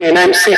And I'm seeing.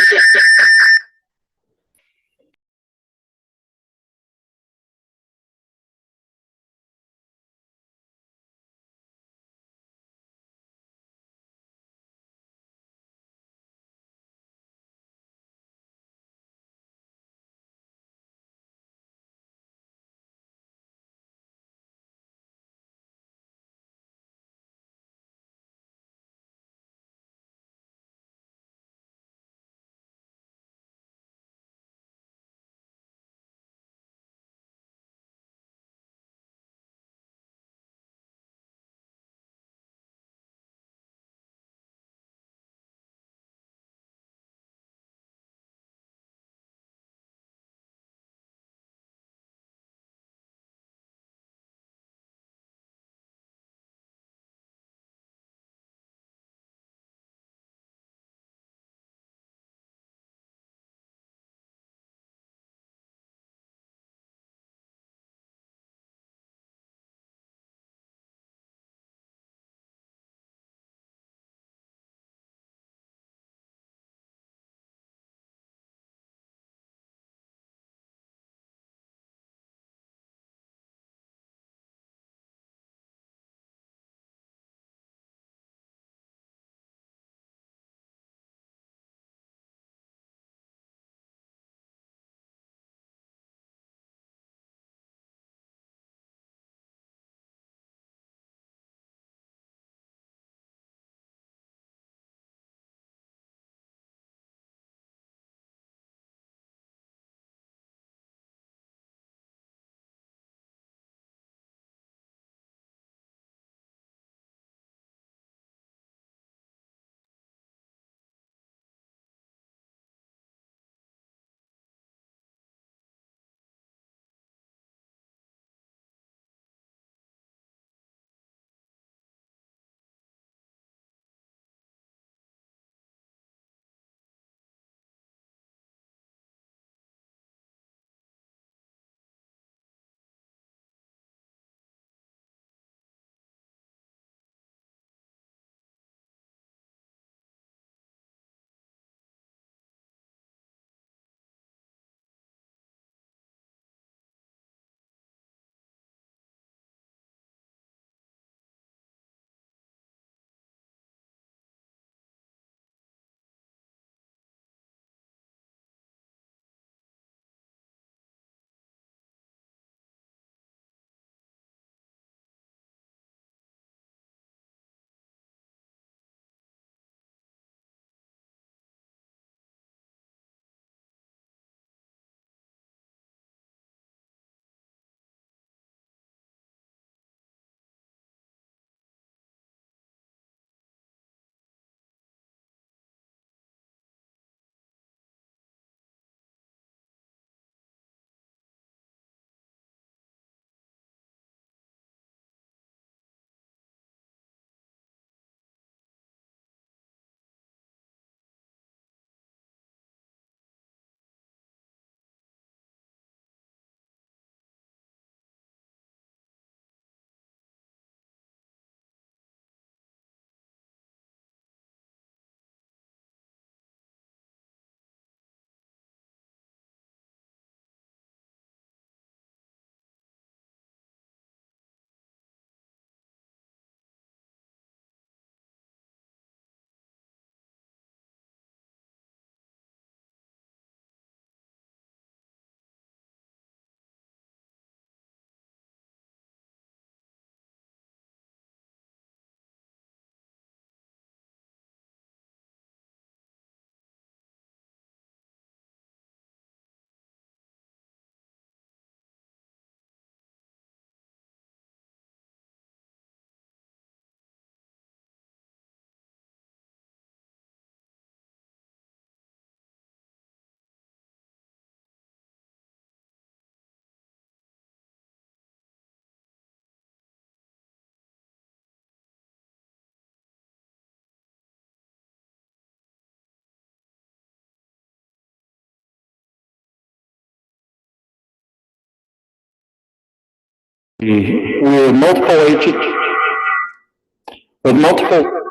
With multiple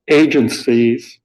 agencies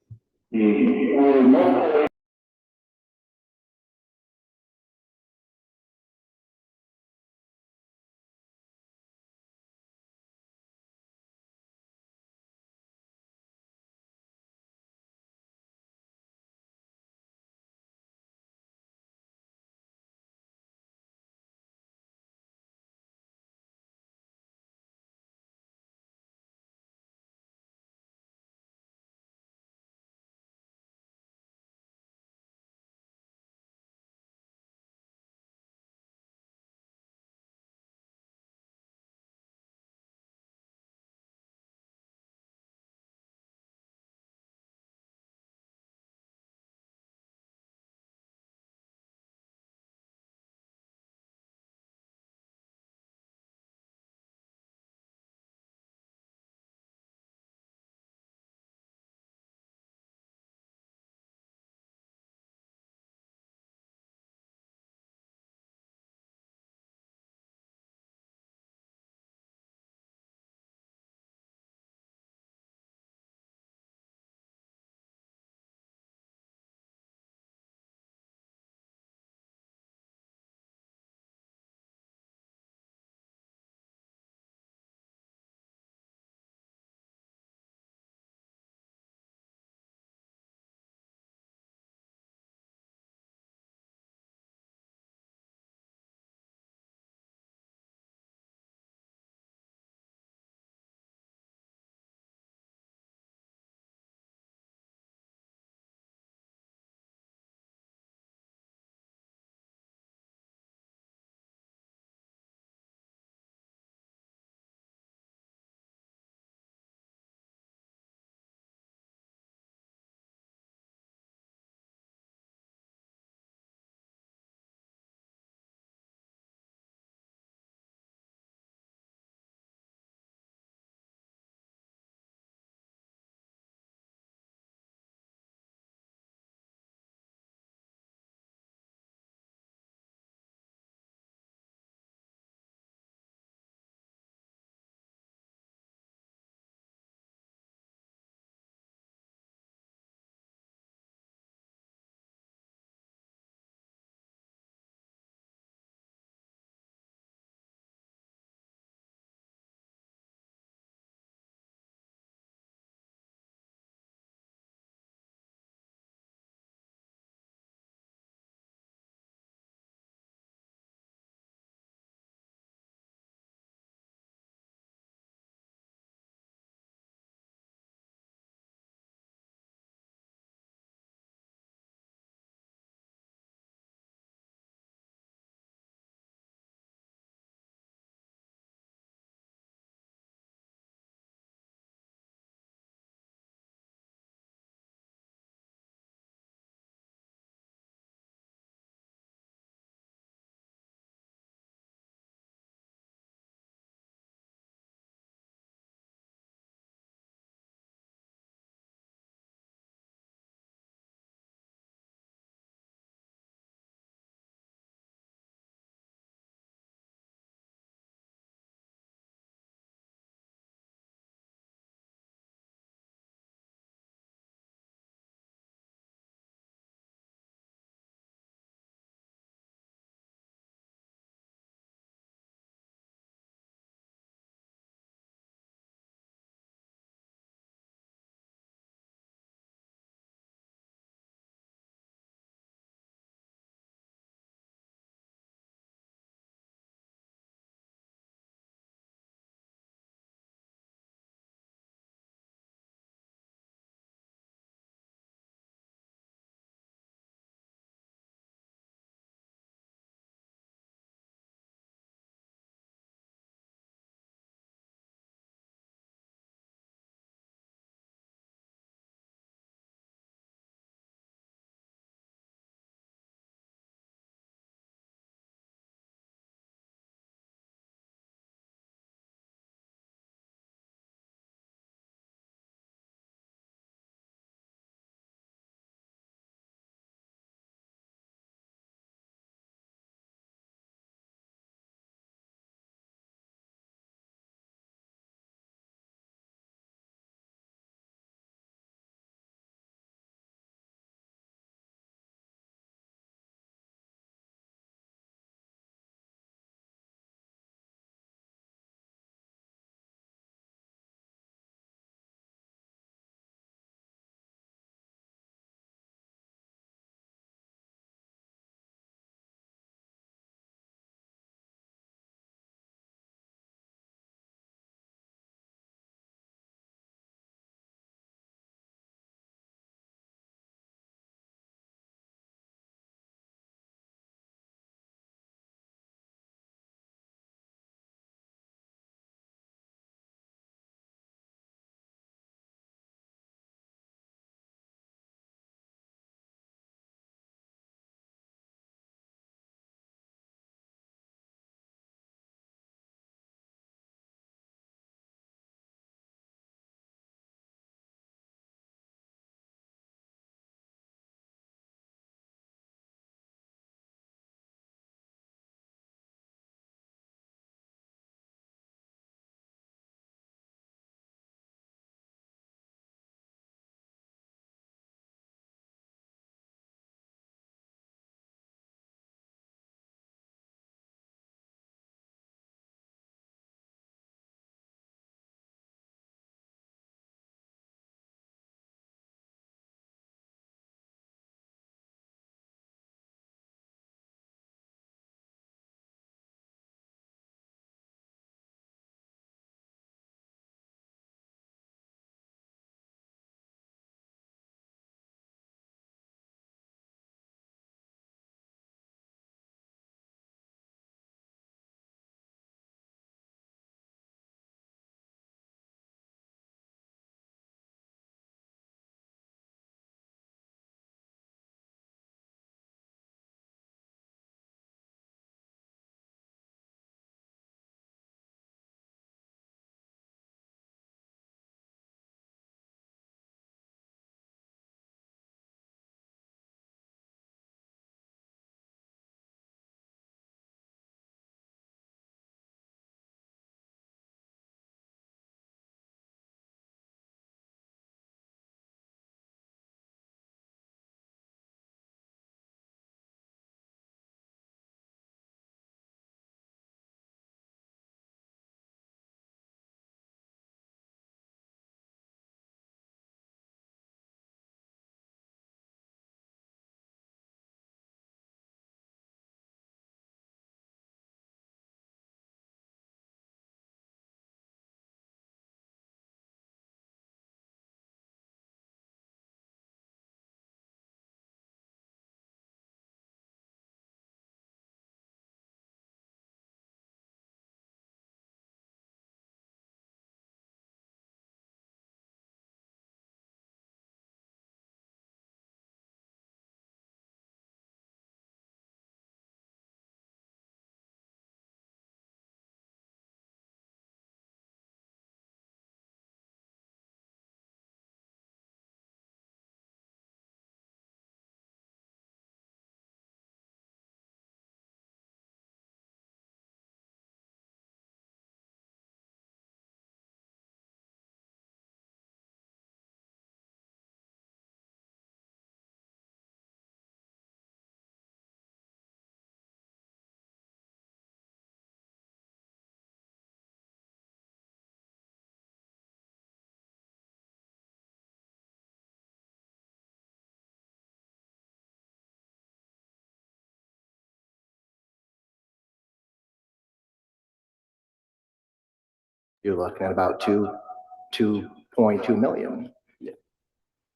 you're looking at about 2.2 million.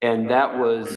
And that was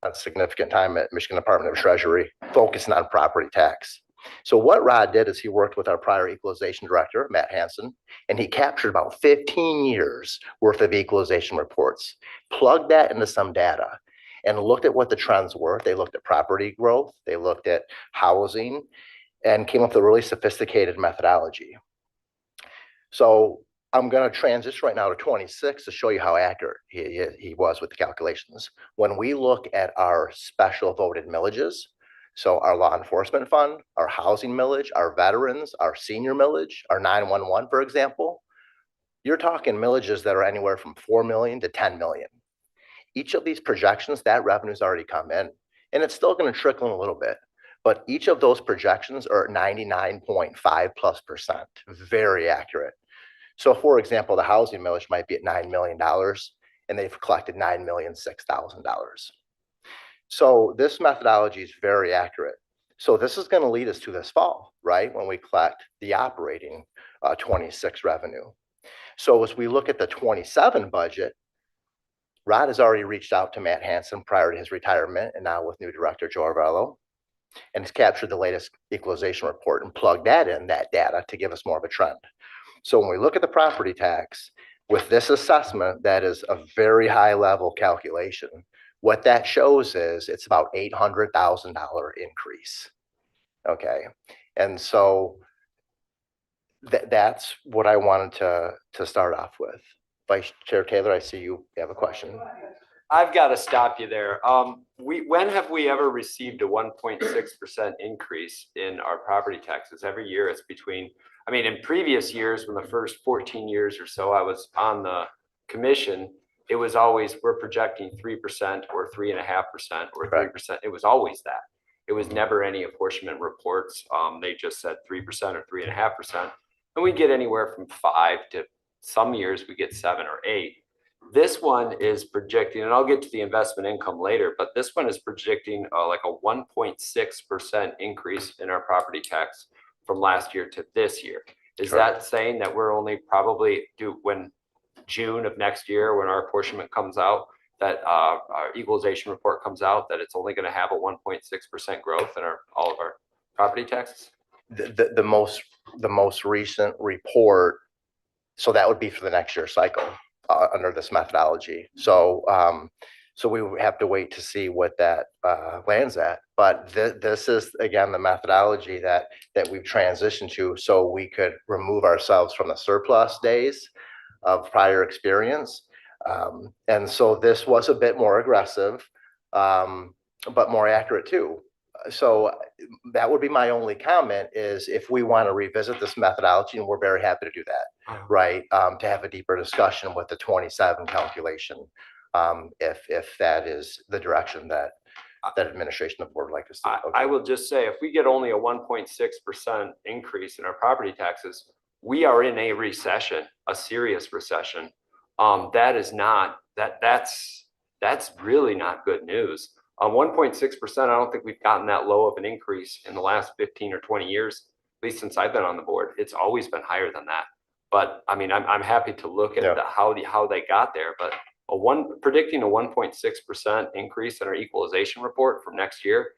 a significant time at Michigan Department of Treasury, focusing on property tax. So what Rod did is he worked with our prior equalization director, Matt Hansen, and he captured about 15 years worth of equalization reports, plugged that into some data, and looked at what the trends were. They looked at property growth, they looked at housing, and came up with a really sophisticated methodology. So I'm going to transition right now to 26 to show you how accurate he was with the calculations. When we look at our special voted millages, so our law enforcement fund, our housing millage, our veterans, our senior millage, our 911, for example, you're talking millages that are anywhere from 4 million to 10 million. Each of these projections, that revenue's already come in, and it's still going to trickle in a little bit. But each of those projections are 99.5+%, very accurate. So for example, the housing millage might be at $9 million and they've collected $9,006,000. So this methodology is very accurate. So this is going to lead us to this fall, right? When we collect the operating 26 revenue. So as we look at the 27 budget, Rod has already reached out to Matt Hansen prior to his retirement and now with new director Joe Arvello, and has captured the latest equalization report and plugged that in, that data, to give us more of a trend. So when we look at the property tax with this assessment, that is a very high level calculation. What that shows is it's about $800,000 increase. Okay. And so that's what I wanted to start off with. Vice Chair Taylor, I see you have a question. I've got to stop you there. When have we ever received a 1.6% increase in our property taxes? Every year it's between, I mean, in previous years, when the first 14 years or so I was on the commission, it was always, we're projecting 3% or 3.5% or 3%. It was always that. It was never any apportionment reports. They just said 3% or 3.5%. And we get anywhere from 5 to some years we get 7 or 8. This one is projecting, and I'll get to the investment income later, but this one is projecting like a 1.6% increase in our property tax from last year to this year. Is that saying that we're only probably due when June of next year, when our apportionment comes out, that our equalization report comes out, that it's only going to have a 1.6% growth in all of our property taxes? The most recent report, so that would be for the next year cycle under this methodology. So so we would have to wait to see what that lands at. But this is, again, the methodology that we've transitioned to, so we could remove ourselves from the surplus days of prior experience. And so this was a bit more aggressive, but more accurate too. So that would be my only comment, is if we want to revisit this methodology, and we're very happy to do that, right? To have a deeper discussion with the 27 calculation, if that is the direction that administration of the board would like to see. I will just say, if we get only a 1.6% increase in our property taxes, we are in a recession, a serious recession. That's really not good news. 1.6%, I don't think we've gotten that low of an increase in the last 15 or 20 years, at least since I've been on the board. It's always been higher than that. But I mean, I'm happy to look at how they got there. But predicting a 1.6% increase in our equalization report from next year,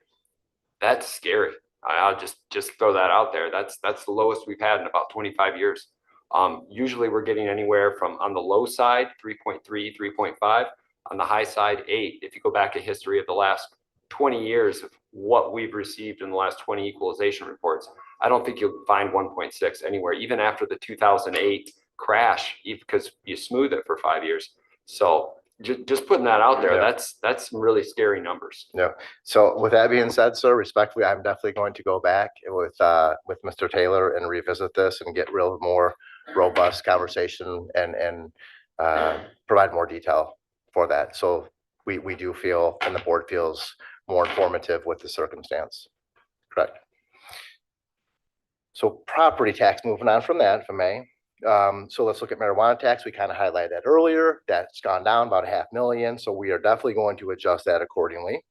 that's scary. I'll just throw that out there. That's the lowest we've had in about 25 years. Usually we're getting anywhere from, on the low side, 3.3, 3.5. On the high side, 8. If you go back to history of the last 20 years of what we've received in the last 20 equalization reports, I don't think you'll find 1.6 anywhere, even after the 2008 crash, because you smooth it for 5 years. So just putting that out there, that's some really scary numbers. Yeah. So with that being said, sir, respectfully, I'm definitely going to go back with Mr. Taylor and revisit this and get real more robust conversation and provide more detail for that. So we do feel, and the board feels, more informative with the circumstance. Correct. So property tax, moving on from that, if I may. So let's look at marijuana tax. We kind of highlighted that earlier. That's gone down about $500,000. So we are definitely going to adjust that accordingly.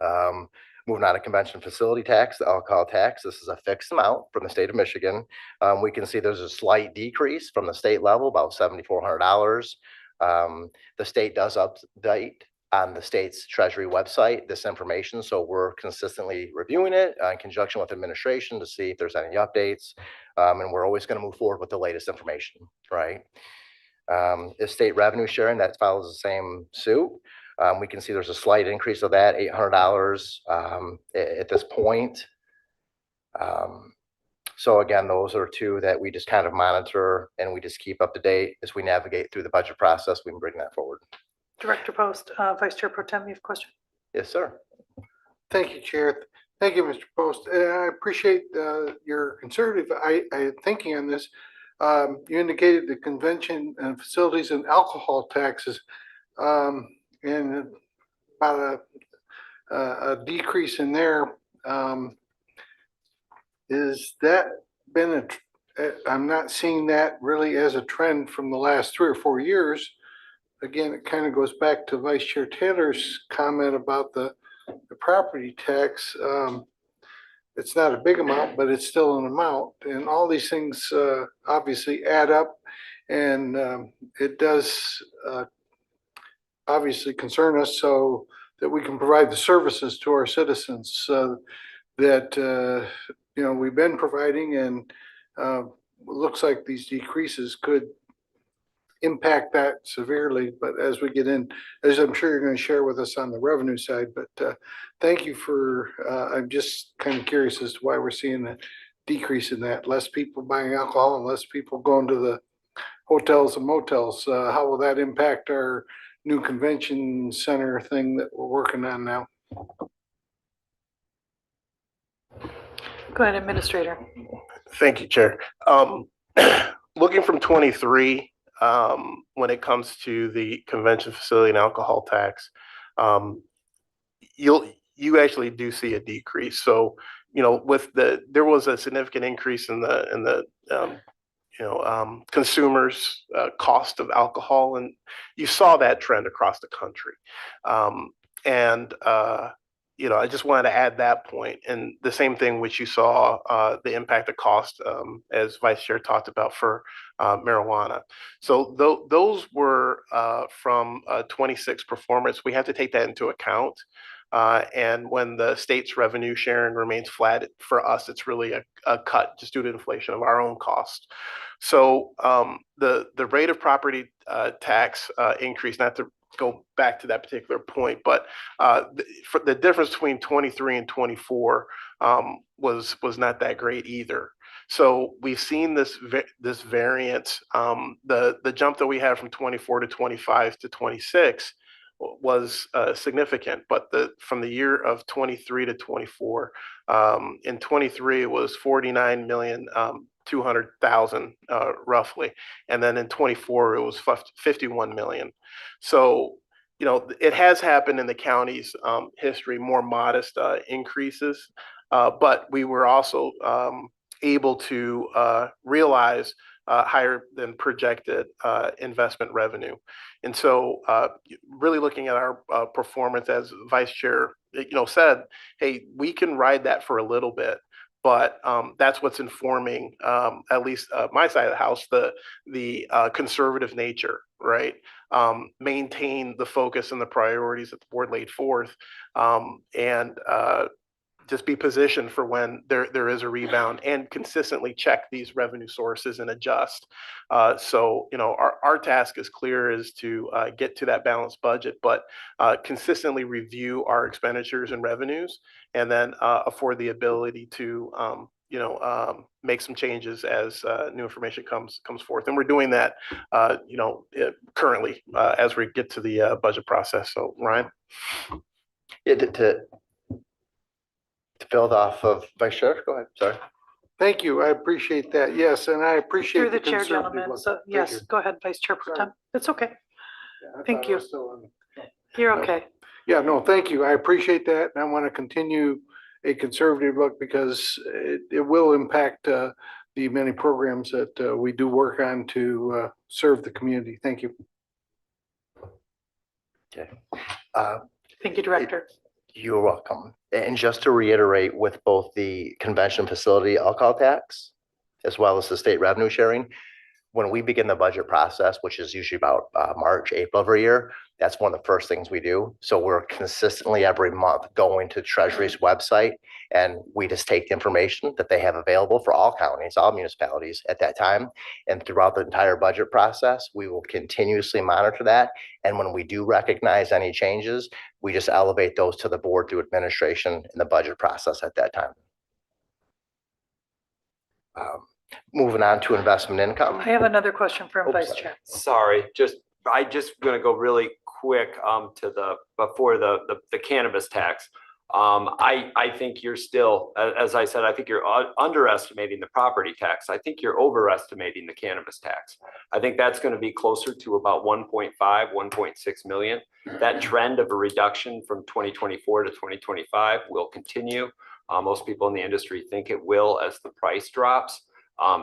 Moving on to convention facility tax, the alcohol tax. This is a fixed amount from the state of Michigan. We can see there's a slight decrease from the state level, about $7,400. The state does update on the state's treasury website, this information. So we're consistently reviewing it in conjunction with administration to see if there's any updates. And we're always going to move forward with the latest information, right? Estate revenue sharing, that follows the same suit. We can see there's a slight increase of that, $800 at this point. So again, those are two that we just kind of monitor and we just keep up to date as we navigate through the budget process. We can bring that forward. Director Post, Vice Chair Pro Tem, you have a question? Yes, sir. Thank you, Chair. Thank you, Mr. Post. I appreciate your conservative thinking on this. You indicated the convention and facilities and alcohol taxes and about a decrease in there. Is that been I'm not seeing that really as a trend from the last 3 or 4 years. Again, it kind of goes back to Vice Chair Taylor's comment about the property tax. It's not a big amount, but it's still an amount. And all these things obviously add up. And it does obviously concern us so that we can provide the services to our citizens that we've been providing, and looks like these decreases could impact that severely. But as we get in, as I'm sure you're going to share with us on the revenue side, but thank you for, I'm just kind of curious as to why we're seeing a decrease in that. Less people buying alcohol and less people going to the hotels and motels. How will that impact our new convention center thing that we're working on now? Go ahead, Administrator. Thank you, Chair. Looking from 23, when it comes to the convention facility and alcohol tax, you actually do see a decrease. So, with there was a significant increase in the consumers' cost of alcohol, and you saw that trend across the country. I just wanted to add that point. And the same thing which you saw, the impact of cost, as Vice Chair talked about for marijuana. So those were from 26 performance. We have to take that into account. And when the state's revenue sharing remains flat, for us, it's really a cut just due to inflation of our own cost. So the rate of property tax increase, not to go back to that particular point, but for the difference between 23 and 24 was not that great either. So we've seen this variance. The jump that we had from 24 to 25 to 26 was significant, but from the year of 23 to 24, in 23 it was 49,200,000 roughly, and then in 24 it was 51 million. So it has happened in the county's history, more modest increases, but we were also able to realize higher than projected investment revenue. And so really looking at our performance, as Vice Chair said, hey, we can ride that for a little bit, but that's what's informing at least my side of the house, the conservative nature, right? Maintain the focus and the priorities that the board laid forth, and just be positioned for when there is a rebound, and consistently check these revenue sources and adjust. So our task is clear, is to get to that balanced budget, but consistently review our expenditures and revenues, and then afford the ability to make some changes as new information comes forth. And we're doing that currently as we get to the budget process. So Ryan. Yeah, to build off of Vice Chair, go ahead. Sorry. Thank you. I appreciate that. Yes, and I appreciate Through the chair, conservative gentlemen. look. So Thank yes, you. go ahead, Vice Chair Pro Tem. It's okay. Yeah, I Thank thought I you. was still on. You're No. okay. Yeah, no, thank you. I appreciate that. And I want to continue a conservative look because it will impact the many programs that we do work on to serve the community. Thank you. Okay. Thank you, Director. You're welcome. And just to reiterate, with both the convention facility alcohol tax, as well as the state revenue sharing, when we begin the budget process, which is usually about March, April every year, that's one of the first things we do. So we're consistently every month going to Treasury's website, and we just take the information that they have available for all counties, all municipalities at that time. And throughout the entire budget process, we will continuously monitor that. And when we do recognize any changes, we just elevate those to the board through administration in the budget process at that time. Moving on to investment income. I have another question for Oh, Vice sorry. Chair. Sorry, I just gonna go really quick to before the cannabis tax. I think you're still, as I said, I think you're underestimating the property tax. I think you're overestimating the cannabis tax. I think that's gonna be closer to about 1.5, 1.6 million. That trend of a reduction from 2024 to 2025 will continue. Most people in the industry think it will as the price drops.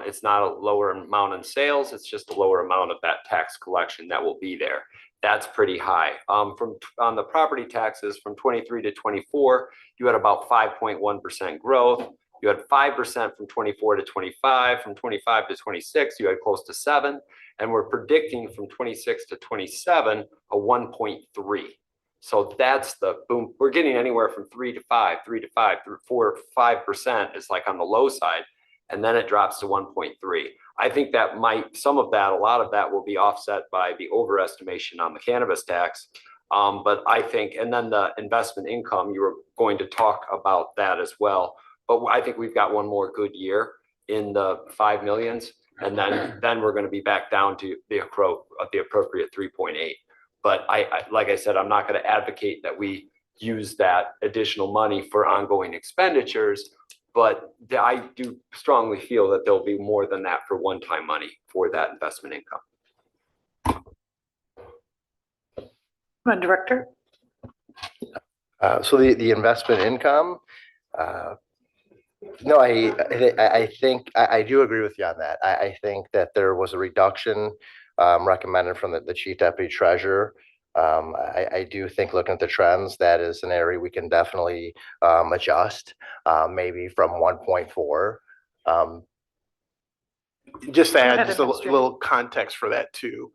It's not a lower amount in sales, it's just a lower amount of that tax collection that will be there. That's pretty high. On the property taxes from 23 to 24, you had about 5.1% growth. You had 5% from 24 to 25. From 25 to 26, you had close to 7. And we're predicting from 26 to 27, a 1.3. So that's the boom. We're getting anywhere from 3 to 5, 3 to 5, 4, 5% is like on the low side. And then it drops to 1.3. I think that some of that, a lot of that will be offset by the overestimation on the cannabis tax. But I think, and then the investment income, you were going to talk about that as well. But I think we've got one more good year in the 5 millions. And then we're going to be back down to the appropriate 3.8. But like I said, I'm not going to advocate that we use that additional money for ongoing expenditures. But I do strongly feel that there'll be more than that for one-time money for that investment income. Director? So the investment income, no, I think I do agree with you on that. I think that there was a reduction recommended from the chief deputy treasurer. I do think looking at the trends, that is an area we can definitely adjust, maybe from 1.4. Just to Go add ahead, just a Administrator. little context for that too.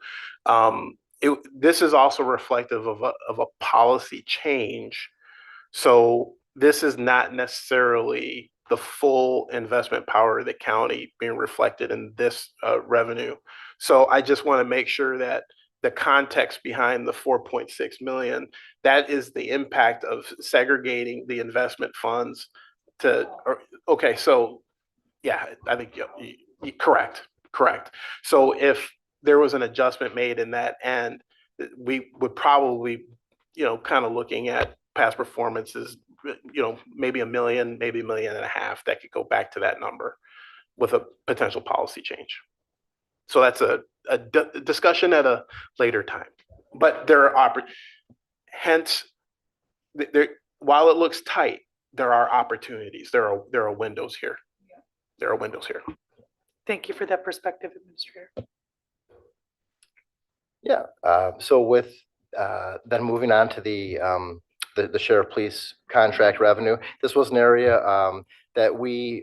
This is also reflective of a policy change. So this is not necessarily the full investment power of the county being reflected in this revenue. So I just want to make sure that the context behind the 4.6 million, that is the impact of segregating the investment funds okay, so yeah, I think correct. So if there was an adjustment made in that end, we would probably, kind of looking at past performances, maybe 1 million, maybe 1.5 million that could go back to that number with a potential policy change. So that's a discussion at a later time. But there are hence, while it looks tight, there are opportunities. There are windows here. There are windows here. Thank you for that perspective, Administrator. Yeah. So with then moving on to the sheriff police contract revenue, this was an area that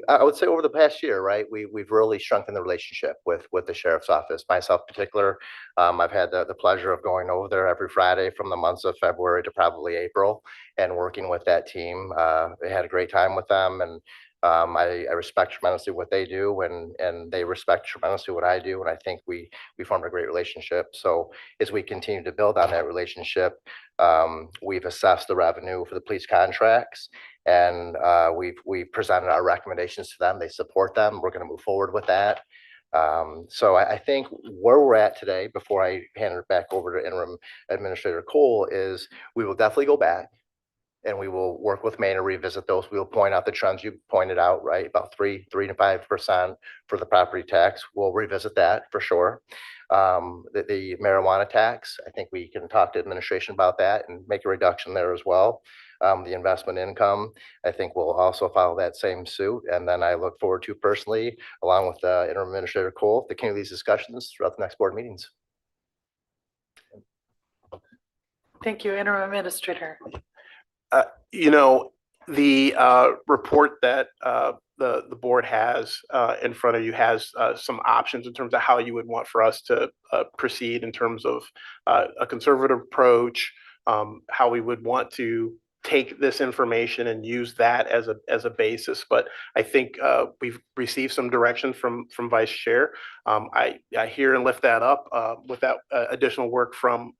I would say over the past year, right, we've really strengthened the relationship with the sheriff's office. Myself in particular, I've had the pleasure of going over there every Friday from the months of February to probably April and working with that team. I had a great time with them, and I respect tremendously what they do, and they respect tremendously what I do, and I think we formed a great relationship. So as we continue to build on that relationship, we've assessed the revenue for the police contracts, and we've presented our recommendations to them. They support them. We're going to move forward with that. So I think where we're at today, before I hand it back over to Interim Administrator Cole, is we will definitely go back and we will work with Maine to revisit those. We will point out the trends you pointed out, right? About 3 to 5% for the property tax. We'll revisit that for sure. The marijuana tax, I think we can talk to administration about that and make a reduction there as well. The investment income, I think we'll also follow that same suit. And then I look forward to personally, along with Interim Administrator Cole, to continue these discussions throughout the next board meetings. Thank you, Interim Administrator. The report that the board has in front of you has some options in terms of how you would want for us to proceed in terms of a conservative approach, how we would want to take this information and use that as a basis. But I think we've received some direction from Vice Chair. I hear and lift that up with that additional work from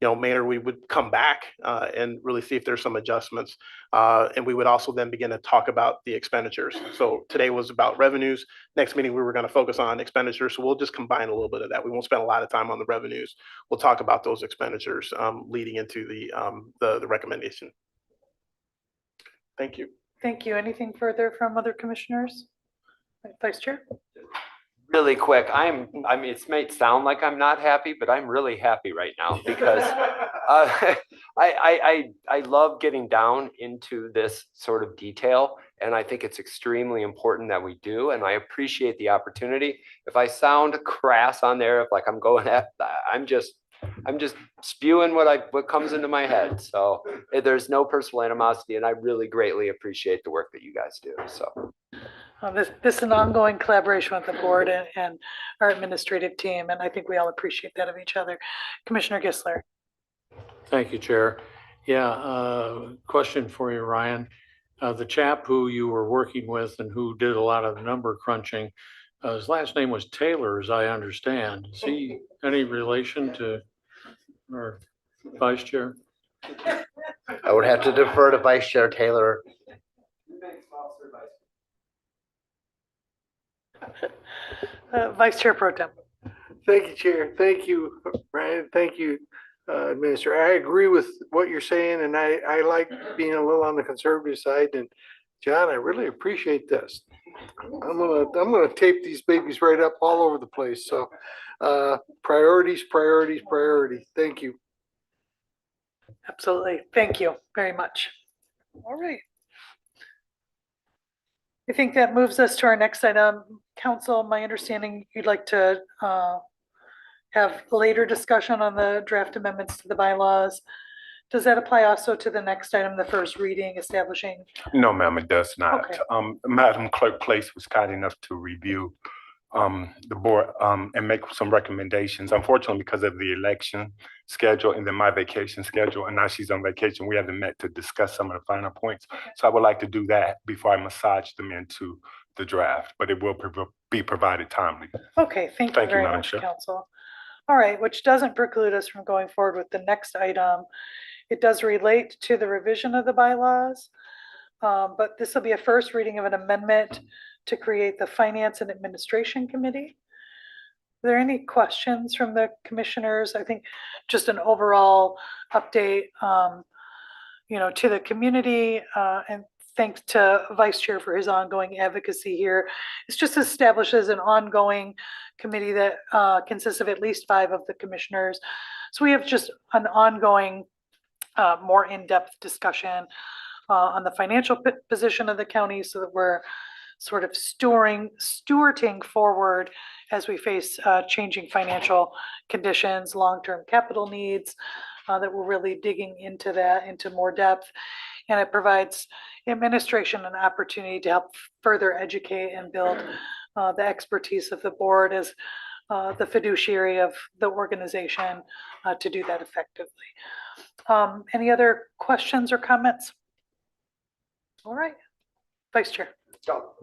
Maynard. We would come back and really see if there's some adjustments. And we would also then begin to talk about the expenditures. So today was about revenues. Next meeting, we were going to focus on expenditures. So we'll just combine a little bit of that. We won't spend a lot of time on the revenues. We'll talk about those expenditures leading into the recommendation. Thank you. Thank you. Anything further from other commissioners? Vice Chair? Really quick, I mean, it may sound like I'm not happy, but I'm really happy right now because I love getting down into this sort of detail, and I think it's extremely important that we do, and I appreciate the opportunity. If I sound crass on there, if like I'm going at, I'm just spewing what comes into my head. So there's no personal animosity, and I really greatly appreciate the work that you guys do. So. This is an ongoing collaboration with the board and our administrative team, and I think we all appreciate that of each other. Commissioner Gisler. Thank you, Chair. Yeah, question for you, Ryan. The chap who you were working with and who did a lot of the number crunching, his last name was Taylor, as I understand. Is he any relation to our Vice Chair? I would have to defer to Vice Chair Taylor. Vice Chair Pro Tem. Thank you, Chair. Thank you, Ryan. Thank you, Administrator. I agree with what you're saying, and I like being a little on the conservative side. And John, I really appreciate this. I'm gonna tape these babies right up all over the place. So priorities, priorities, priority. Thank you. Absolutely. Thank you very much. All right. I think that moves us to our next item. Council, my understanding you'd like to have later discussion on the draft amendments to the bylaws. Does that apply also to the next item, the first reading establishing? No, ma'am, it does not. Okay. Madam Clerk Place was kind enough to review the board and make some recommendations. Unfortunately, because of the election schedule and then my vacation schedule, and now she's on vacation, we haven't met to discuss some of the final points. So I would like to do that before I massage them into the draft, but it will be provided timely. Okay, thank you very Madam much, Chair. Council. All right, which doesn't preclude us from going forward with the next item. It does relate to the revision of the bylaws, but this will be a first reading of an amendment to create the Finance and Administration Committee. Are there any questions from the commissioners? I think just an overall update, to the community, and thanks to Vice Chair for his ongoing advocacy here. It's just establishes an ongoing committee that consists of at least 5 of the commissioners. So we have just an ongoing, more in-depth discussion on the financial position of the county so that we're sort of stewarding forward as we face changing financial conditions, long-term capital needs, that we're really digging into that into more depth. And it provides administration an opportunity to help further educate and build the expertise of the board as the fiduciary of the organization to do that effectively. Any other questions or comments? All right, Vice Chair.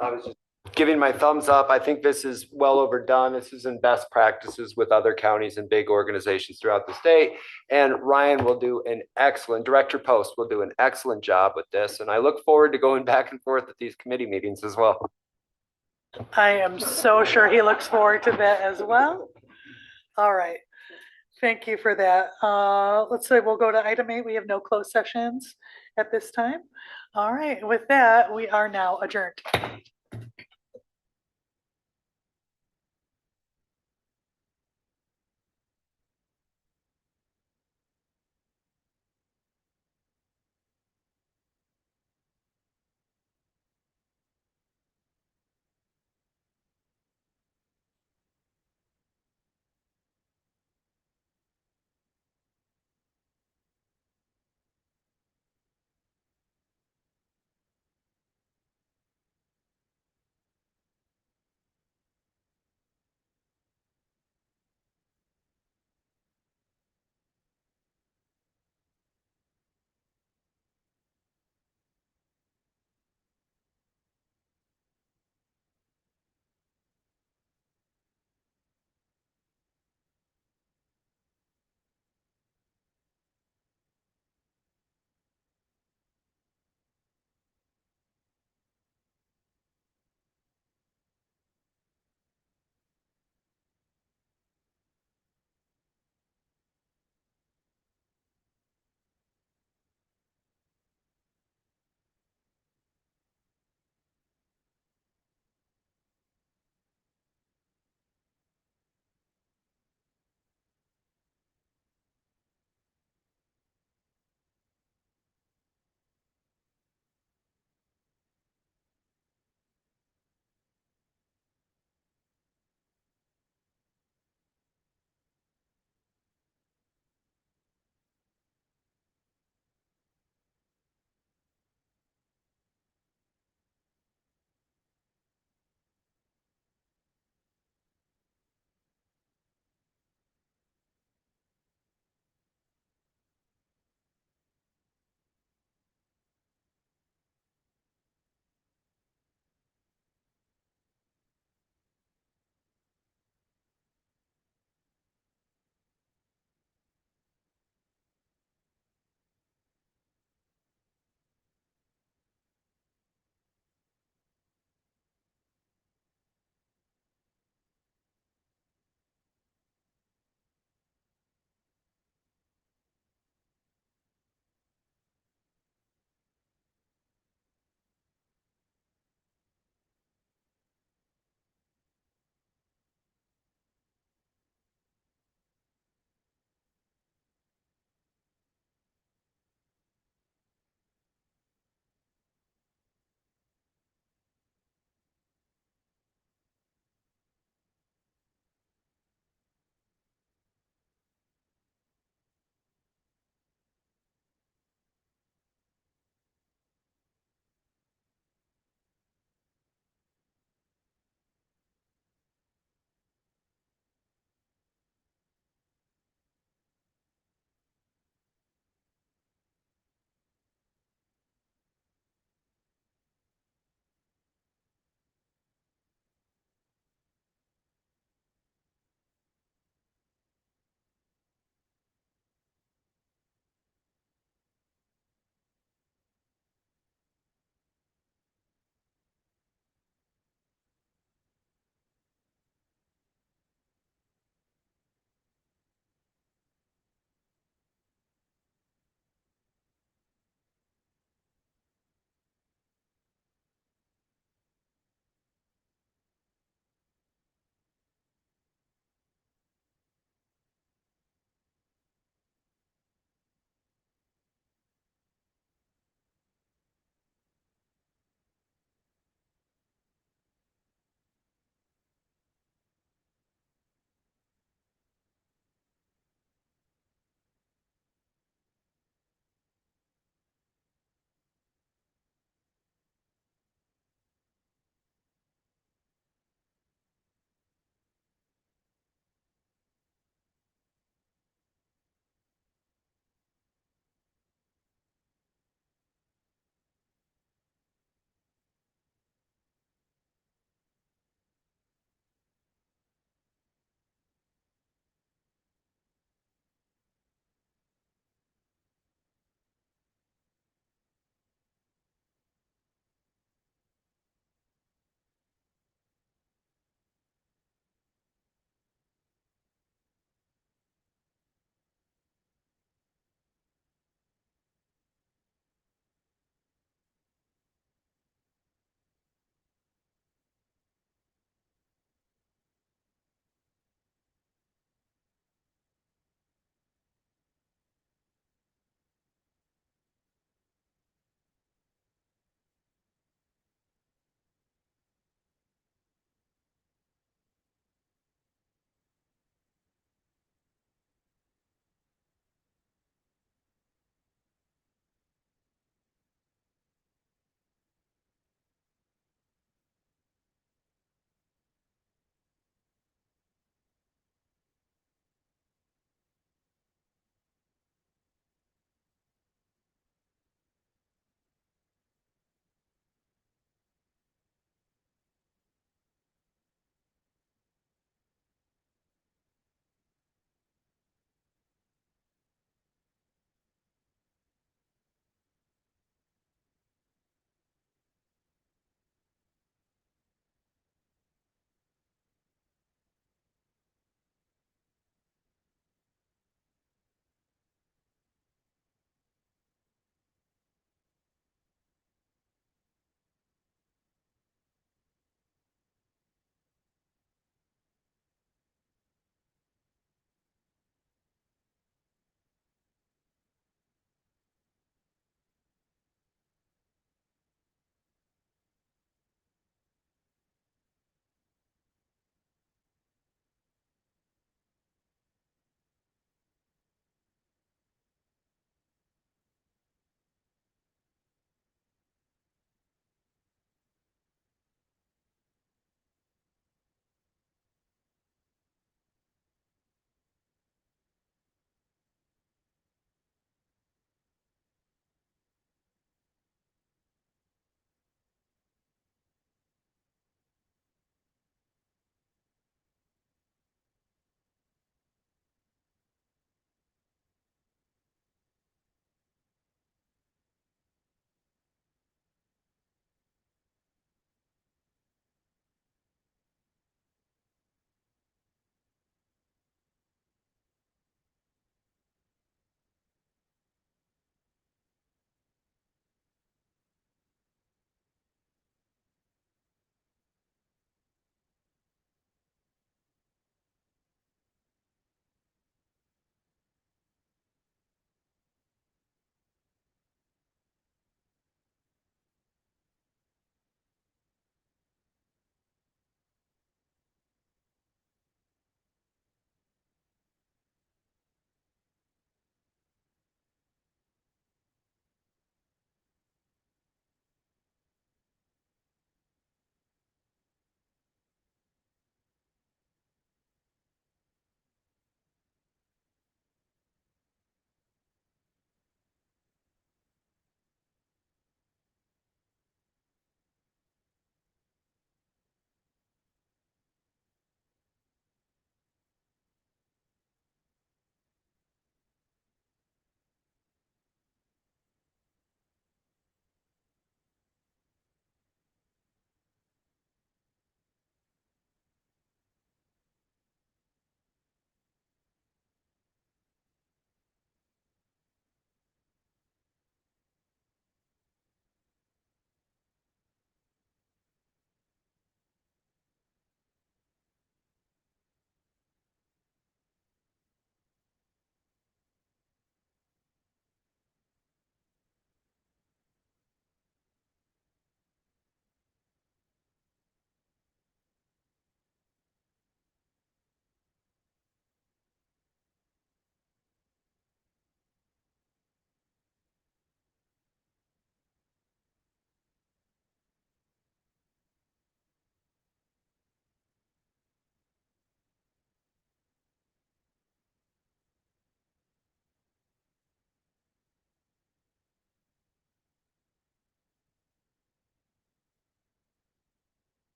I was just giving my thumbs up. I think this is well overdone. This is in best practices with other counties and big organizations throughout the state. And Ryan will do an excellent, Director Post will do an excellent job with this. And I look forward to going back and forth at these committee meetings as well. I am so sure he looks forward to that as well. All right. Thank you for that. Let's say we'll go to item 8. We have no closed sessions at this time. All right. With that, we are now adjourned.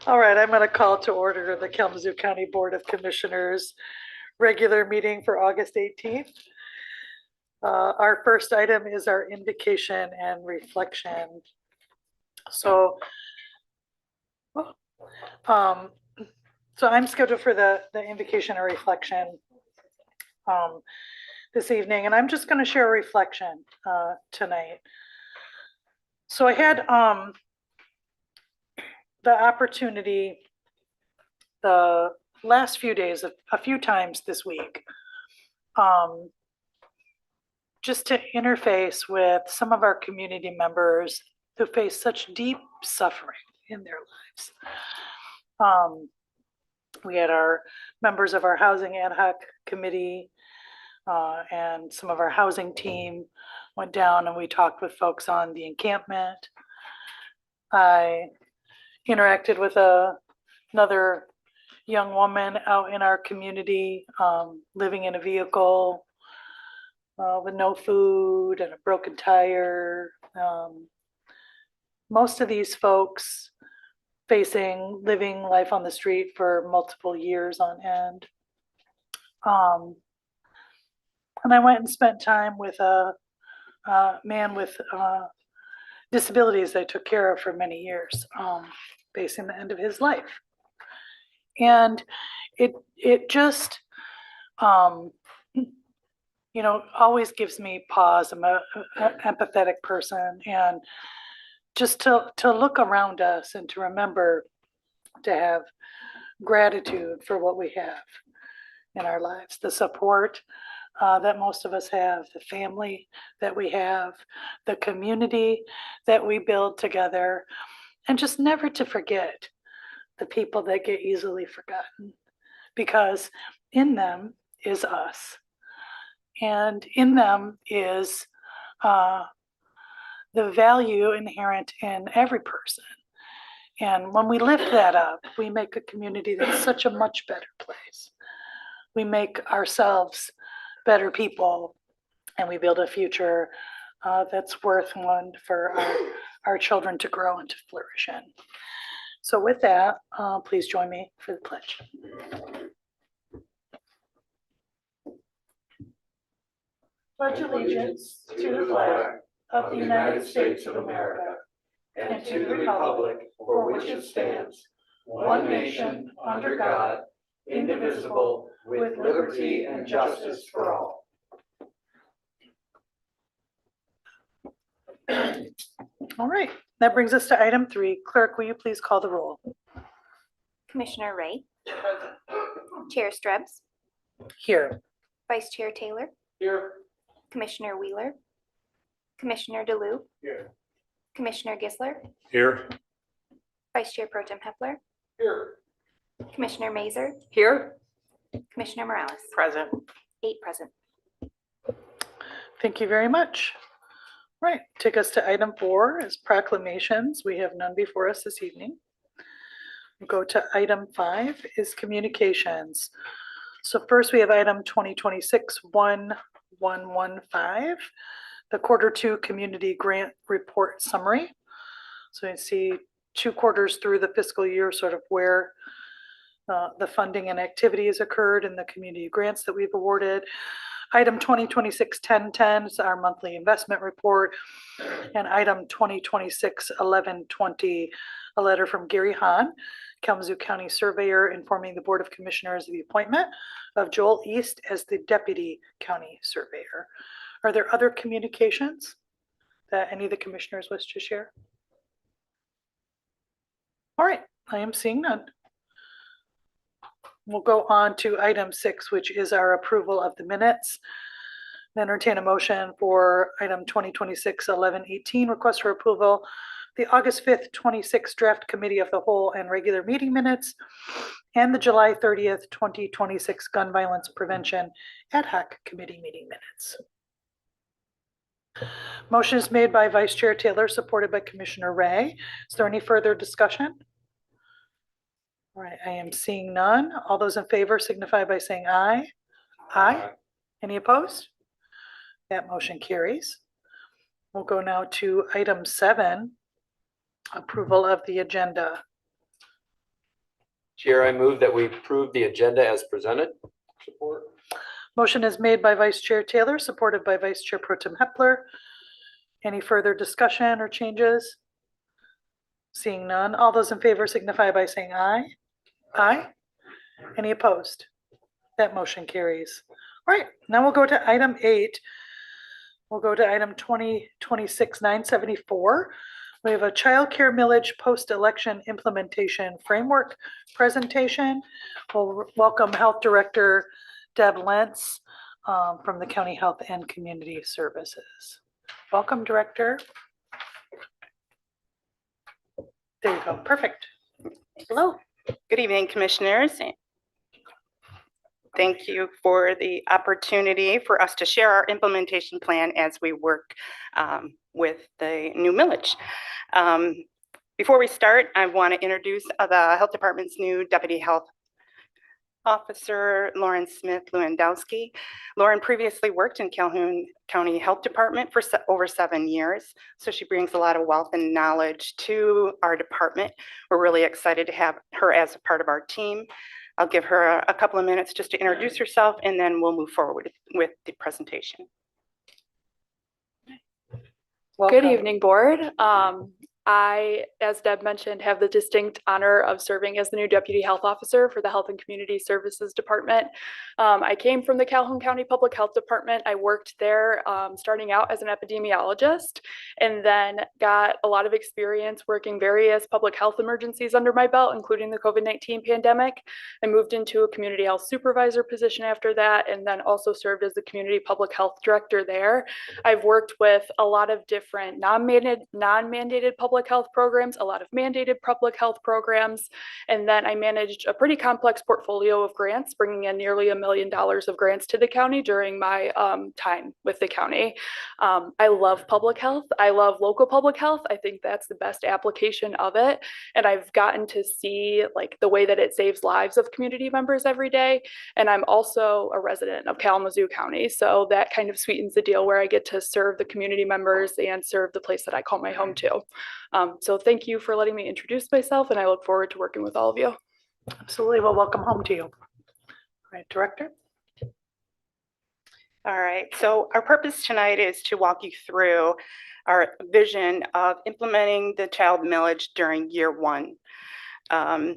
All right, I'm going to call to order the Kalamazoo County Board of Commissioners regular meeting for August 18th. Our first item is our invocation and reflection. So, um, so I'm scheduled for the invocation and reflection this evening, and I'm just going to share a reflection tonight. So I had the opportunity the last few days, a few times this week, just to interface with some of our community members who face such deep suffering in their lives. We had our members of our housing ad hoc committee and some of our housing team went down and we talked with folks on the encampment. I interacted with another young woman out in our community, living in a vehicle with no food and a broken tire. Most of these folks living life on the street for multiple years on end. And I went and spent time with a man with disabilities that I took care of for many years, facing the end of his life. And it just, always gives me pause. I'm an empathetic person, and just to look around us and to remember to have gratitude for what we have in our lives, the support that most of us have, the family that we have, the community that we build together, and just never to forget the people that get easily forgotten, because in them is us, and in them is the value inherent in every person. And when we lift that up, we make a community that's such a much better place. We make ourselves better people, and we build a future that's worth one for our children to grow and to flourish in. So with that, please join me for the pledge. Pledge allegiance to the flag of the United States of America and to the republic for which it stands, one nation, under God, indivisible, with liberty and justice for all. All right, that brings us to item 3. Clerk, will you please call the roll? Commissioner Ray. Chair Strebs. Here. Vice Chair Taylor. Here. Commissioner Wheeler. Commissioner DeLu. Here. Commissioner Gisler. Here. Vice Chair Pro Tem Hepler. Here. Commissioner Mazer. Here. Commissioner Morales. Present. 8 present. Thank you very much. Right, take us to item 4 is proclamations. We have none before us this evening. We'll go to item 5 is communications. So first we have item 2026-1115, the Q2 Community Grant Report Summary. So you see 2 quarters through the fiscal year, sort of where the funding and activities occurred in the community grants that we've awarded. Item 2026-1010 is our monthly investment report. And item 2026-1120, a letter from Gary Hahn, Kalamazoo County Surveyor, informing the Board of Commissioners of the appointment of Joel East as the Deputy County Surveyor. Are there other communications that any of the commissioners wish to share? All right, I am seeing none. We'll go on to item 6, which is our approval of the minutes. Entertain a motion for item 2026-1118, request for approval, the August 5th, 26 draft committee of the whole and regular meeting minutes, and the July 30th, 2026 gun violence prevention ad hoc committee meeting minutes. Motion is made by Vice Chair Taylor, supported by Commissioner Ray. Is there any further discussion? All right, I am seeing none. All those in favor signify by saying aye. Aye. Any opposed? That motion carries. We'll go now to item 7, approval of the agenda. Chair, I move that we approve the agenda as presented. Support. Motion is made by Vice Chair Taylor, supported by Vice Chair Pro Tem Hepler. Any further discussion or changes? Seeing none, all those in favor signify by saying aye. Aye. Any opposed? That motion carries. All right, now we'll go to item 8. We'll go to item 2026-974. We have a childcare millage post-election implementation framework presentation. We'll welcome Health Director Deb Lentz from the County Health and Community Services. Welcome, Director. There you go. Perfect. Hello. Good evening, Commissioners. Thank you for the opportunity for us to share our implementation plan as we work with the new millage. Before we start, I want to introduce the Health Department's new Deputy Health Officer, Lauren Smith Lewandowski. Lauren previously worked in Calhoun County Health Department for over 7 years, so she brings a lot of wealth and knowledge to our department. We're really excited to have her as a part of our team. I'll give her a couple of minutes just to introduce herself, and then we'll move forward with the presentation. Welcome. Good evening, board. I, as Deb mentioned, have the distinct honor of serving as the new Deputy Health Officer for the Health and Community Services Department. I came from the Calhoun County Public Health Department. I worked there starting out as an epidemiologist, and then got a lot of experience working various public health emergencies under my belt, including the COVID-19 pandemic. I moved into a community health supervisor position after that, and then also served as the community public health director there. I've worked with a lot of different non-mandated public health programs, a lot of mandated public health programs, and then I managed a pretty complex portfolio of grants, bringing in nearly $1 million of grants to the county during my time with the county. I love public health. I love local public health. I think that's the best application of it, and I've gotten to see like the way that it saves lives of community members every day. And I'm also a resident of Kalamazoo County, so that kind of sweetens the deal where I get to serve the community members and serve the place that I call my home too. So thank you for letting me introduce myself, and I look forward to working with all of you. Absolutely. Well, welcome home to you. All right, Director. All right, so our purpose tonight is to walk you through our vision of implementing the child millage during year 1. That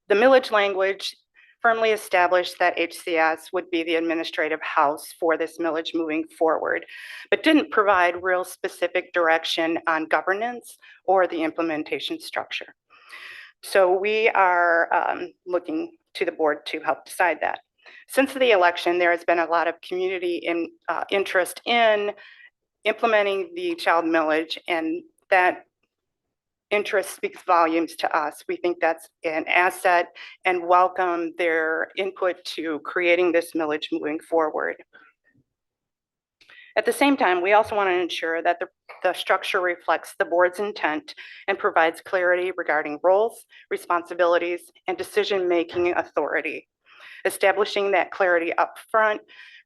the millage language firmly established that HCS would be the administrative house for this millage moving forward, but didn't provide real specific direction on governance or the implementation structure. So we are looking to the board to help decide that. Since the election, there has been a lot of community interest in implementing the child millage, and that interest speaks volumes to us. We think that's an asset and welcome their input to creating this millage moving forward. At the same time, we also want to ensure that the structure reflects the board's intent and provides clarity regarding roles, responsibilities, and decision-making authority. Establishing that clarity up front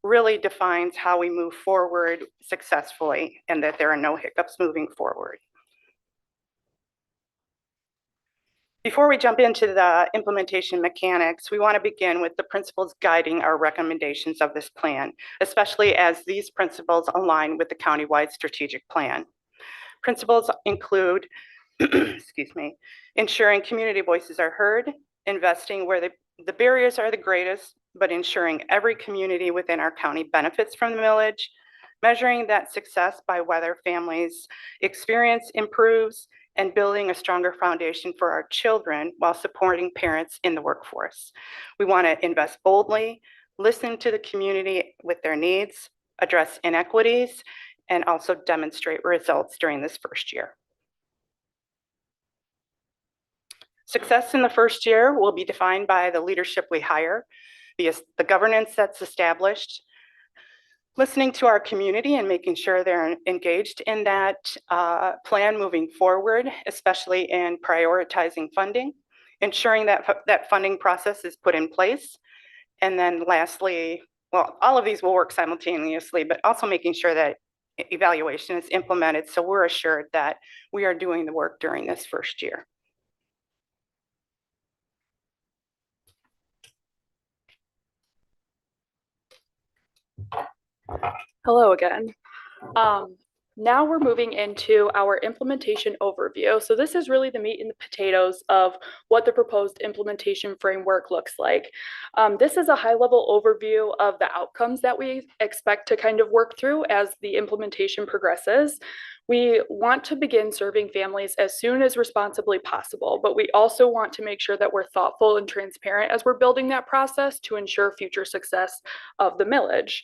really defines how we move forward successfully and that there are no hiccups moving forward. Before we jump into the implementation mechanics, we want to begin with the principles guiding our recommendations of this plan, especially as these principles align with the countywide strategic plan. Principles include, excuse me, ensuring community voices are heard, investing where the barriers are the greatest, but ensuring every community within our county benefits from the millage, measuring that success by whether families' experience improves, and building a stronger foundation for our children while supporting parents in the workforce. We want to invest boldly, listen to the community with their needs, address inequities, and also demonstrate results during this first year. Success in the first year will be defined by the leadership we hire, the governance that's established, listening to our community and making sure they're engaged in that plan moving forward, especially in prioritizing funding, ensuring that that funding process is put in place. And then lastly, well, all of these will work simultaneously, but also making sure that evaluation is implemented so we're assured that we are doing the work during this first year. Hello again. Now we're moving into our implementation overview. So this is really the meat and the potatoes of what the proposed implementation framework looks like. This is a high-level overview of the outcomes that we expect to kind of work through as the implementation progresses. We want to begin serving families as soon as responsibly possible, but we also want to make sure that we're thoughtful and transparent as we're building that process to ensure future success of the millage.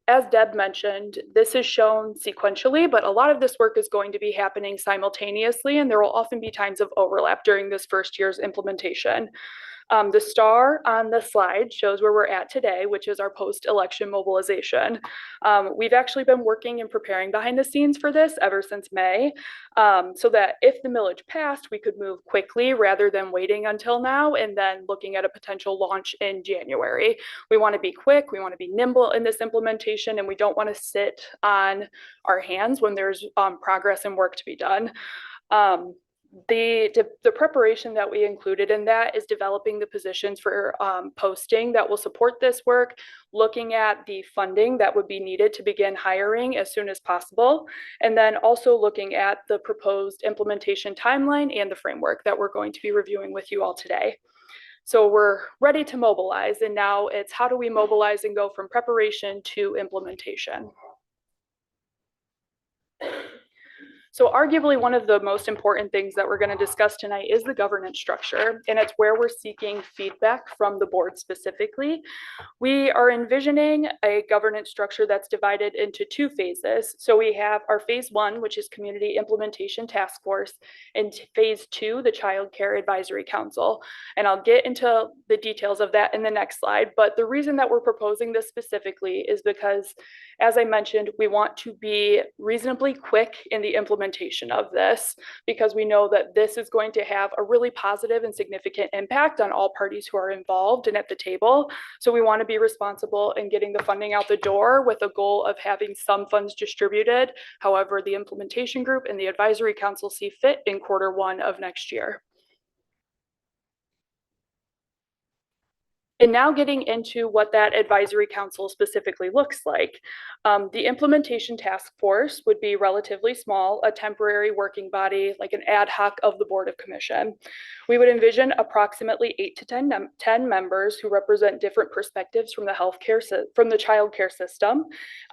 As Deb mentioned, this is shown sequentially, but a lot of this work is going to be happening simultaneously, and there will often be times of overlap during this first year's implementation. The star on the slide shows where we're at today, which is our post-election mobilization. We've actually been working and preparing behind the scenes for this ever since May, so that if the millage passed, we could move quickly rather than waiting until now and then looking at a potential launch in January. We want to be quick, we want to be nimble in this implementation, and we don't want to sit on our hands when there's progress and work to be done. The preparation that we included in that is developing the positions for posting that will support this work, looking at the funding that would be needed to begin hiring as soon as possible, and then also looking at the proposed implementation timeline and the framework that we're going to be reviewing with you all today. So we're ready to mobilize, and now it's how do we mobilize and go from preparation to implementation. So arguably one of the most important things that we're going to discuss tonight is the governance structure, and it's where we're seeking feedback from the board specifically. We are envisioning a governance structure that's divided into two phases. So we have our phase one, which is Community Implementation Task Force, and phase two, the Child Care Advisory Council. And I'll get into the details of that in the next slide. But the reason that we're proposing this specifically is because, as I mentioned, we want to be reasonably quick in the implementation of this, because we know that this is going to have a really positive and significant impact on all parties who are involved and at the table. So we want to be responsible in getting the funding out the door with a goal of having some funds distributed, however the implementation group and the advisory council see fit in Q1 of next year. And now getting into what that advisory council specifically looks like. The implementation task force would be relatively small, a temporary working body, like an ad hoc of the Board of Commission. We would envision approximately 8 to 10 members who represent different perspectives from the child care system,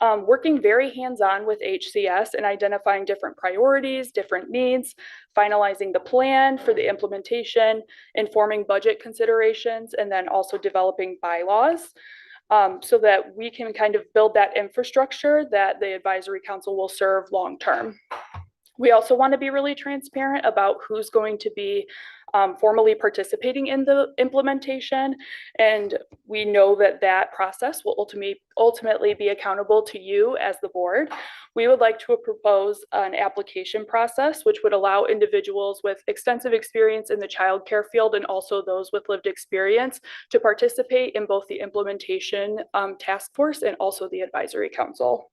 working very hands-on with HCS and identifying different priorities, different needs, finalizing the plan for the implementation, informing budget considerations, and then also developing bylaws, so that we can kind of build that infrastructure that the advisory council will serve long term. We also want to be really transparent about who's going to be formally participating in the implementation. And we know that that process will ultimately be accountable to you as the board. We would like to propose an application process, which would allow individuals with extensive experience in the child care field and also those with lived experience to participate in both the implementation task force and also the advisory council.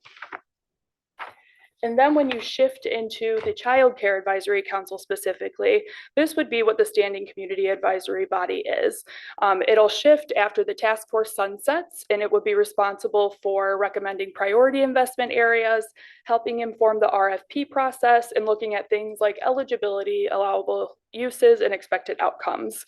And then when you shift into the Child Care Advisory Council specifically, this would be what the Standing Community Advisory Body is. It'll shift after the task force sunsets, and it would be responsible for recommending priority investment areas, helping inform the RFP process, and looking at things like eligibility, allowable uses, and expected outcomes.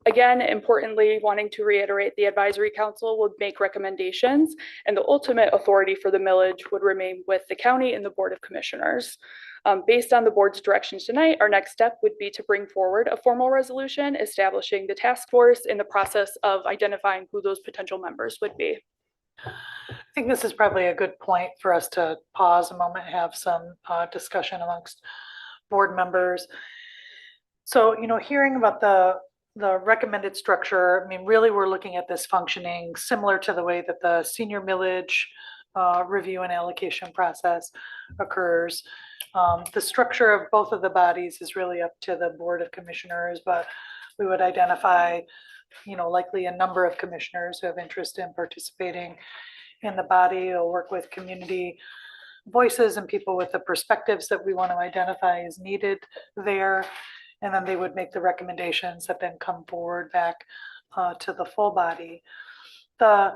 Again, importantly, wanting to reiterate, the advisory council would make recommendations, and the ultimate authority for the millage would remain with the county and the Board of Commissioners. Based on the board's directions tonight, our next step would be to bring forward a formal resolution establishing the task force in the process of identifying who those potential members would be. I think this is probably a good point for us to pause a moment and have some discussion amongst board members. So, hearing about the recommended structure, I mean, really, we're looking at this functioning similar to the way that the senior millage review and allocation process occurs. The structure of both of the bodies is really up to the Board of Commissioners, but we would identify, likely a number of commissioners who have interest in participating in the body. It'll work with community voices and people with the perspectives that we want to identify as needed there. And then they would make the recommendations that then come forward back to the full body. The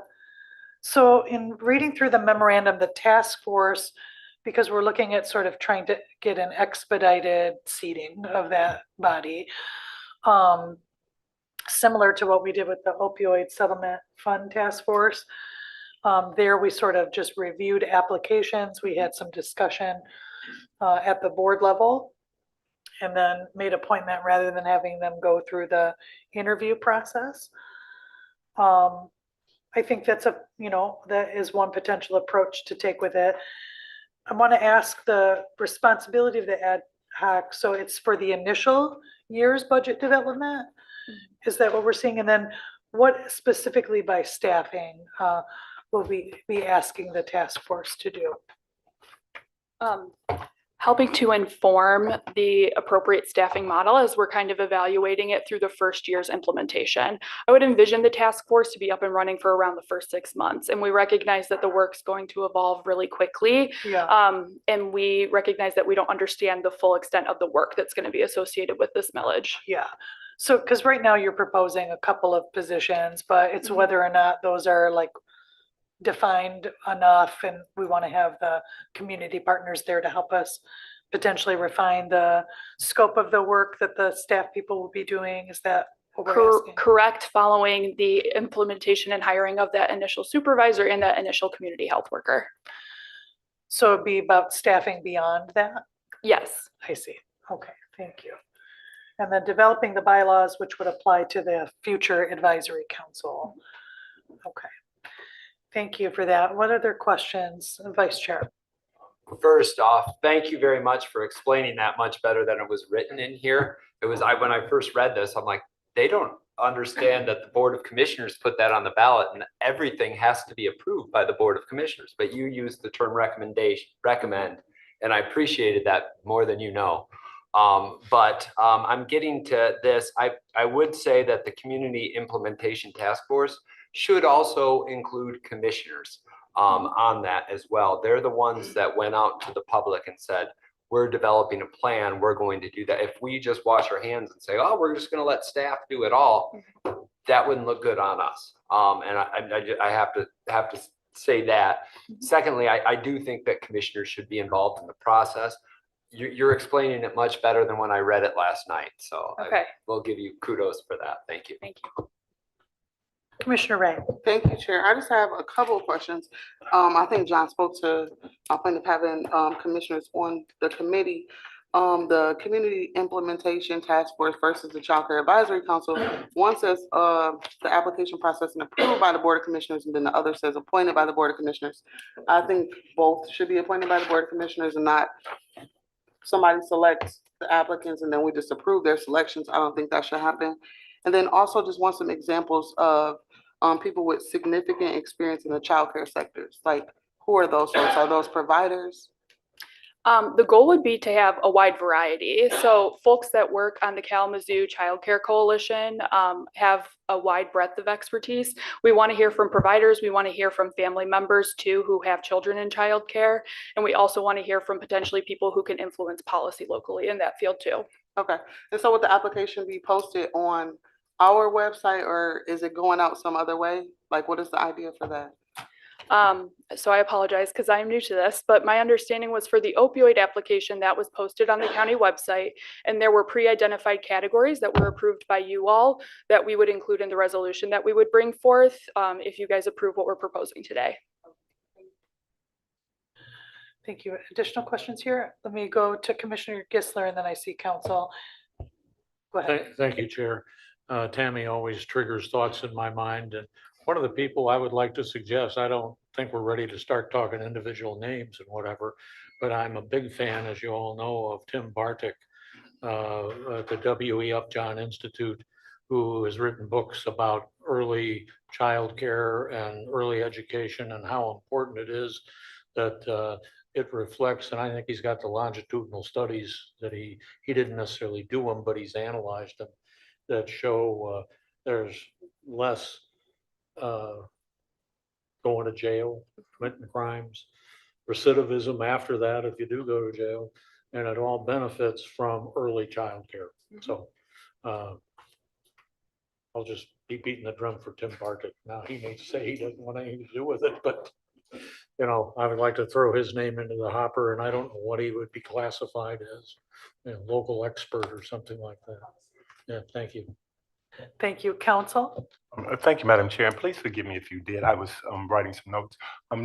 So in reading through the memorandum, the task force, because we're looking at sort of trying to get an expedited seating of that body, similar to what we did with the opioid settlement fund task force. There we sort of just reviewed applications. We had some discussion at the board level and then made appointment rather than having them go through the interview process. I think that's that is one potential approach to take with it. I want to ask the responsibility of the ad hoc. So it's for the initial year's budget development. Is that what we're seeing? And then what specifically by staffing will we be asking the task force to do? Helping to inform the appropriate staffing model as we're kind of evaluating it through the first year's implementation. I would envision the task force to be up and running for around the first 6 months. And we recognize that the work's going to evolve really quickly. Yeah. And we recognize that we don't understand the full extent of the work that's going to be associated with this millage. Yeah. So, because right now you're proposing a couple of positions, but it's whether or not those are like defined enough, and we want to have the community partners there to help us potentially refine the scope of the work that the staff people will be doing. Is that what we're asking? Correct, following the implementation and hiring of that initial supervisor and that initial community health worker. So it'd be about staffing beyond that? Yes. I see. Okay, thank you. And then developing the bylaws, which would apply to the future advisory council. Okay. Thank you for that. What other questions, Vice Chair? First off, thank you very much for explaining that much better than it was written in here. When I first read this, I'm like, they don't understand that the Board of Commissioners put that on the ballot and everything has to be approved by the Board of Commissioners. But you used the term recommend, and I appreciated that more than you know. I'm getting to this. I would say that the Community Implementation Task Force should also include commissioners on that as well. They're the ones that went out to the public and said, we're developing a plan, we're going to do that. If we just wash our hands and say, oh, we're just going to let staff do it all, that wouldn't look good on us. And I have to say that. Secondly, I do think that commissioners should be involved in the process. You're explaining it much better than when I read it last night. So okay. I will give you kudos for that. Thank you. Thank you. Commissioner Ray. Thank you, Chair. I just have a couple of questions. I think John spoke to our point of having commissioners on the committee. The Community Implementation Task Force versus the Child Care Advisory Council. One says the application process and approved by the Board of Commissioners, and then the other says appointed by the Board of Commissioners. I think both should be appointed by the Board of Commissioners and not somebody selects the applicants and then we just approve their selections. I don't think that should happen. And then also just want some examples of people with significant experience in the childcare sectors. Like, who are those folks? Are those providers? The goal would be to have a wide variety. So folks that work on the Kalamazoo Child Care Coalition have a wide breadth of expertise. We want to hear from providers. We want to hear from family members too who have children in childcare. And we also want to hear from potentially people who can influence policy locally in that field too. Okay. And so would the application be posted on our website or is it going out some other way? Like, what is the idea for that? So I apologize because I'm new to this, but my understanding was for the opioid application that was posted on the county website, and there were pre-identified categories that were approved by you all that we would include in the resolution that we would bring forth if you guys approve what we're proposing today. Thank you. Additional questions here? Let me go to Commissioner Gisler and then I see council. Go ahead. Thank you, Chair. Tammy always triggers thoughts in my mind, and one of the people I would like to suggest, I don't think we're ready to start talking individual names and whatever, but I'm a big fan, as you all know, of Tim Bartik at the W.E. Upjohn Institute, who has written books about early child care and early education and how important it is that it reflects, and I think he's got the longitudinal studies that he didn't necessarily do them, but he's analyzed them that show there's less going to jail, committing crimes, recidivism after that if you do go to jail, and it all benefits from early child care. So I'll just keep beating the drum for Tim Bartek. Now, he may say he doesn't want anything to do with it, but, you know, I would like to throw his name into the hopper, and I don't know what he would be classified as, you know, local expert or something like that. Yeah, thank you. Thank you, council. Thank you, Madam Chair, and please forgive me if you did. I was writing some notes.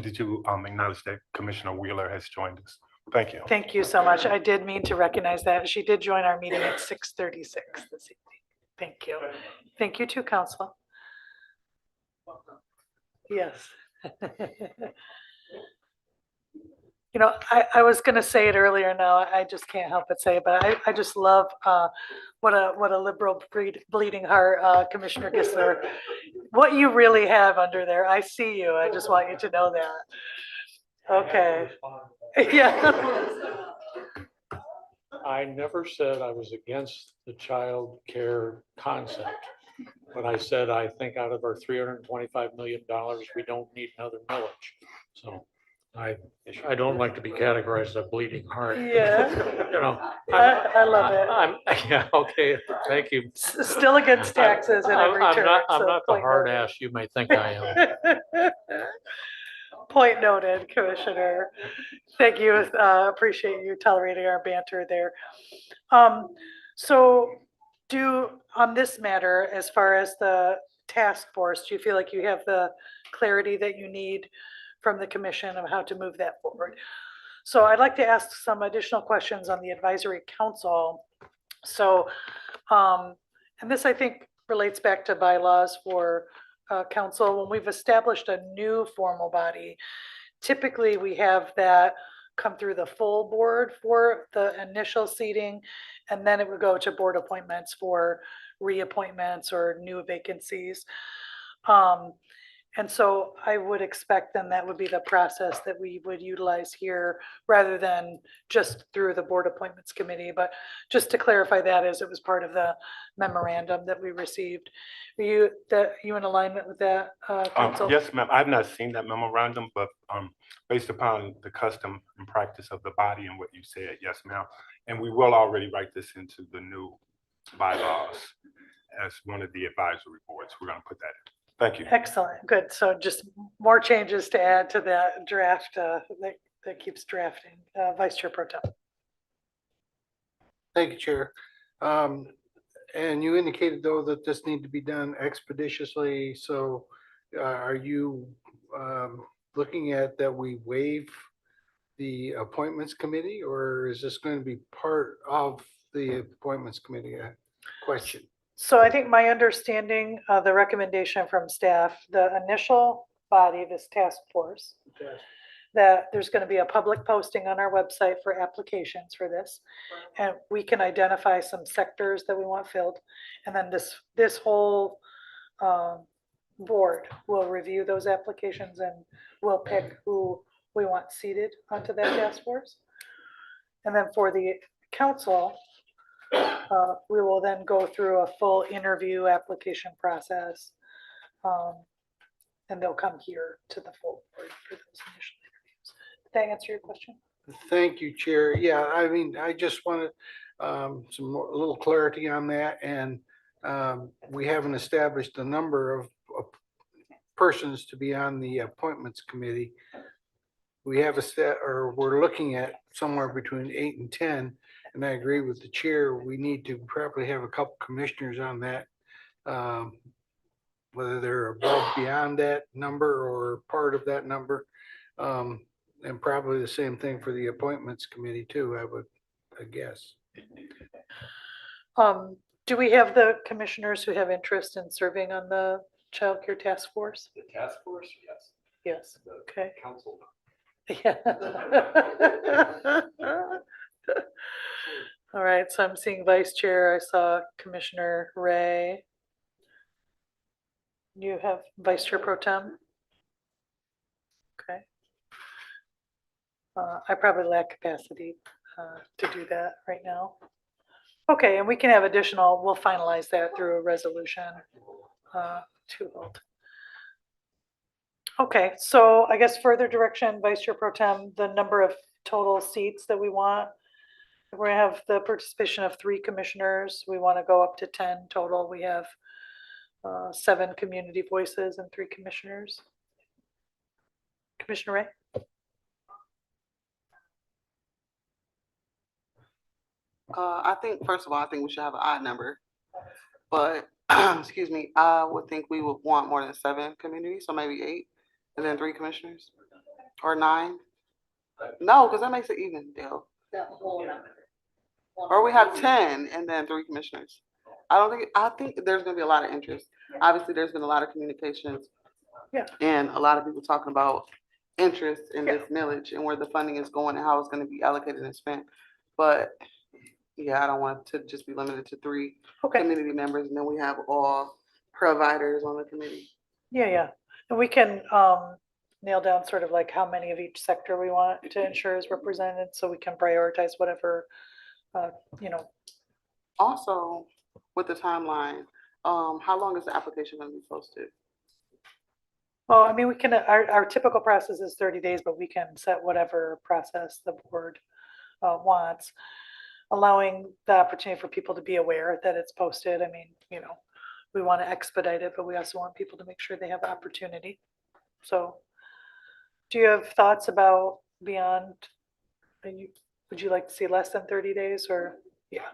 Did you acknowledge that Commissioner Wheeler has joined us? Thank you. Thank you so much. I did mean to recognize that. She did join our meeting at 6:36 this evening. Thank you. Thank you too, council. Yes. You know, I was gonna say it earlier, now I just can't help but say it, but I just love what a liberal bleeding heart, Commissioner Gisler. What you really have under there, I see you. I just want you to know that. Okay. Yeah. I never said I was against the child care concept, but I said I think out of our $325 million, we don't need another millage. So I don't like to be categorized as a bleeding heart. Yeah. You know, I love it. Yeah, okay, thank you. Still against taxes and every turn. I'm so not the point hard noted. ass you may think I am. Point noted, Commissioner. Thank you. Appreciate you tolerating our banter there. So on this matter, as far as the task force, do you feel like you have the clarity that you need from the commission of how to move that forward? So I'd like to ask some additional questions on the advisory council. So, and this I think relates back to bylaws for council. When we've established a new formal body, typically we have that come through the full board for the initial seating, and then it would go to board appointments for reappointments or new vacancies. And so I would expect then that would be the process that we would utilize here rather than just through the board appointments committee. But just to clarify that, as it was part of the memorandum that we received. Are you in alignment with that, council? Yes, ma'am. I've not seen that memorandum, but based upon the custom and practice of the body and what you said, yes, ma'am. And we will already write this into the new bylaws as one of the advisory boards. We're going to put that in. Thank you. Excellent, good. So just more changes to add to that draft that keeps drafting. Vice Chair Pro Tem. Thank you, Chair. And you indicated though that this need to be done expeditiously. So are you looking at that we waive the appointments committee, or is this going to be part of the appointments committee? Question. So I think my understanding of the recommendation from staff, the initial body, this task force, that there's going to be a public posting on our website for applications for this. And we can identify some sectors that we want filled. And then this whole board will review those applications and we'll pick who we want seated onto that task force. And then for the council, we will then go through a full interview application process. And they'll come here to the full board for those initial interviews. Did that answer your question? Thank you, Chair. Yeah, I mean, I just wanted a little clarity on that. And we haven't established a number of persons to be on the appointments committee. We have we're looking at somewhere between 8 and 10. And I agree with the chair, we need to probably have a couple commissioners on that. Whether they're above, beyond that number or part of that number. And probably the same thing for the appointments committee too, I guess. Do we have the commissioners who have interest in serving on the child care task force? The task force, yes. Yes, The okay. council. Yeah. All right, so I'm seeing Vice Chair. I saw Commissioner Ray. You have Vice Chair Pro Tem? Okay. I probably lack capacity to do that right now. Okay, and we can have additional, we'll finalize that through a resolution to hold. Okay, so I guess further direction, Vice Chair Pro Tem, the number of total seats that we want. We're gonna have the participation of 3 commissioners. We want to go up to 10 total. We have 7 community voices and 3 commissioners. Commissioner Ray? I think, first of all, I think we should have an odd number. But, excuse me, I would think we would want more than 7 communities, so maybe 8, and then 3 commissioners, or 9. No, because that makes it even, Dale. Or we have 10 and then 3 commissioners. I think there's gonna be a lot of interest. Obviously, there's been a lot of communications. Yeah. And a lot of people talking about interest in this millage and where the funding is going and how it's gonna be allocated and spent. But, yeah, I don't want it to just be limited to 3 Okay, community members, and then we have all providers on the committee. yeah. And we can nail down sort of like how many of each sector we want to ensure is represented, so we can prioritize whatever, you know. Also, with the timeline, how long is the application gonna be posted? Well, I mean, we can, our typical process is 30 days, but we can set whatever process the board wants, allowing the opportunity for people to be aware that it's posted. I mean, you know, we want to expedite it, but we also want people to make sure they have opportunity. So do you have thoughts about beyond, would you like to see less than 30 days or, yeah?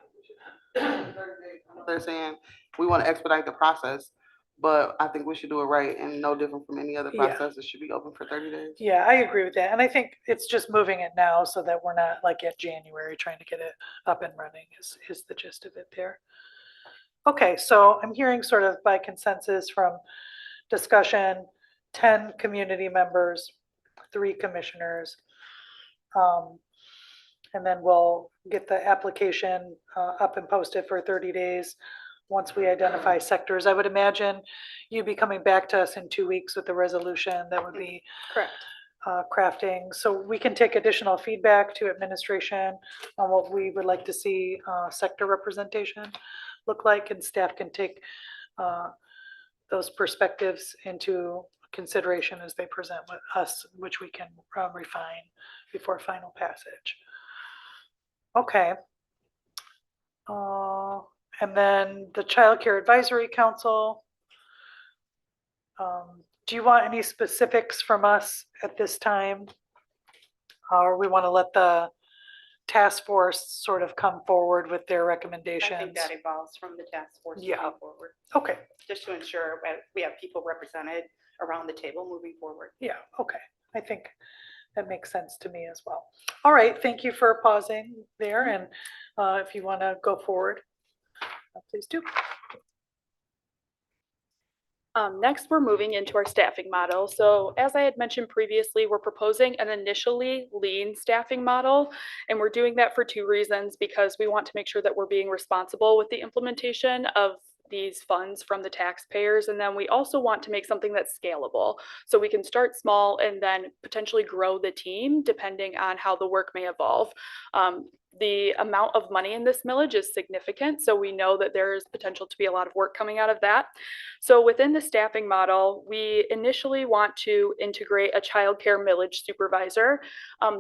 They're saying we want to expedite the process, but I think we should do it right and no different from any other Yeah. process. It should be open for 30 days. Yeah, I agree with that. And I think it's just moving it now so that we're not like at January trying to get it up and running is the gist of it there. Okay, so I'm hearing sort of by consensus from discussion, 10 community members, 3 commissioners. And then we'll get the application up and posted for 30 days. Once we identify sectors, I would imagine you'd be coming back to us in 2 weeks with the resolution that would be Correct. crafting. So we can take additional feedback to administration on what we would like to see sector representation look like, and staff can take those perspectives into consideration as they present with us, which we can refine before final passage. Okay. And then the Child Care Advisory Council. Do you want any specifics from us at this time? Or we want to let the task force sort of come forward with their I recommendations? think that evolves from the task force Yeah. moving forward, Okay, just to ensure that we have people represented around the table moving forward. yeah, okay. I think that makes sense to me as well. All right, thank you for pausing there, and if you want to go forward, please do. Next, we're moving into our staffing model. So as I had mentioned previously, we're proposing an initially lean staffing model. And we're doing that for 2 reasons, because we want to make sure that we're being responsible with the implementation of these funds from the taxpayers. And then we also want to make something that's scalable. So we can start small and then potentially grow the team depending on how the work may evolve. The amount of money in this millage is significant, so we know that there is potential to be a lot of work coming out of that. So within the staffing model, we initially want to integrate a childcare millage supervisor.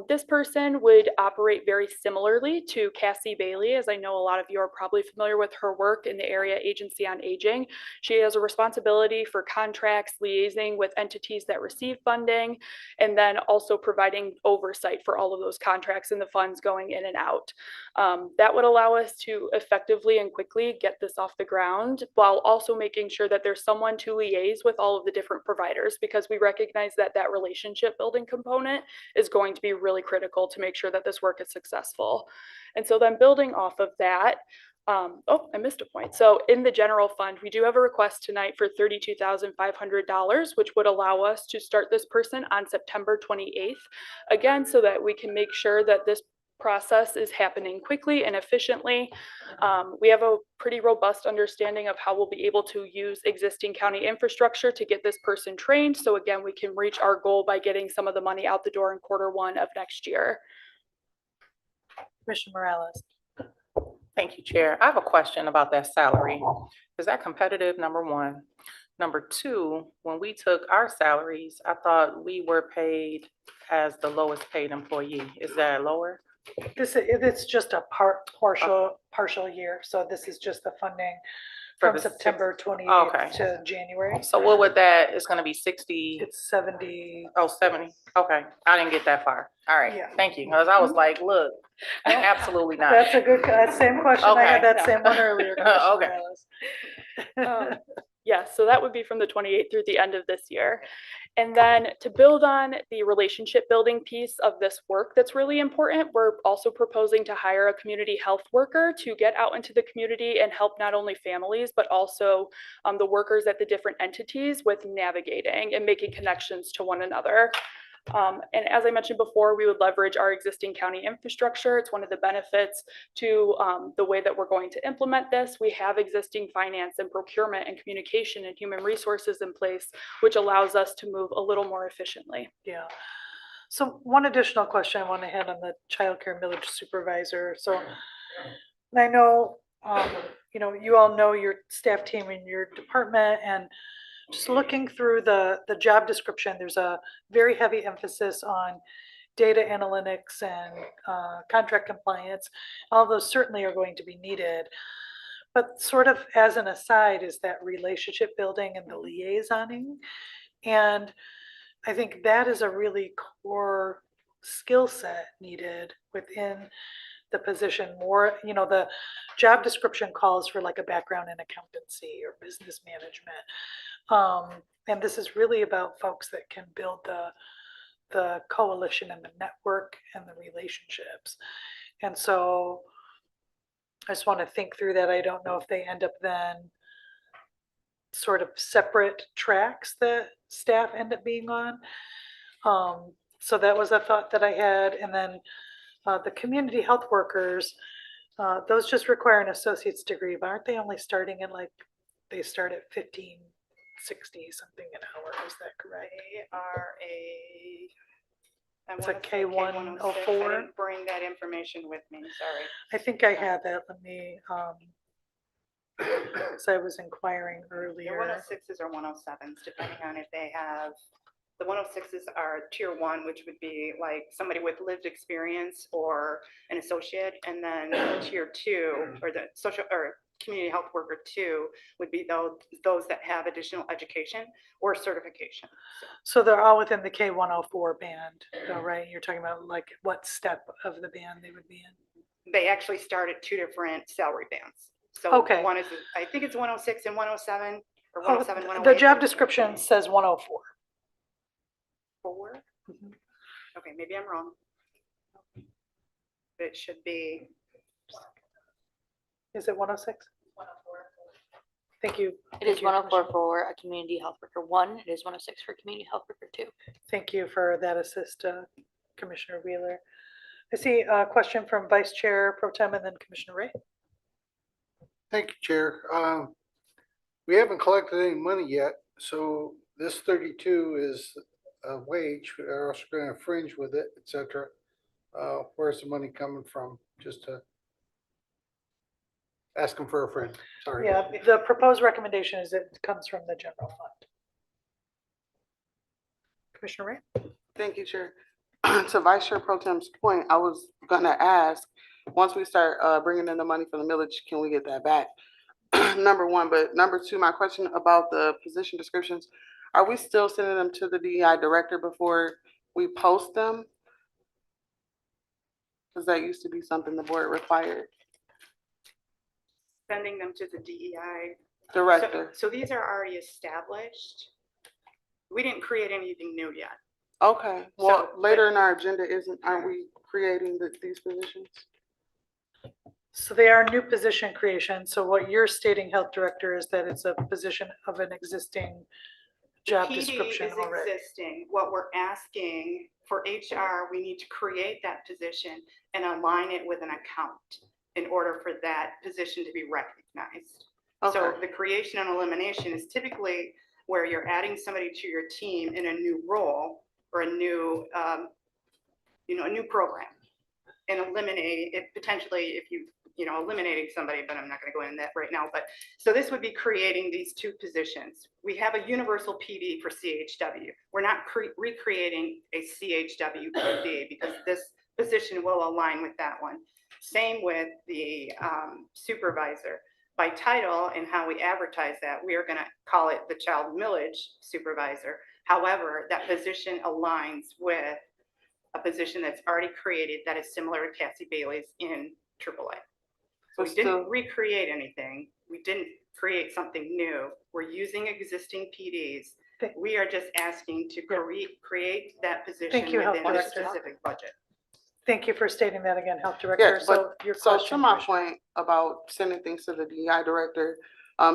This person would operate very similarly to Cassie Bailey, as I know a lot of you are probably familiar with her work in the Area Agency on Aging. She has a responsibility for contracts, liaising with entities that receive funding, and then also providing oversight for all of those contracts and the funds going in and out. That would allow us to effectively and quickly get this off the ground, while also making sure that there's someone to liaise with all of the different providers, because we recognize that that relationship building component is going to be really critical to make sure that this work is successful. And so then building off of that, oh, I missed a point. So in the general fund, we do have a request tonight for $32,500, which would allow us to start this person on September 28th. Again, so that we can make sure that this process is happening quickly and efficiently. We have a pretty robust understanding of how we'll be able to use existing county infrastructure to get this person trained. So again, we can reach our goal by getting some of the money out the door in Q1 of next year. Commissioner Morales. Thank you, Chair. I have a question about that salary. Is that competitive, number 1? Number 2, when we took our salaries, I thought we were paid as the lowest paid employee. Is that lower? It's just a partial year, so this is just the funding from the six- September Okay. 28th to January. So what would that, it's gonna be 60, It's 70. oh, 70, okay, I didn't get that far. All right, Yeah. thank you, because I was like, look, absolutely not. That's a good, same question. I had Okay. that same one earlier. Commissioner Okay. Morales. Yeah, so that would be from the 28th through the end of this year. And then to build on the relationship building piece of this work that's really important, we're also proposing to hire a community health worker to get out into the community and help not only families, but also the workers at the different entities with navigating and making connections to one another. And as I mentioned before, we would leverage our existing county infrastructure. It's one of the benefits to the way that we're going to implement this. We have existing finance and procurement and communication and human resources in place, which allows us to move a little more efficiently. Yeah. So one additional question I want to hit on the childcare millage supervisor. So I know, you know, you all know your staff team in your department, and just looking through the job description, there's a very heavy emphasis on data analytics and contract compliance. All those certainly are going to be needed. But sort of as an aside is that relationship building and the liaisoning. And I think that is a really core skill set needed within the position. More, you know, the job description calls for like a background in accountancy or business management. And this is really about folks that can build the coalition and the network and the relationships. And so I just want to think through that. I don't know if they end up then sort of separate tracks that staff end up being on. So that was a thought that I had. And then the community health workers, those just require an associate's degree, but aren't they only starting at like, they start at 1560 something an hour? Is that correct? They are It's a K104. I didn't bring that information with me, sorry. I think I had that. Let me, so I was inquiring They're earlier. 106s or 107s, depending on if they have, the 106s are tier 1, which would be like somebody with lived experience or an associate, and then tier 2, or the social or community health worker 2 would be those that have additional education or certification. So they're all within the K104 band, though, right? You're talking about like what step of the band they would be in? They actually start at 2 different salary bands. So Okay. one is, I think it's 106 and 107, or Oh, 107, 108. the job description says 104. 4? Mhm. Okay, maybe I'm wrong. It should be. Is it 106? 104. Thank you. It Thank is you, 104 Commissioner. for a community health worker 1. It is 106 for community health worker 2. Thank you for that assist, Commissioner Wheeler. I see a question from Vice Chair Pro Tem and then Commissioner Ray. Thank you, Chair. We haven't collected any money yet, so this 32 is a wage. We're also going to fringe with it, et cetera. Where's the money coming from? Just to asking for a friend, sorry. Yeah, the proposed recommendation is it comes from the general fund. Commissioner Ray? Thank you, Chair. To Vice Chair Pro Tem's point, I was gonna ask, once we start bringing in the money for the millage, can we get that back? Number one, but number two, my question about the position descriptions, are we still sending them to the DEI director before we post them? Because that used to be something the board required. Sending them to the DEI. Director. So these are already established. We didn't create anything new yet. Okay, well, So, later in our agenda, aren't we creating these positions? So they are new position creation. So what you're stating, Health Director, is that it's a position of an existing job PD description is already. existing. What we're asking for HR, we need to create that position and align it with an account in order for that position to be recognized. So Okay. the creation and elimination is typically where you're adding somebody to your team in a new role or a new, a new program, and eliminating it potentially if eliminating somebody, but I'm not going to go into that right now. But so this would be creating these two positions. We have a universal PD for CHW. We're not recreating a CHW PD because this position will align with that one. Same with the supervisor. by title and how we advertise that, we are gonna call it the child millage supervisor. However, that position aligns with a position that's already created that is similar to Cassie Bailey's in AAA. So we didn't recreate anything. We didn't create something new. We're using existing PDs. We are just asking to create that position Thank you, Health within a Director. specific budget. Thank you for stating that again, Health Director. Yeah, So your So to question, my Commissioner. point about sending things to the DEI director,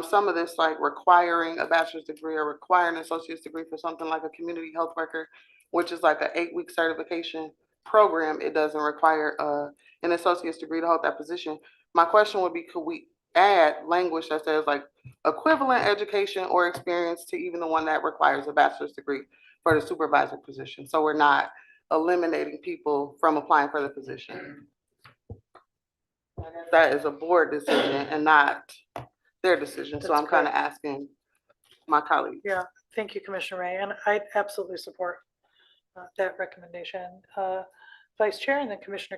some of this like requiring a bachelor's degree or requiring an associate's degree for something like a community health worker, which is like an 8-week certification program. It doesn't require an associate's degree to hold that position. My question would be, could we add language that says like equivalent education or experience to even the one that requires a bachelor's degree for the supervisor position? So we're not eliminating people from applying for the position. That is a board decision and not their decision. So That's I'm kind of correct. asking my colleagues. Yeah, thank you, Commissioner Ray, and I absolutely support that recommendation. Vice Chair and then Commissioner.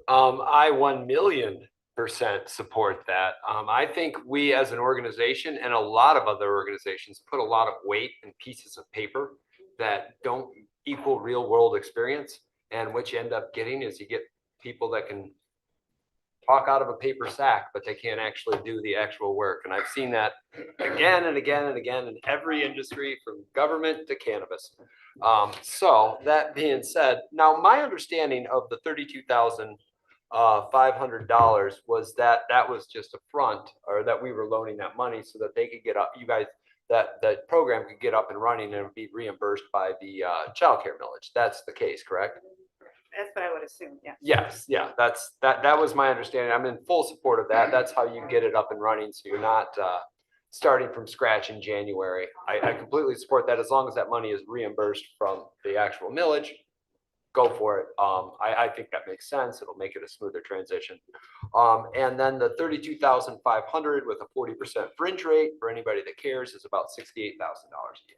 I 1,000,000% support that. I think we as an organization and a lot of other organizations put a lot of weight in pieces of paper that don't equal real world experience. And what you end up getting is you get people that can talk out of a paper sack, but they can't actually do the actual work. And I've seen that again and again and again in every industry from government to cannabis. So that being said, now my understanding of the $32,500 was that was just a front, or that we were loaning that money so that they could get up, you guys, that program could get up and running and be reimbursed by the childcare millage. That's the case, correct? That's what I would assume, yeah. Yes, yeah, that was my understanding. I'm in full support of that. That's how you get it up and running. So you're not starting from scratch in January. I completely support that as long as that money is reimbursed from the actual millage. Go for it. I think that makes sense. It'll make it a smoother transition. And then the 32,500 with a 40% fringe rate for anybody that cares is about $68,000 a year.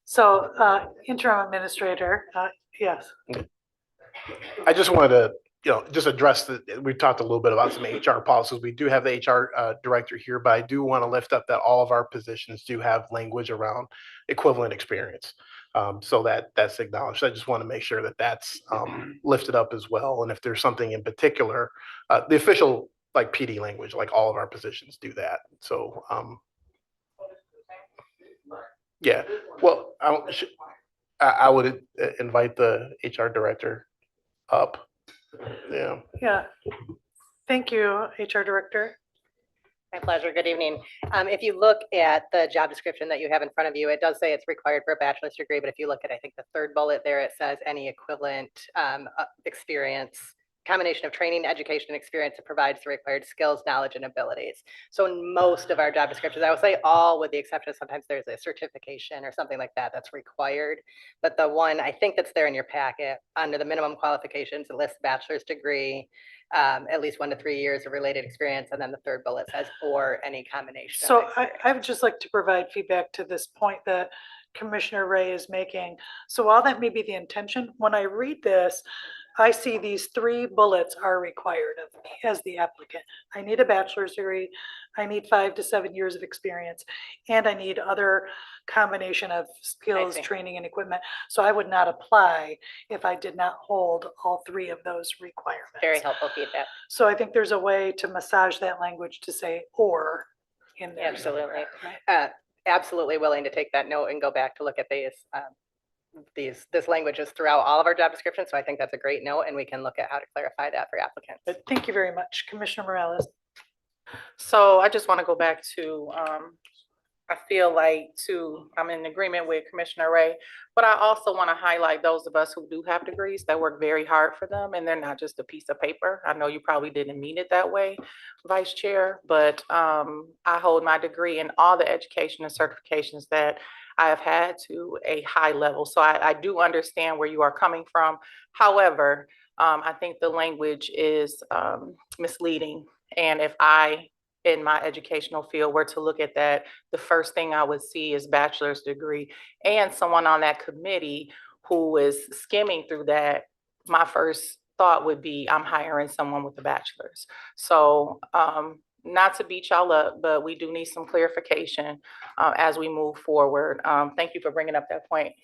So interim administrator, yes. I just wanted to, just address we talked a little bit about some HR policies. We do have the HR director here, but I do want to lift up that all of our positions do have language around equivalent experience. So that's acknowledged. I just want to make sure that that's lifted up as well. And if there's something in particular, the official like PD language, like all of our positions do that. So yeah, well, I would invite the HR director up. Yeah. Yeah. Thank you, HR Director. My pleasure. Good evening. If you look at the job description that you have in front of you, it does say it's required for a bachelor's degree, but if you look at, I think the third bullet there, it says any equivalent experience, combination of training, education, and experience that provides the required skills, knowledge, and abilities. So in most of our job descriptions, I would say all with the exception of sometimes there's a certification or something like that that's required. But the one I think that's there in your packet under the minimum qualifications, it lists bachelor's degree, at least 1 to 3 years of related experience. And then the third bullet says or any combination. So I would just like to provide feedback to this point that Commissioner Ray is making. So while that may be the intention, when I read this, I see these 3 bullets are required of me as the applicant. I need a bachelor's degree, I need 5 to 7 years of experience, and I need other combination of skills, training, and equipment. So I would not apply if I did not hold all 3 of those requirements. Very helpful feedback. So I think there's a way to massage that language to say or in there. Absolutely. Absolutely willing to take that note and go back to look at this language is throughout all of our job descriptions. So I think that's a great note, and we can look at how to clarify that for applicants. But thank you very much, Commissioner Morales. So I just want to go back to, I feel like I'm in agreement with Commissioner Ray, but I also want to highlight those of us who do have degrees that work very hard for them, and they're not just a piece of paper. I know you probably didn't mean it that way, Vice Chair, but I hold my degree in all the education and certifications that I have had to a high level. So I do understand where you are coming from. However, I think the language is misleading. And if I, in my educational field, were to look at that, the first thing I would see is bachelor's degree and someone on that committee who is skimming through that. My first thought would be, I'm hiring someone with a bachelor's. So, not to beat y'all up, but we do need some clarification as we move forward. Thank you for bringing up that point,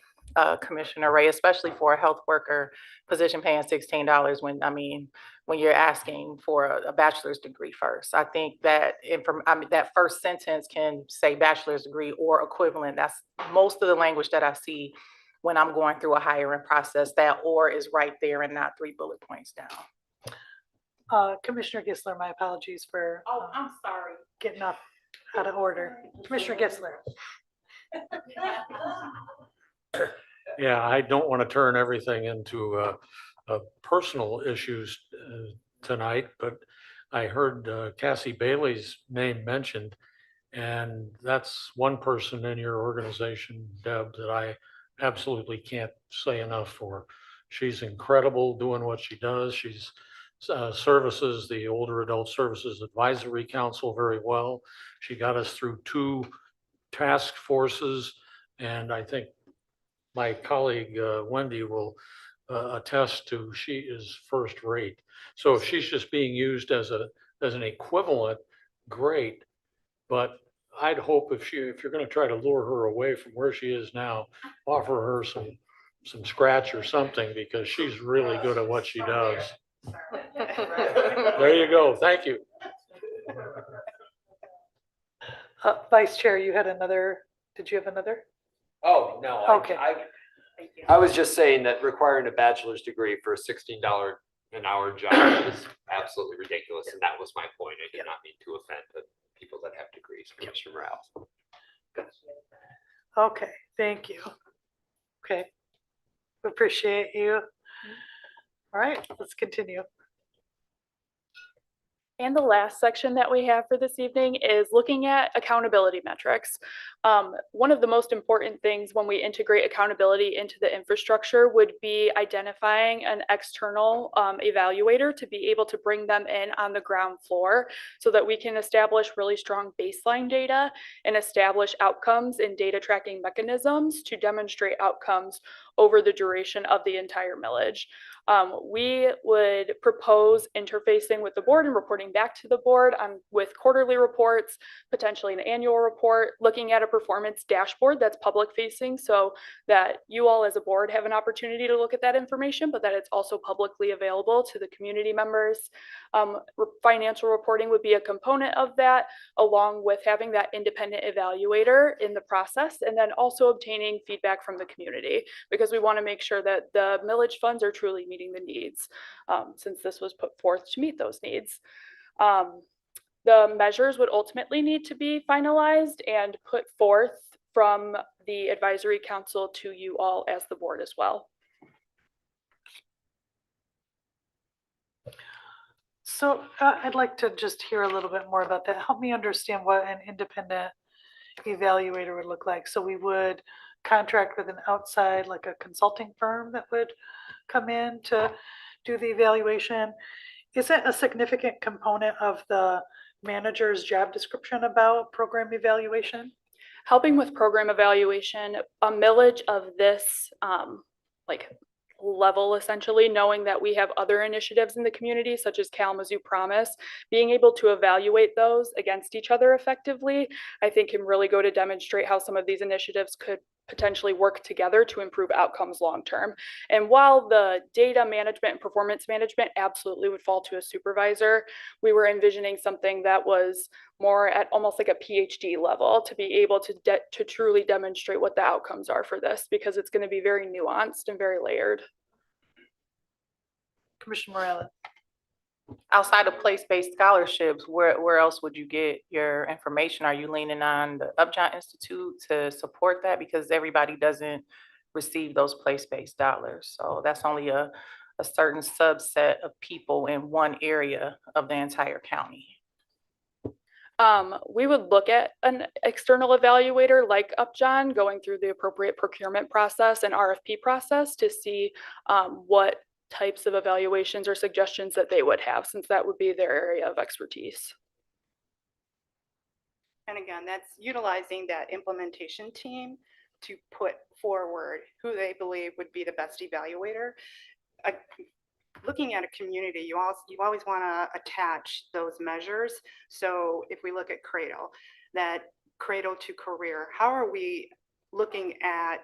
Commissioner Ray, especially for a health worker position paying $16 when you're asking for a bachelor's degree first. I think that that first sentence can say bachelor's degree or equivalent. That's most of the language that I see when I'm going through a hiring process. That or is right there and not 3 bullet points down. Commissioner Gissler, my apologies for Oh, I'm sorry. getting off out of order. Commissioner Gissler. Yeah, I don't want to turn everything into personal issues tonight, but I heard Cassie Bailey's name mentioned, and that's one person in your organization, Deb, that I absolutely can't say enough for. She's incredible doing what she does. She's services the Older Adult Services Advisory Council very well. She got us through 2 task forces, and I think my colleague Wendy will attest to she is first rate. So if she's just being used as an equivalent, great. But I'd hope if you're going to try to lure her away from where she is now, offer her some scratch or something, because she's really good at what she does. There you go. Thank you. Vice Chair, you had another, did you have another? Oh, no. Okay. I was just saying that requiring a bachelor's degree for a $16 an hour job is absolutely ridiculous. And that was my point. I did not mean to offend the people that have degrees, Commissioner Morales. Okay, thank you. Okay, appreciate you. All right, let's continue. And the last section that we have for this evening is looking at accountability metrics. One of the most important things when we integrate accountability into the infrastructure would be identifying an external evaluator to be able to bring them in on the ground floor so that we can establish really strong baseline data and establish outcomes and data tracking mechanisms to demonstrate outcomes over the duration of the entire millage. We would propose interfacing with the board and reporting back to the board with quarterly reports, potentially an annual report, looking at a performance dashboard that's public facing so that you all as a board have an opportunity to look at that information, but that it's also publicly available to the community members. Financial reporting would be a component of that, along with having that independent evaluator in the process, and then also obtaining feedback from the community, because we want to make sure that the millage funds are truly meeting the needs, since this was put forth to meet those needs. The measures would ultimately need to be finalized and put forth from the advisory council to you all as the board as well. So I'd like to just hear a little bit more about that. Help me understand what an independent evaluator would look like. So we would contract with an outside, like a consulting firm that would come in to do the evaluation. Is it a significant component of the manager's job description about program evaluation? Helping with program evaluation, a millage of this level, essentially, knowing that we have other initiatives in the community, such as Kalamazoo Promise, being able to evaluate those against each other effectively, I think can really go to demonstrate how some of these initiatives could potentially work together to improve outcomes long-term. And while the data management and performance management absolutely would fall to a supervisor, we were envisioning something that was more at almost like a PhD level to be able to truly demonstrate what the outcomes are for this, because it's going to be very nuanced and very layered. Commissioner Morales. Outside of place-based scholarships, where else would you get your information? Are you leaning on the Upjohn Institute to support that? Because everybody doesn't receive those place-based dollars. So that's only a certain subset of people in one area of the entire county. We would look at an external evaluator like Upjohn, going through the appropriate procurement process and RFP process to see what types of evaluations or suggestions that they would have, since that would be their area of expertise. And again, that's utilizing that implementation team to put forward who they believe would be the best evaluator. looking at a community, you always want to attach those measures. So if we look at Cradle, that cradle to career, how are we looking at,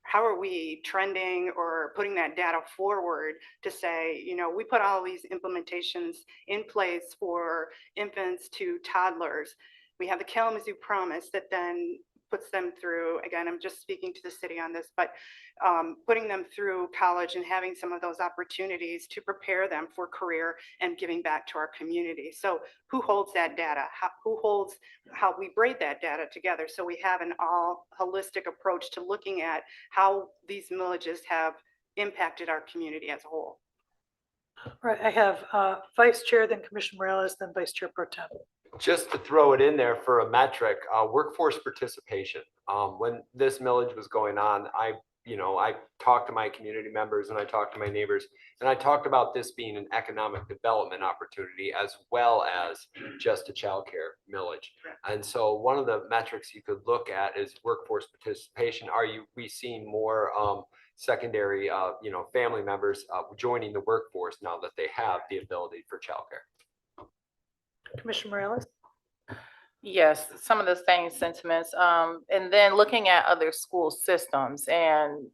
how are we trending or putting that data forward to say, you know, we put all these implementations in place for infants to toddlers. We have the Kalamazoo Promise that then puts them through, again, I'm just speaking to the city on this, but putting them through college and having some of those opportunities to prepare them for career and giving back to our community. So who holds that data? How we braid that data together so we have an all holistic approach to looking at how these villages have impacted our community as a whole. Right, I have Vice Chair, then Commissioner Morales, then Vice Chair Pro Tem. Just to throw it in there for a metric, workforce participation. When this millage was going on, I talked to my community members and I talked to my neighbors, and I talked about this being an economic development opportunity as well as just a childcare millage. And so one of the metrics you could look at is workforce participation. We seeing more secondary, family members joining the workforce now that they have the ability for childcare? Commissioner Morales? Yes, some of the same sentiments. And then looking at other school systems and,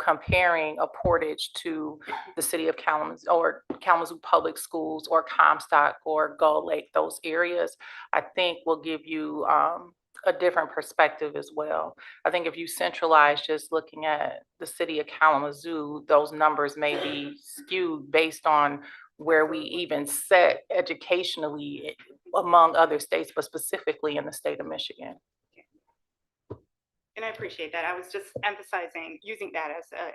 comparing a Portage to the city of Kalamazoo or Kalamazoo Public Schools or Comstock or Gull Lake, those areas, I think will give you a different perspective as well. I think if you centralize just looking at the city of Kalamazoo, those numbers may be skewed based on where we even set educationally among other states, but specifically in the state of Michigan. And I appreciate that. I was just emphasizing, using that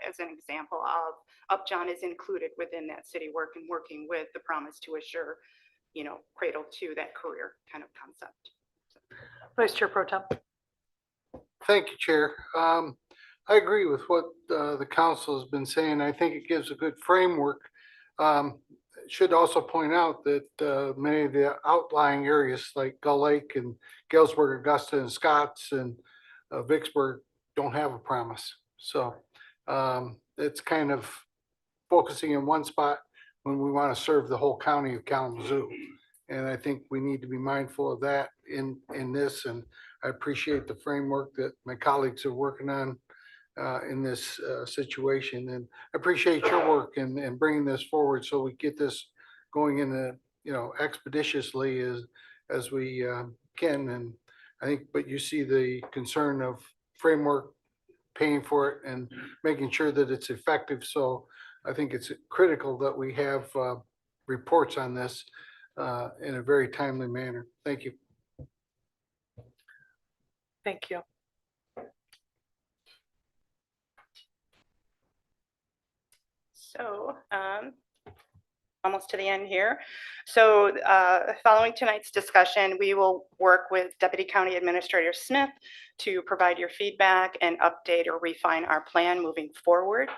as an example of Upjohn is included within that city work and working with the Promise to Assure, cradle to that career kind of concept. Vice Chair Pro Tem. Thank you, Chair. I agree with what the council has been saying. I think it gives a good framework. Should also point out that many of the outlying areas like Gull Lake and Galesburg, Augusta, and Scotts and Vicksburg don't have a promise. So it's kind of focusing in one spot when we want to serve the whole county of Kalamazoo. And I think we need to be mindful of that in this. And I appreciate the framework that my colleagues are working on in this situation. And I appreciate your work in bringing this forward so we get this going in expeditiously as we can. And I think, but you see the concern of framework, paying for it and making sure that it's effective. So I think it's critical that we have reports on this in a very timely manner. Thank you. Thank you. So almost to the end here. So following tonight's discussion, we will work with Deputy County Administrator Smith to provide your feedback and update or refine our plan moving forward.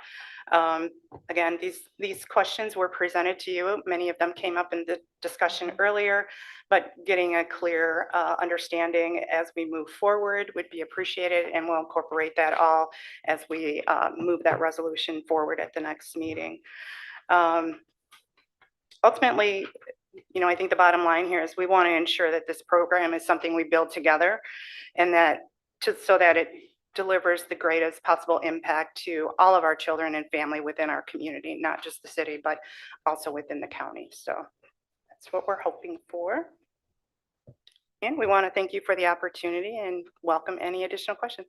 Again, these questions were presented to you. Many of them came up in the discussion earlier, but getting a clear understanding as we move forward would be appreciated, and we'll incorporate that all as we move that resolution forward at the next meeting. Ultimately, I think the bottom line here is we want to ensure that this program is something we build together and that so that it delivers the greatest possible impact to all of our children and family within our community, not just the city, but also within the county. So that's what we're hoping for. And we want to thank you for the opportunity and welcome any additional questions.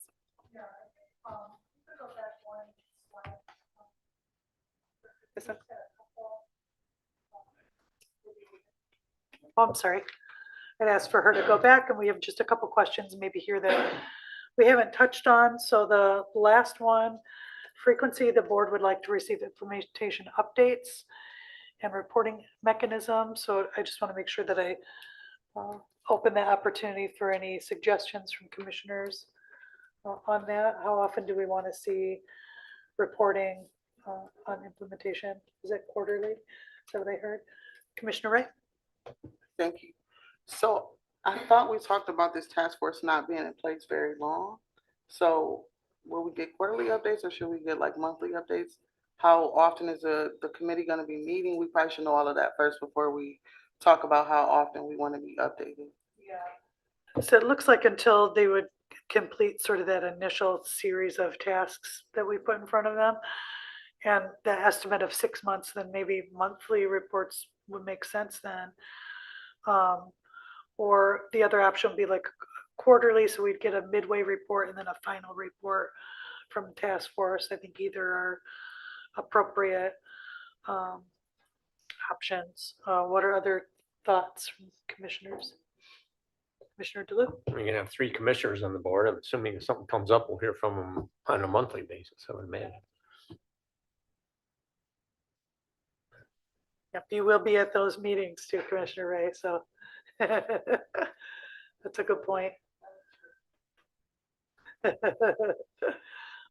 This one? Oh, I'm sorry. I'd asked for her to go back, and we have just a couple questions maybe here that we haven't touched on. So the last one, frequency, the board would like to receive implementation updates and reporting mechanisms. So I just want to make sure that I open that opportunity for any suggestions from commissioners on that. How often do we want to see reporting on implementation? Is it quarterly? Is that what I heard? Commissioner Wright? Thank you. So I thought we talked about this task force not being in place very long. So will we get quarterly updates or should we get like monthly updates? how often is the committee gonna be meeting? We probably should know all of that first before we talk about how often we wanna be updated. Yeah. So it looks like until they would complete sort of that initial series of tasks that we put in front of them, and the estimate of 6 months, then maybe monthly reports would make sense then. Or the other option would be like quarterly, so we'd get a midway report and then a final report from the task force. I think either are appropriate options. What are other thoughts from commissioners? Commissioner DeLuke? We're gonna have 3 commissioners on the board. I'm assuming if something comes up, we'll hear from them on a monthly basis, I would imagine. Yep, you will be at those meetings too, Commissioner Ray, so that's a good point.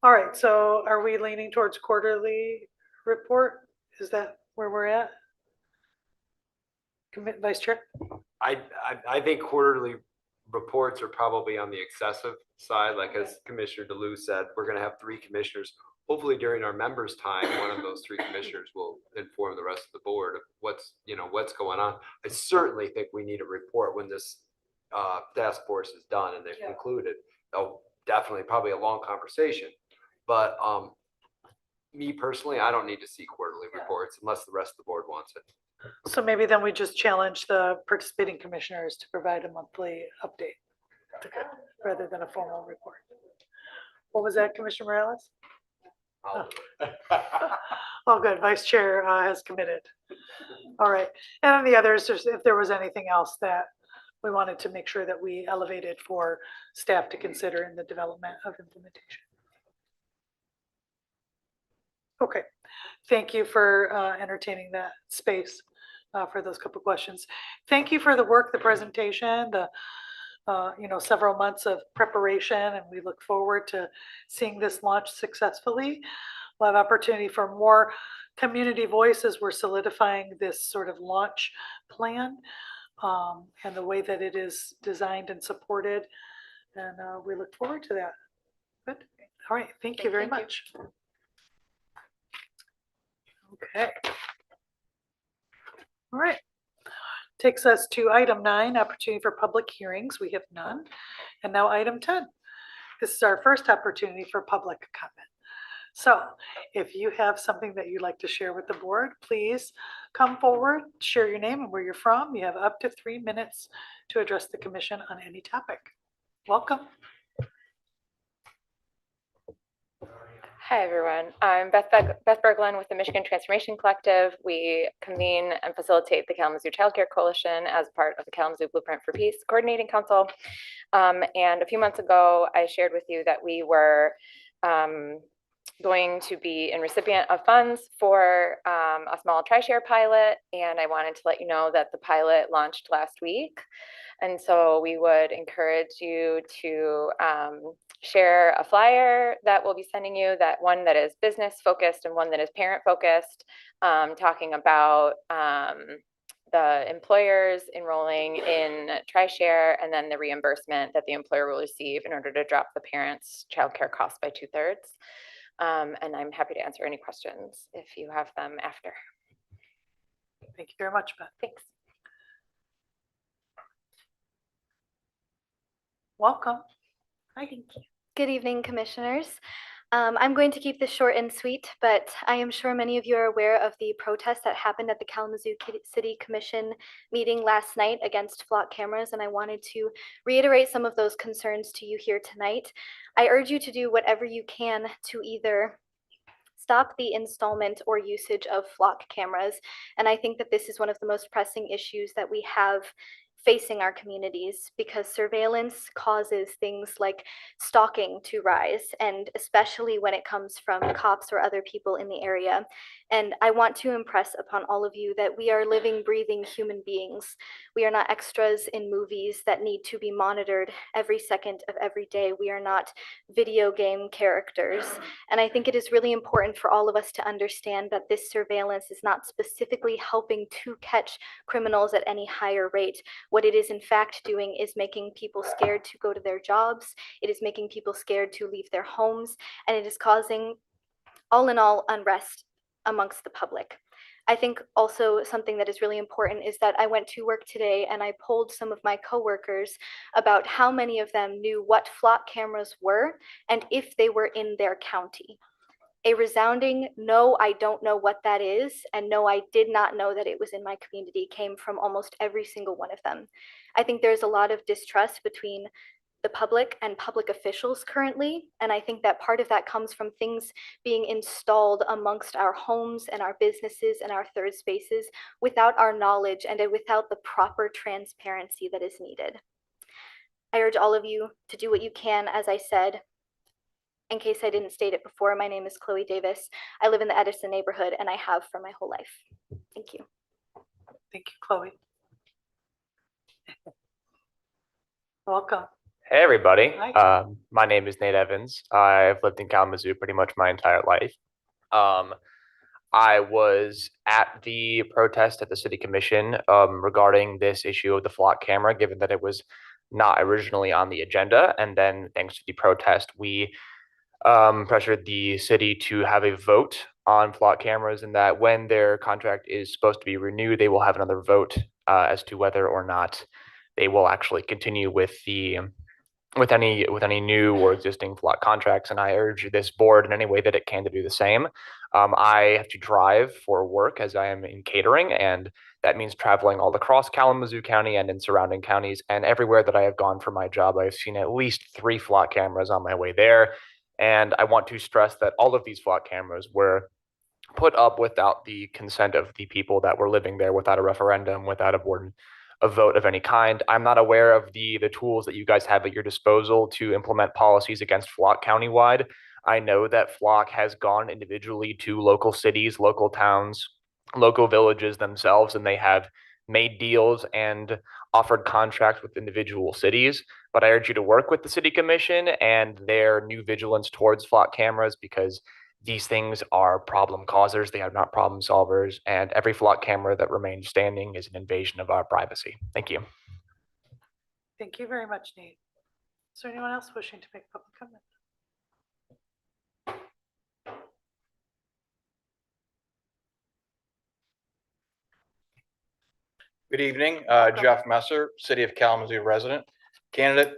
All right, so are we leaning towards quarterly report? Is that where we're at? Vice Chair? I think quarterly reports are probably on the excessive side, like as Commissioner DeLu said, we're gonna have 3 commissioners. Hopefully during our members' time, one of those 3 commissioners will inform the rest of the board of what's going on. I certainly think we need a report when this task force is done and they've concluded. Oh, definitely, probably a long conversation. But me personally, I don't need to see quarterly reports unless the rest of the board wants it. So maybe then we just challenge the participating commissioners to provide a monthly update rather than a formal report. What was that, Commissioner Morales? Oh, good. Vice Chair has committed. All right. And then the others, if there was anything else that we wanted to make sure that we elevated for staff to consider in the development of implementation. Okay. Thank you for entertaining that space for those couple questions. Thank you for the work, the presentation, the several months of preparation, and we look forward to seeing this launch successfully. We'll have opportunity for more community voices. We're solidifying this sort of launch plan and the way that it is designed and supported, and we look forward to that. Good. All right. Thank you very much. Okay. All right. Takes us to item 9, opportunity for public hearings. We have none. And now item 10. This is our first opportunity for public comment. So if you have something that you'd like to share with the board, please come forward, share your name and where you're from. You have up to 3 minutes to address the commission on any topic. Welcome. Hi, everyone. I'm Beth Berglund with the Michigan Transformation Collective. We convene and facilitate the Kalamazoo Child Care Coalition as part of the Kalamazoo Blueprint for Peace Coordinating Council. And a few months ago, I shared with you that we were going to be in recipient of funds for a small TriShare pilot. And I wanted to let you know that the pilot launched last week. And so we would encourage you to share a flyer that we'll be sending you, that one that is business focused and one that is parent focused, talking about the employers enrolling in TriShare and then the reimbursement that the employer will receive in order to drop the parents' childcare costs by 2/3. And I'm happy to answer any questions if you have them after. Thank you very much, Beth. Thanks. Welcome. Hi. Thank you. Good evening, commissioners. I'm going to keep this short and sweet, but I am sure many of you are aware of the protest that happened at the Kalamazoo City Commission meeting last night against flock cameras, and I wanted to reiterate some of those concerns to you here tonight. I urge you to do whatever you can to either stop the installment or usage of flock cameras, and I think that this is one of the most pressing issues that we have facing our communities, because surveillance causes things like stalking to rise, and especially when it comes from cops or other people in the area. And I want to impress upon all of you that we are living, breathing human beings. We are not extras in movies that need to be monitored every second of every day. We are not video game characters. And I think it is really important for all of us to understand that this surveillance is not specifically helping to catch criminals at any higher rate. What it is in fact doing is making people scared to go to their jobs. It is making people scared to leave their homes, and it is causing, all in all, unrest amongst the public. I think also something that is really important is that I went to work today and I polled some of my coworkers about how many of them knew what flock cameras were and if they were in their county. A resounding no, I don't know what that is, and no, I did not know that it was in my community came from almost every single one of them. I think there's a lot of distrust between the public and public officials currently, and I think that part of that comes from things being installed amongst our homes and our businesses and our third spaces without our knowledge and without the proper transparency that is needed. I urge all of you to do what you can, as I said. In case I didn't state it before, my name is Chloe Davis. I live in the Edison neighborhood and I have for my whole life. Thank you. Thank you, Chloe. Welcome. Hey, everybody. Hi. My name is Nate Evans. I've lived in Kalamazoo pretty much my entire life. I was at the protest at the city commission regarding this issue of the flock camera, given that it was not originally on the agenda. And then thanks to the protest, we pressured the city to have a vote on flock cameras, and that when their contract is supposed to be renewed, they will have another vote as to whether or not they will actually continue with any new or existing flock contracts. And I urge this board in any way that it can to do the same. I have to drive for work as I am in catering, and that means traveling all across Kalamazoo County and in surrounding counties. And everywhere that I have gone for my job, I've seen at least 3 flock cameras on my way there. And I want to stress that all of these flock cameras were put up without the consent of the people that were living there, without a referendum, without a vote of any kind. I'm not aware of the tools that you guys have at your disposal to implement policies against flock countywide. I know that flock has gone individually to local cities, local towns, local villages themselves, and they have made deals and offered contracts with individual cities. But I urge you to work with the city commission and their new vigilance towards flock cameras, because these things are problem causers. They are not problem solvers. And every flock camera that remains standing is an invasion of our privacy. Thank you. Thank you very much, Nate. Is there anyone else wishing to make public comment? Good evening, Jeff Messer, City of Kalamazoo resident, candidate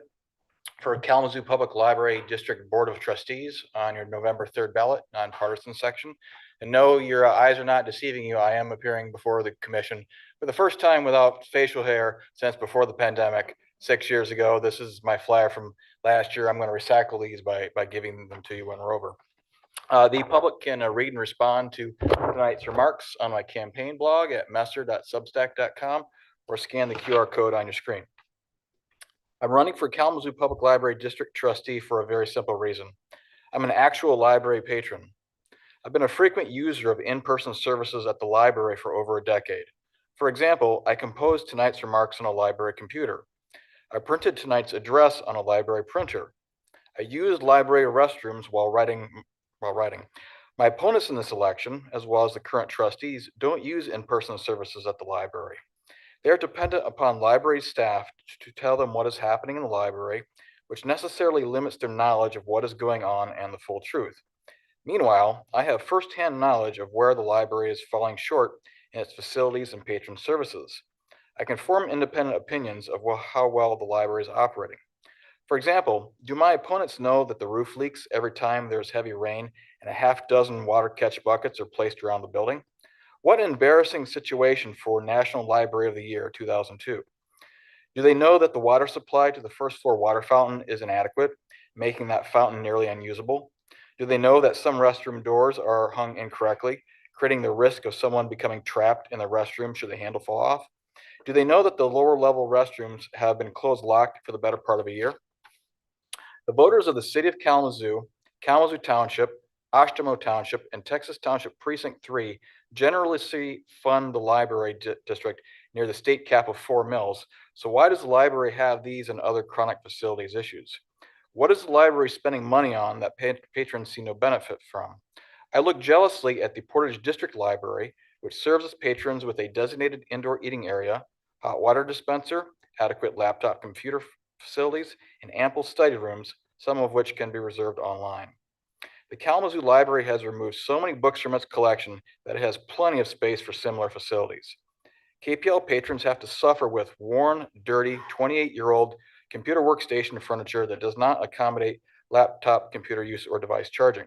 for Kalamazoo Public Library District Board of Trustees on your November 3rd ballot, nonpartisan section. And no, your eyes are not deceiving you. I am appearing before the commission for the first time without facial hair since before the pandemic 6 years ago. This is my flyer from last year. I'm going to recycle these by giving them to you when we're over. The public can read and respond to tonight's remarks on my campaign blog at messer.substack.com or scan the QR code on your screen. I'm running for Kalamazoo Public Library District Trustee for a very simple reason. I'm an actual library patron. I've been a frequent user of in-person services at the library for over a decade. For example, I composed tonight's remarks on a library computer. I printed tonight's address on a library printer. I used library restrooms while writing. My opponents in this election, as well as the current trustees, don't use in-person services at the library. They are dependent upon library staff to tell them what is happening in the library, which necessarily limits their knowledge of what is going on and the full truth. Meanwhile, I have firsthand knowledge of where the library is falling short in its facilities and patron services. I can form independent opinions of how well the library is operating. For example, do my opponents know that the roof leaks every time there's heavy rain and a half dozen water catch buckets are placed around the building? What an embarrassing situation for National Library of the Year 2002. Do they know that the water supply to the first floor water fountain is inadequate, making that fountain nearly unusable? Do they know that some restroom doors are hung incorrectly, creating the risk of someone becoming trapped in the restroom should the handle fall off? Do they know that the lower level restrooms have been closed locked for the better part of a year? The voters of the City of Kalamazoo, Kalamazoo Township, Oshtemo Township, and Texas Township Precinct 3 generously fund the library district near the state cap of 4 mills. So why does the library have these and other chronic facilities issues? What is the library spending money on that patrons see no benefit from? I look jealously at the Portage District Library, which serves its patrons with a designated indoor eating area, hot water dispenser, adequate laptop computer facilities, and ample study rooms, some of which can be reserved online. The Kalamazoo Library has removed so many books from its collection that it has plenty of space for similar facilities. KPL patrons have to suffer with worn, dirty, 28-year-old computer workstation furniture that does not accommodate laptop computer use or device charging.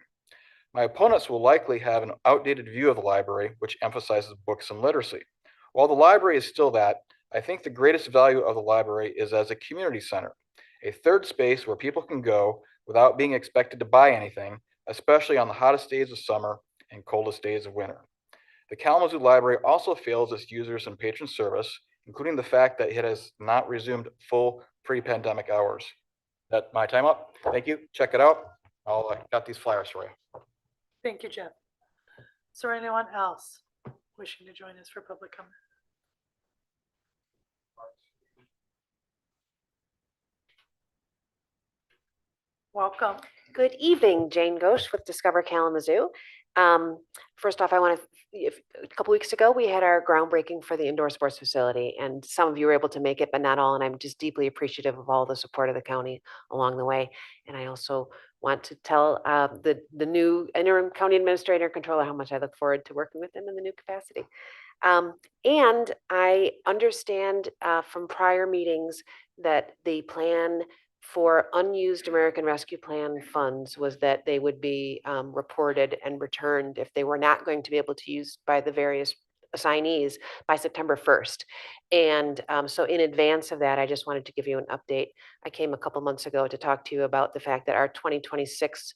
My opponents will likely have an outdated view of the library, which emphasizes books and literacy. While the library is still that, I think the greatest value of the library is as a community center, a third space where people can go without being expected to buy anything, especially on the hottest days of summer and coldest days of winter. The Kalamazoo Library also fails its users and patron service, including the fact that it has not resumed full pre-pandemic hours. That's my time up. Thank you. Check it out. I'll got these flyers for you. Thank you, Jeff. Is there anyone else wishing to join us for public comment? Welcome. Good evening, Jane Ghosh with Discover Kalamazoo. First off, I want to, a couple weeks ago, we had our groundbreaking for the indoor sports facility, and some of you were able to make it, but not all, and I'm just deeply appreciative of all the support of the county along the way. And I also want to tell the new interim county administrator controller how much I look forward to working with them in the new capacity. And I understand from prior meetings that the plan for unused American Rescue Plan funds was that they would be reported and returned if they were not going to be able to use by the various assignees by September 1st. And so in advance of that, I just wanted to give you an update. I came a couple months ago to talk to you about the fact that our 2026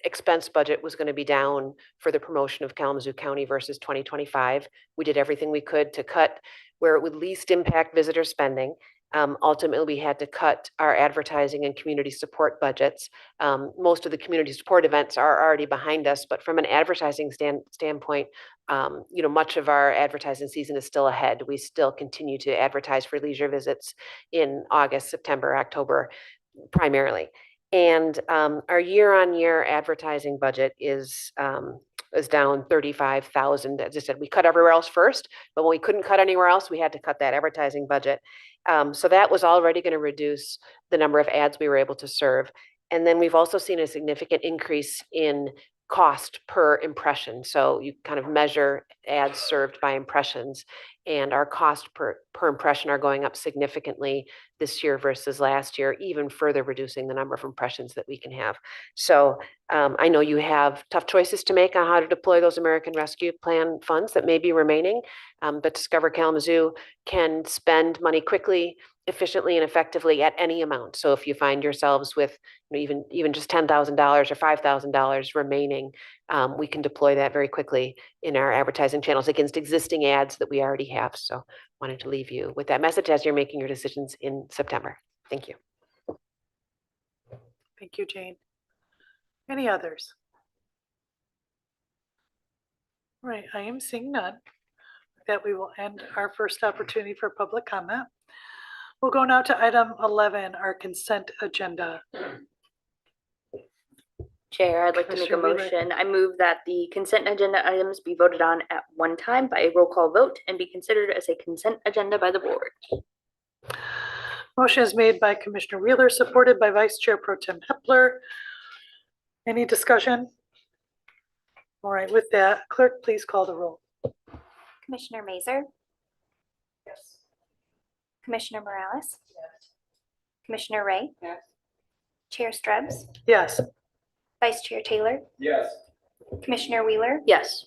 expense budget was going to be down for the promotion of Kalamazoo County versus 2025. We did everything we could to cut where it would least impact visitor spending. Ultimately, we had to cut our advertising and community support budgets. Most of the community support events are already behind us, but from an advertising standpoint, much of our advertising season is still ahead. We still continue to advertise for leisure visits in August, September, October, primarily. And our year-on-year advertising budget is down 35,000. As I said, we cut everywhere else first, but when we couldn't cut anywhere else, we had to cut that advertising budget. So that was already going to reduce the number of ads we were able to serve. And then we've also seen a significant increase in cost per impression. So you kind of measure ads served by impressions, and our cost per impression are going up significantly this year versus last year, even further reducing the number of impressions that we can have. So I know you have tough choices to make on how to deploy those American Rescue Plan funds that may be remaining, but Discover Kalamazoo can spend money quickly, efficiently, and effectively at any amount. So if you find yourselves with even just $10,000 or $5,000 remaining, we can deploy that very quickly in our advertising channels against existing ads that we already have. So wanted to leave you with that message as you're making your decisions in September. Thank you. Thank you, Jane. Any others? All right, I am seeing none. With that, we will end our first opportunity for public comment. We'll go now to item 11, our consent agenda. Chair, I'd like to make a Commissioner Wheeler. motion. I move that the consent agenda items be voted on at one time by a roll call vote and be considered as a consent agenda by the board. Motion is made by Commissioner Wheeler, supported by Vice Chair Pro Tem Hepler. Any discussion? All right, with that, clerk, please call the roll. Commissioner Mazer, Yes. Commissioner Morales, Commissioner Ray, Chair Strubs, Yes. Vice Chair Taylor, Yes. Commissioner Wheeler, Yes.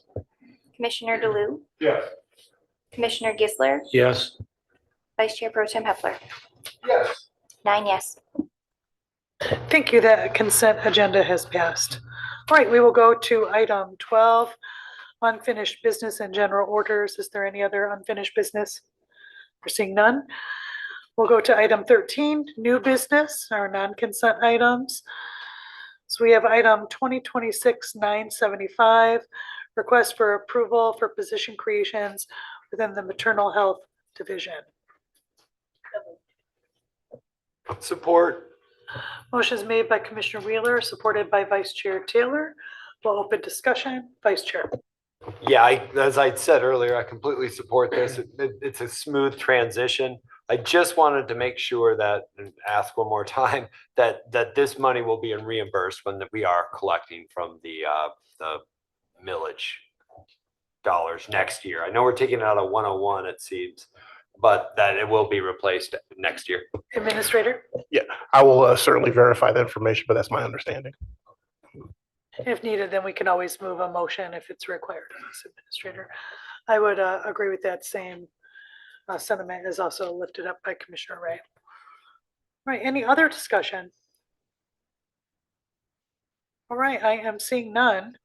Commissioner DeLu, Yes. Commissioner Gisler, Yes. Vice Chair Pro Tem Hepler. Yes. 9 yes. Thank you. That consent agenda has passed. All right, we will go to item 12, unfinished business and general orders. Is there any other unfinished business? We're seeing none. We'll go to item 13, new business, our non-consent items. So we have item 2026-975, request for approval for position creations within the maternal health division. Support. Motion is made by Commissioner Wheeler, supported by Vice Chair Taylor. We'll open discussion. Vice Chair. Yeah, as I said earlier, I completely support this. It's a smooth transition. I just wanted to make sure that, and ask one more time, that this money will be reimbursed when we are collecting from the millage dollars next year. I know we're taking it out of 101, it seems, but that it will be replaced next year. Administrator? Yeah, I will certainly verify the information, but that's my understanding. If needed, then we can always move a motion if it's required, Mr. Administrator. I would agree with that same sentiment is also lifted up by Commissioner Ray. All right, any other discussion? All right, I am seeing none.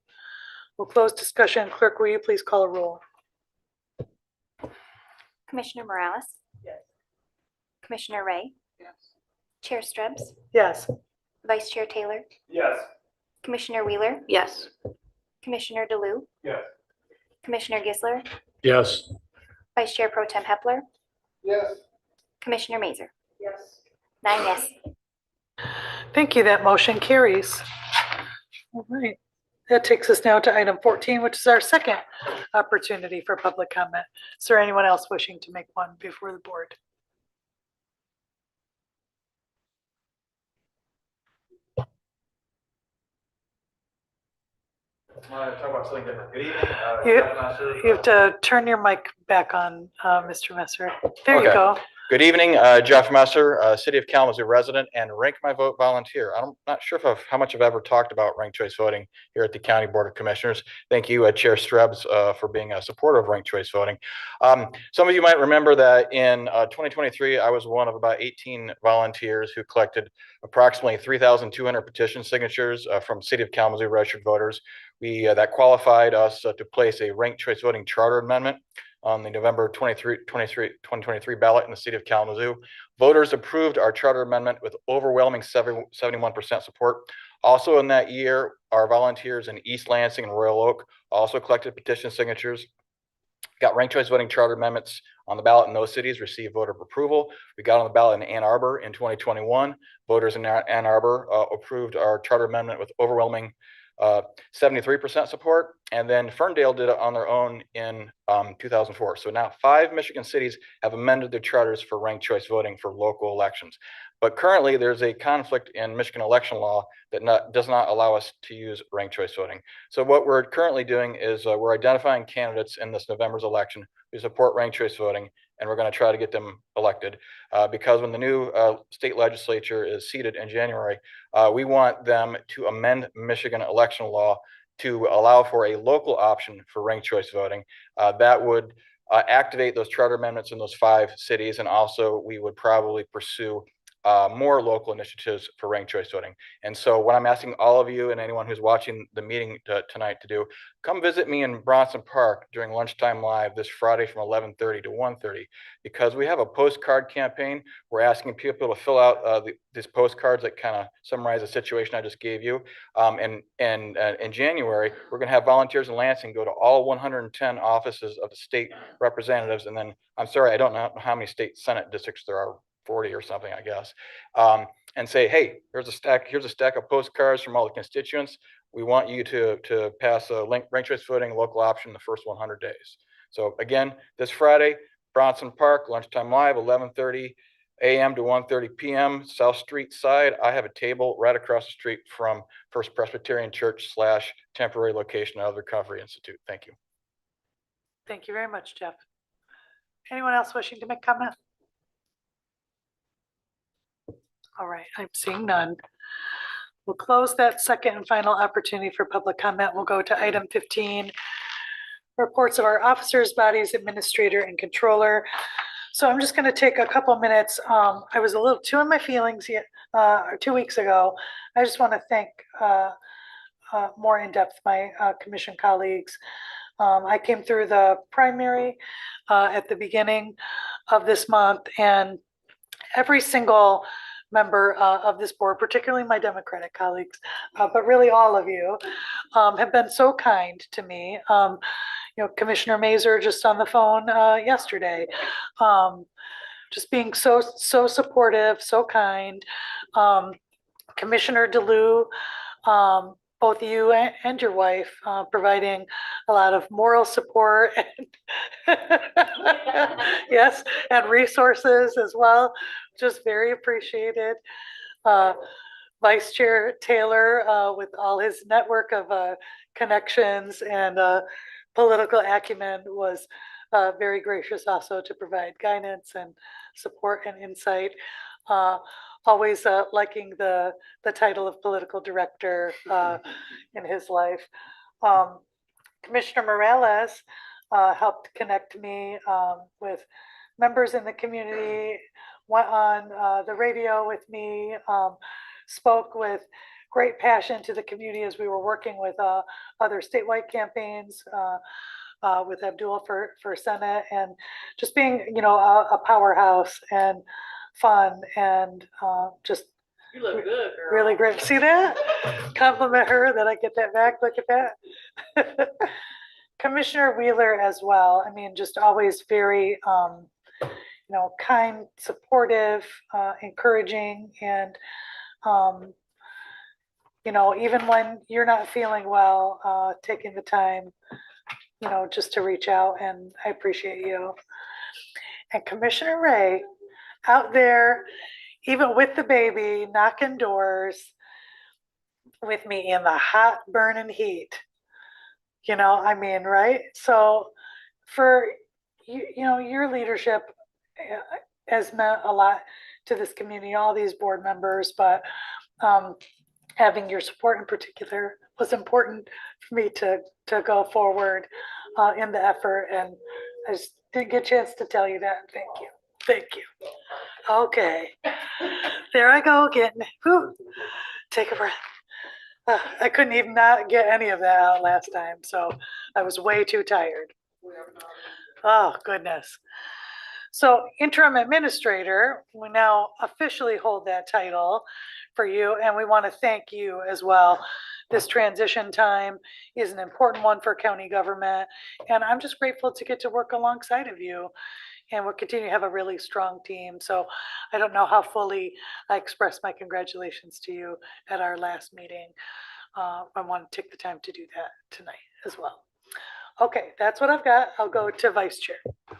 We'll close discussion. Clerk, will you please call a roll? Commissioner Morales? Yes. Commissioner Ray? Yes. Chair Strubs? Yes. Vice Chair Taylor? Yes. Commissioner Wheeler? Yes. Commissioner DeLu? Yes. Commissioner Gisler? Yes. Vice Chair Pro Tem Hepler? Yes. Commissioner Mazer? Yes. 9 yes. Thank you. That motion carries. All right. That takes us now to item 14, which is our second opportunity for public comment. Is there anyone else wishing to make one before the board? Want to talk about something different? Good evening. You have to turn your mic back on, Mr. Messer. There you Okay. go. Good evening, Jeff Messer, City of Kalamazoo resident and Rank My Vote volunteer. I'm not sure how much I've ever talked about ranked choice voting here at the County Board of Commissioners. Thank you, Chair Strubs, for being a supporter of ranked choice voting. Some of you might remember that in 2023, I was one of about 18 volunteers who collected approximately 3,200 petition signatures from City of Kalamazoo registered voters. That qualified us to place a ranked choice voting charter amendment on the November 2023 ballot in the city of Kalamazoo. Voters approved our charter amendment with overwhelming 71% support. Also in that year, our volunteers in East Lansing and Royal Oak also collected petition signatures. Got ranked choice voting charter amendments on the ballot in those cities, received voter approval. We got on the ballot in Ann Arbor in 2021. Voters in Ann Arbor approved our charter amendment with overwhelming 73% support, and then Ferndale did it on their own in 2004. So now 5 Michigan cities have amended their charters for ranked choice voting for local elections. But currently there's a conflict in Michigan election law that does not allow us to use ranked choice voting. So what we're currently doing is we're identifying candidates in this November's election who support ranked choice voting, and we're going to try to get them elected because when the new state legislature is seated in January, we want them to amend Michigan election law to allow for a local option for ranked choice voting. That would activate those charter amendments in those 5 cities, and also we would probably pursue more local initiatives for ranked choice voting. And so what I'm asking all of you and anyone who's watching the meeting tonight to do, come visit me in Bronson Park during lunchtime live this Friday from 11:30 to 1:30, because we have a postcard campaign. We're asking people to fill out these postcards that kind of summarize the situation I just gave you. And in January, we're going to have volunteers in Lansing go to all 110 offices of the state representatives. And then, I'm sorry, I don't know how many state Senate districts there are, 40 or something, I guess, and say, hey, here's a stack of postcards from all the constituents. We want you to pass a ranked choice voting local option the first 100 days. So again, this Friday, Bronson Park, lunchtime live, 11:30 a.m. to 1:30 p.m. South Street side. I have a table right across the street from First Presbyterian Church / temporary location of the Recovery Institute. Thank you. Thank you very much, Jeff. Anyone else wishing to make comment? All right, I'm seeing none. We'll close that second and final opportunity for public comment. We'll go to item 15, reports of our officers, bodies, administrator, and controller. So I'm just going to take a couple minutes. I was a little too in my feelings 2 weeks ago. I just want to thank more in depth my commission colleagues. I came through the primary at the beginning of this month, and every single member of this board, particularly my Democratic colleagues, but really all of you, have been so kind to me. You know, Commissioner Mazer just on the phone yesterday, just being so supportive, so kind. Commissioner DeLu, both you and your wife, providing a lot of moral support and yes, and resources as well. Just very appreciated. Vice Chair Taylor, with all his network of connections and political acumen, was very gracious also to provide guidance and support and insight. Always liking the title of political director in his life. Commissioner Morales helped connect me with members in the community, went on the radio with me, spoke with great passion to the community as we were working with other statewide campaigns, with Abdul for Senate, and just being, a powerhouse and fun and just You look good, girl. really great. See that? Compliment her that I get that back. Look at that. Commissioner Wheeler as well. I mean, just always very, kind, supportive, encouraging, and even when you're not feeling well, taking the time, just to reach out, and I appreciate you. And Commissioner Ray, out there, even with the baby, knocking doors with me in the hot, burning heat. Right? So for your leadership has meant a lot to this community, all these board members, but having your support in particular was important for me to go forward in the effort. And I just didn't get a chance to tell you that. Thank you. Thank you. Okay. There I go again. Whew. Take a breath. I couldn't even not get any of that out last time, so I was way too tired. Oh, goodness. So interim administrator, we now officially hold that title for you, and we want to thank you as well. This transition time is an important one for county government, and I'm just grateful to get to work alongside of you. And we'll continue to have a really strong team. So I don't know how fully I expressed my congratulations to you at our last meeting. I want to take the time to do that tonight as well. Okay, that's what I've got. I'll go to Vice Chair.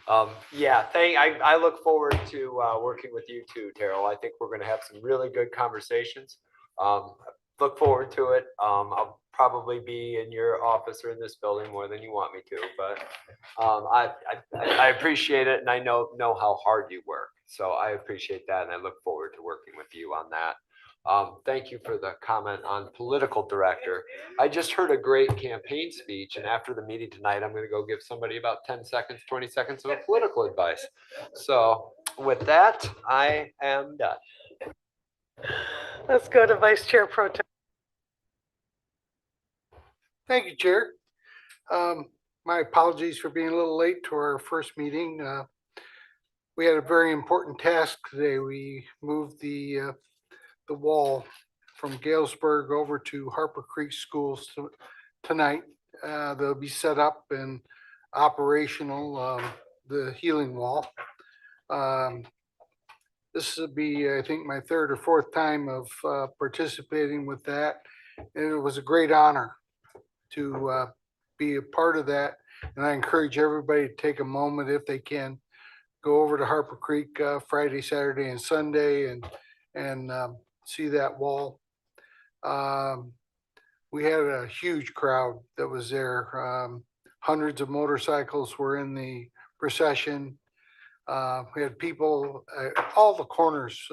I look forward to working with you too, Terrell. I think we're going to have some really good conversations. Look forward to it. I'll probably be in your office or in this building more than you want me to, but I appreciate it, and I know how hard you work. So I appreciate that, and I look forward to working with you on that. Thank you for the comment on political director. I just heard a great campaign speech, and after the meeting tonight, I'm going to go give somebody about 10 seconds, 20 seconds of political advice. So with that, I am done. Let's go to Vice Chair Pro Tem. Thank you, Chair. My apologies for being a little late to our first meeting. We had a very important task today. We moved the wall from Galesburg over to Harper Creek Schools tonight. They'll be set up and operational, the healing wall. This will be, I think, my third or fourth time of participating with that. And it was a great honor to be a part of that. And I encourage everybody to take a moment, if they can, go over to Harper Creek Friday, Saturday, and Sunday and see that wall. We had a huge crowd that was there. Hundreds of motorcycles were in the procession. We had people at all the corners.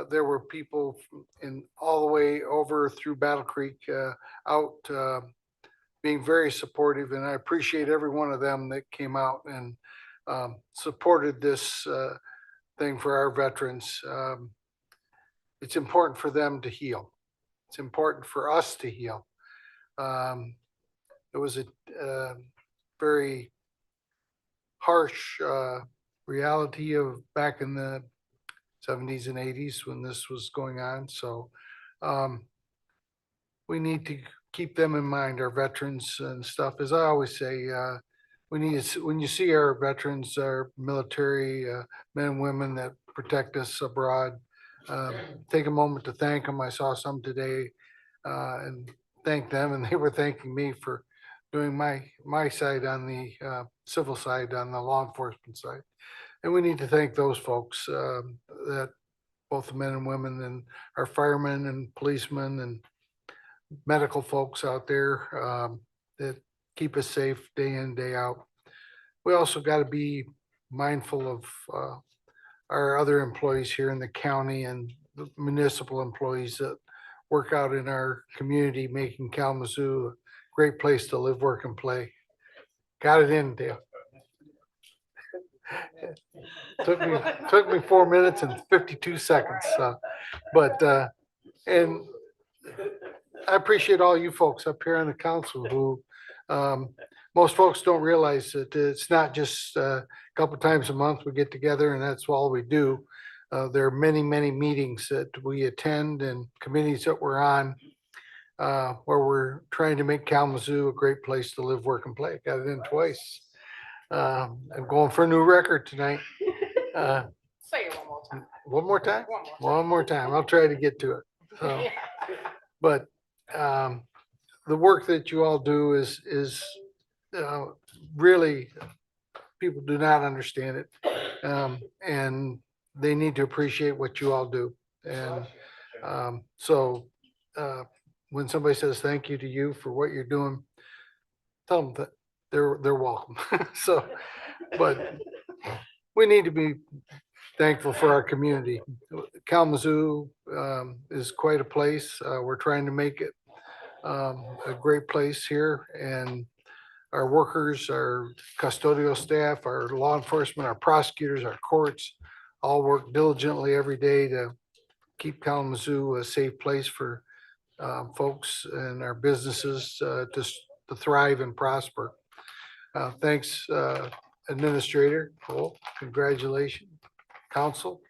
There were people in all the way over through Battle Creek out being very supportive, and I appreciate every one of them that came out and supported this thing for our veterans. It's important for them to heal. It's important for us to heal. It was a very harsh reality of back in the 70s and 80s when this was going on. So we need to keep them in mind, our veterans and stuff. As I always say, we need to, when you see our veterans, our military men and women that protect us abroad, take a moment to thank them. I saw some today, and thank them, and they were thanking me for doing my side on the civil side, on the law enforcement side. And we need to thank those folks, that both the men and women and our firemen and policemen and medical folks out there, that keep us safe day in, day out. We also got to be mindful of our other employees here in the county and the municipal employees that work out in our community, making Kalamazoo a great place to live, work, and play. Got it in, Dale. Took me 4 minutes and 52 seconds. And I appreciate all you folks up here on the council who, most folks don't realize that it's not just a couple times a month we get together and that's all we do. There are many, many meetings that we attend and committees that we're on, where we're trying to make Kalamazoo a great place to live, work, and play. Got it in twice. I'm going for a new record tonight. Say it one more time. One more time? One more time. I'll try to get to it. So, but the work that you all do is really, people do not understand it. And they need to appreciate what you all do. And so when somebody says thank you to you for what you're doing, tell them that they're welcome. So, but we need to be thankful for our community. Kalamazoo is quite a place. We're trying to make it a great place here, and our workers, our custodial staff, our law enforcement, our prosecutors, our courts, all work diligently every day to keep Kalamazoo a safe place for folks and our businesses to thrive and prosper. Thanks, Administrator Cole. Congratulations, Council,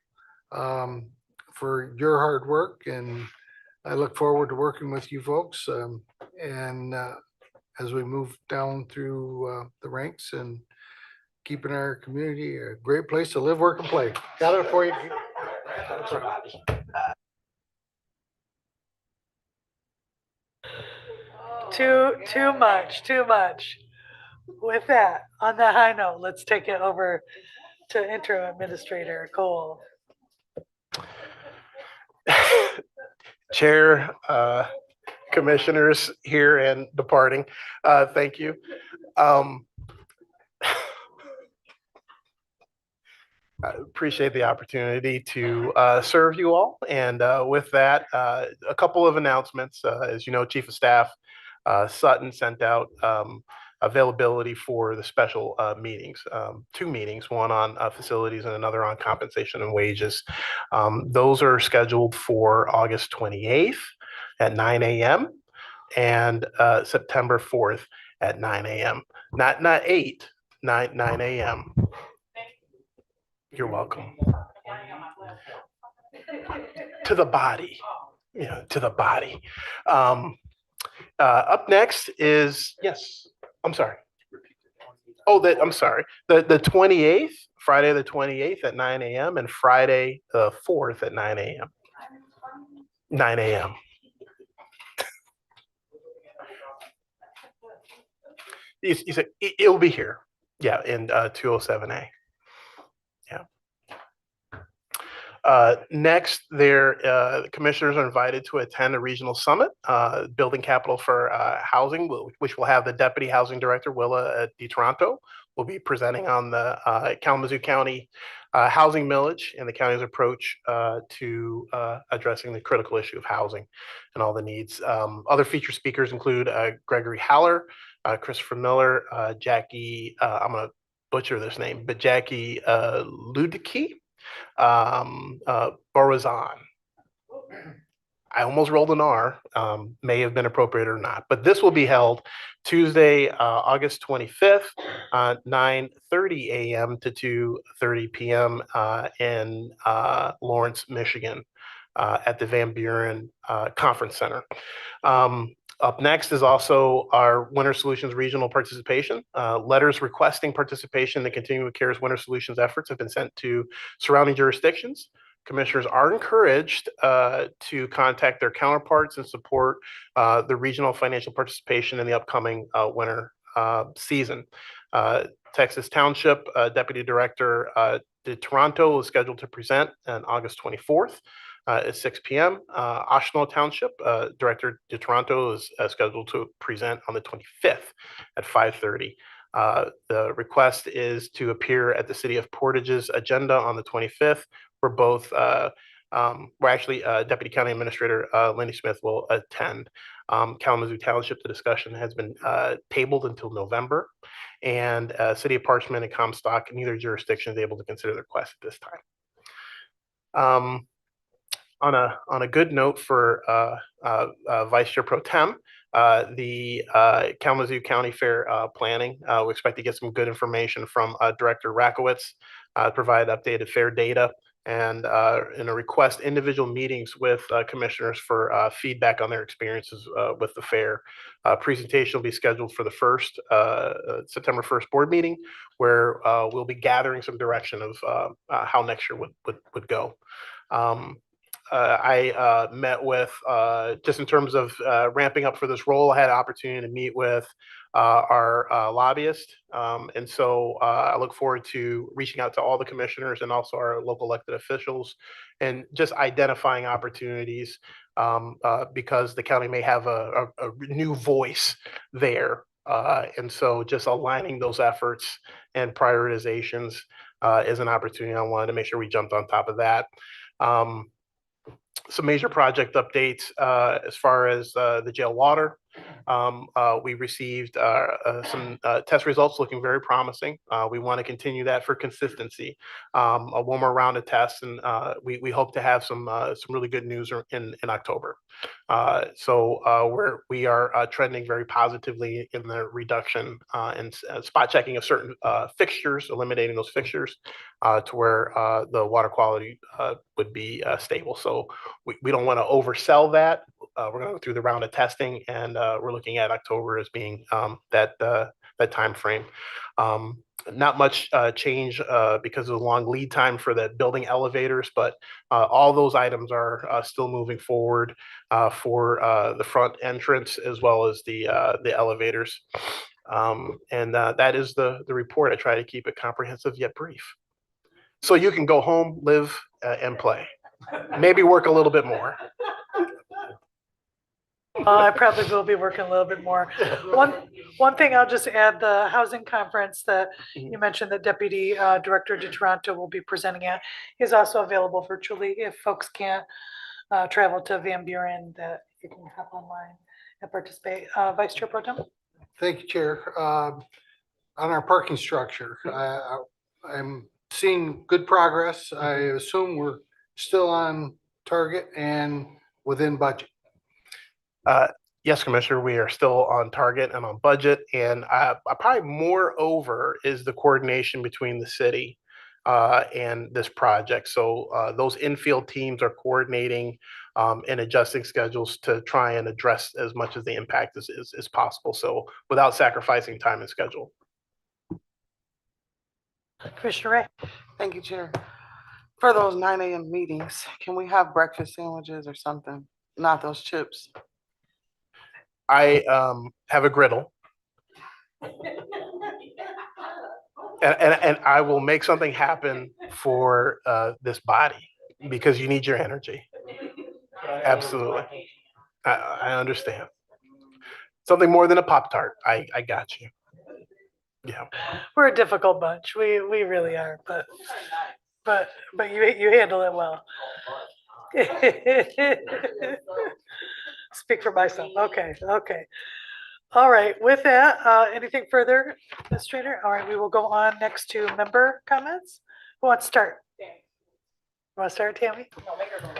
for your hard work, and I look forward to working with you folks. And as we move down through the ranks and keeping our community a great place to live, work, and play. Got it for you. Too much. With that, on that high note, let's take it over to Interim Administrator Cole. Chair, commissioners here and departing, thank you. I appreciate the opportunity to serve you all. And with that, a couple of announcements. As you know, Chief of Staff Sutton sent out availability for the special meetings, 2 meetings, one on facilities and another on compensation and wages. Those are scheduled for August 28th at 9 a.m. and September 4th at 9 a.m. Not 8, 9 a.m. You're welcome. To the body, to the body. Up next is, yes, I'm sorry. Oh, I'm sorry. The 28th, Friday the 28th at 9 a.m. and Friday the 4th at 9 a.m. 9 a.m. You said it'll be here. Yeah, in 207A. Next, the commissioners are invited to attend a regional summit, Building Capital for Housing, which will have the Deputy Housing Director, Willa DiToronto, will be presenting on the Kalamazoo County housing millage and the county's approach to addressing the critical issue of housing and all the needs. Other featured speakers include Gregory Haller, Christopher Miller, Jackie, I'm going to butcher this name, but Jackie Ludicki, Borazan. I almost rolled an R, may have been appropriate or not, but this will be held Tuesday, August 25th, 9:30 a.m. to 2:30 p.m. In Lawrence, Michigan, at the Van Buren Conference Center. Up next is also our Winter Solutions regional participation. Letters requesting participation in the Continuum of Care's Winter Solutions efforts have been sent to surrounding jurisdictions. Commissioners are encouraged to contact their counterparts and support the regional financial participation in the upcoming winter season. Texas Township Deputy Director de Toronto is scheduled to present on August 24th at 6 p.m. Oshnell Township Director de Toronto is scheduled to present on the 25th at 5:30. The request is to appear at the City of Portage's agenda on the 25th, where both, Deputy County Administrator Lenny Smith will attend. Kalamazoo Township, the discussion has been tabled until November, and City of Parchment and Comstock, neither jurisdiction is able to consider the request at this time. On a good note for Vice Chair Pro Tem, the Kalamazoo County Fair planning, we expect to get some good information from Director Rakowitz, provide updated fair data, and in a request individual meetings with commissioners for feedback on their experiences with the fair. Presentation will be scheduled for the September 1st board meeting, where we'll be gathering some direction of how next year would go. I met with, just in terms of ramping up for this role, I had an opportunity to meet with our lobbyist. And so I look forward to reaching out to all the commissioners and also our local elected officials and just identifying opportunities because the county may have a new voice there. And so just aligning those efforts and prioritizations is an opportunity. I wanted to make sure we jumped on top of that. Some major project updates as far as the jail water. We received some test results looking very promising. We want to continue that for consistency. One more round of tests, and we hope to have some really good news in October. So we are trending very positively in the reduction and spot checking of certain fixtures, eliminating those fixtures to where the water quality would be stable. So we don't want to oversell that. We're going to go through the round of testing, and we're looking at October as being that time frame. Not much change because of the long lead time for the building elevators, but all those items are still moving forward for the front entrance as well as the elevators. And that is the report. I try to keep it comprehensive yet brief. So you can go home, live, and play. Maybe work a little bit more. I probably will be working a little bit more. One thing I'll just add, the housing conference that you mentioned that Deputy Director de Toronto will be presenting at is also available virtually if folks can't travel to Van Buren, that you can hop online and participate. Vice Chair Pro Tem. Thank you, Chair. On our parking structure, I'm seeing good progress. I assume we're still on target and within budget. Yes, Commissioner, we are still on target and on budget. And probably moreover is the coordination between the city and this project. So those infield teams are coordinating and adjusting schedules to try and address as much of the impact as possible. So without sacrificing time and schedule. Commissioner Ray. Thank you, Chair. For those 9 a.m. meetings, can we have breakfast sandwiches or something? Not those chips. I have a griddle. And I will make something happen for this body because you need your energy. Absolutely. I understand. Something more than a Pop-Tart. I got you. Yeah. We're a difficult bunch. We really are, but you handle it well. Speak for myself. Okay. All right. With that, anything further, Administrator? All right, we will go on next to member comments. Who wants to start? You want to start, Tammy?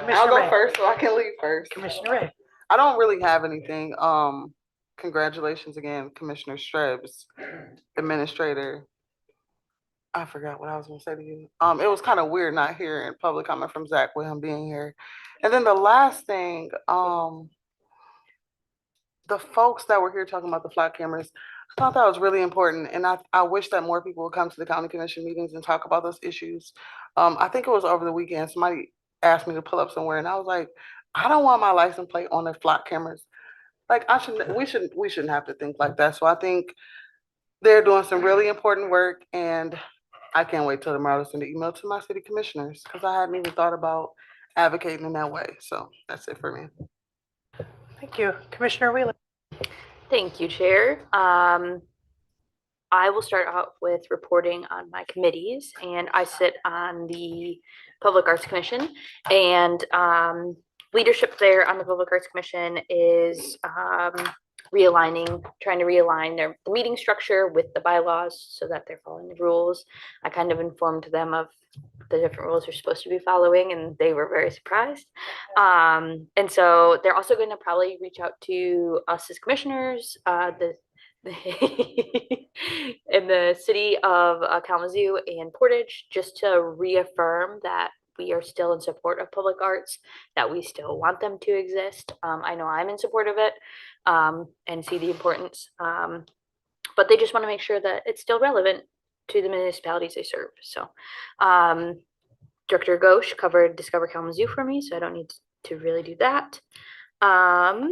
I'll go first so I can leave first. Commissioner Ray. I don't really have anything. Congratulations again, Commissioner Strebs, Administrator. I forgot what I was gonna say to you. It was kind of weird not hearing public comment from Zach with him being here. And then the last thing, the folks that were here talking about the flat cameras, I thought that was really important. And I wish that more people would come to the county commission meetings and talk about those issues. I think it was over the weekend, somebody asked me to pull up somewhere, and I was like, I don't want my license plate on the flock cameras. Like, we shouldn't have to think like that. So I think they're doing some really important work, and I can't wait till tomorrow to send an email to my city commissioners, because I hadn't even thought about advocating in that way. So that's it for me. Thank you. Commissioner Wheeler. Thank you, Chair. I will start out with reporting on my committees, and I sit on the Public Arts Commission, and leadership there on the Public Arts Commission is trying to realign the meeting structure with the bylaws so that they're following the rules. I kind of informed them of the different rules they're supposed to be following, and they were very surprised. And so they're also going to probably reach out to us as commissioners, in the city of Kalamazoo and Portage, just to reaffirm that we are still in support of public arts, that we still want them to exist. I know I'm in support of it, and see the importance, but they just want to make sure that it's still relevant to the municipalities they serve. So Director Ghosh covered Discover Kalamazoo for me, so I don't need to really do that. I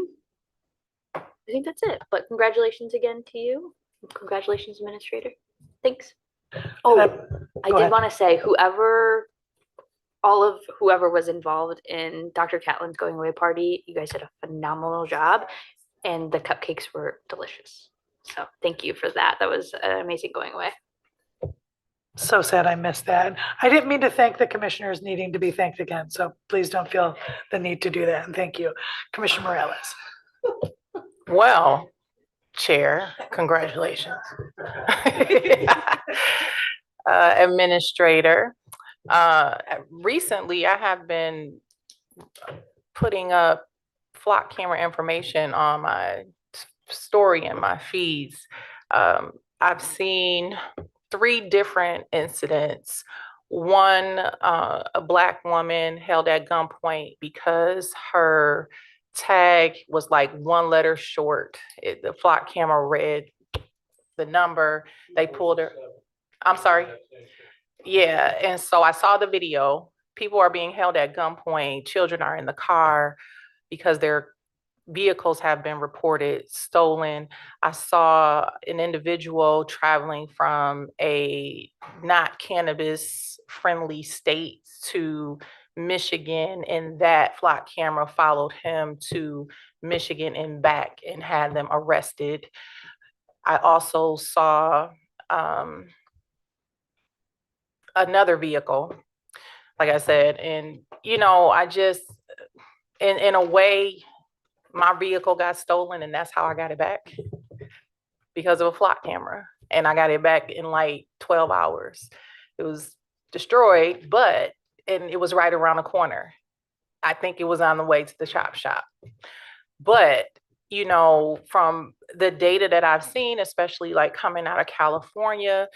think that's it, but congratulations again to you. Congratulations, Administrator. Thanks. Oh, I did want to say, whoever was involved in Dr. Catlin's going away party, you guys did a phenomenal job, and the cupcakes were delicious. So thank you for that. That was amazing going away. So sad I missed that. I didn't mean to thank the commissioners needing to be thanked again, so please don't feel the need to do that, and thank you. Commissioner Morales. Well, Chair, congratulations. Administrator, recently I have been putting up flock camera information on my story and my feeds. I've seen 3 different incidents. One, a Black woman held at gunpoint because her tag was like 1 letter short. The flock camera read the number. They pulled her. I'm sorry. Yeah, and so I saw the video. People are being held at gunpoint. Children are in the car because their vehicles have been reported stolen. I saw an individual traveling from a not cannabis friendly state to Michigan, and that flock camera followed him to Michigan and back and had them arrested. I also saw another vehicle, like I said, and I just, in a way, my vehicle got stolen, and that's how I got it back, because of a flock camera, and I got it back in like 12 hours. It was destroyed, and it was right around the corner. I think it was on the way to the chop shop. But, from the data that I've seen, especially like coming out of California,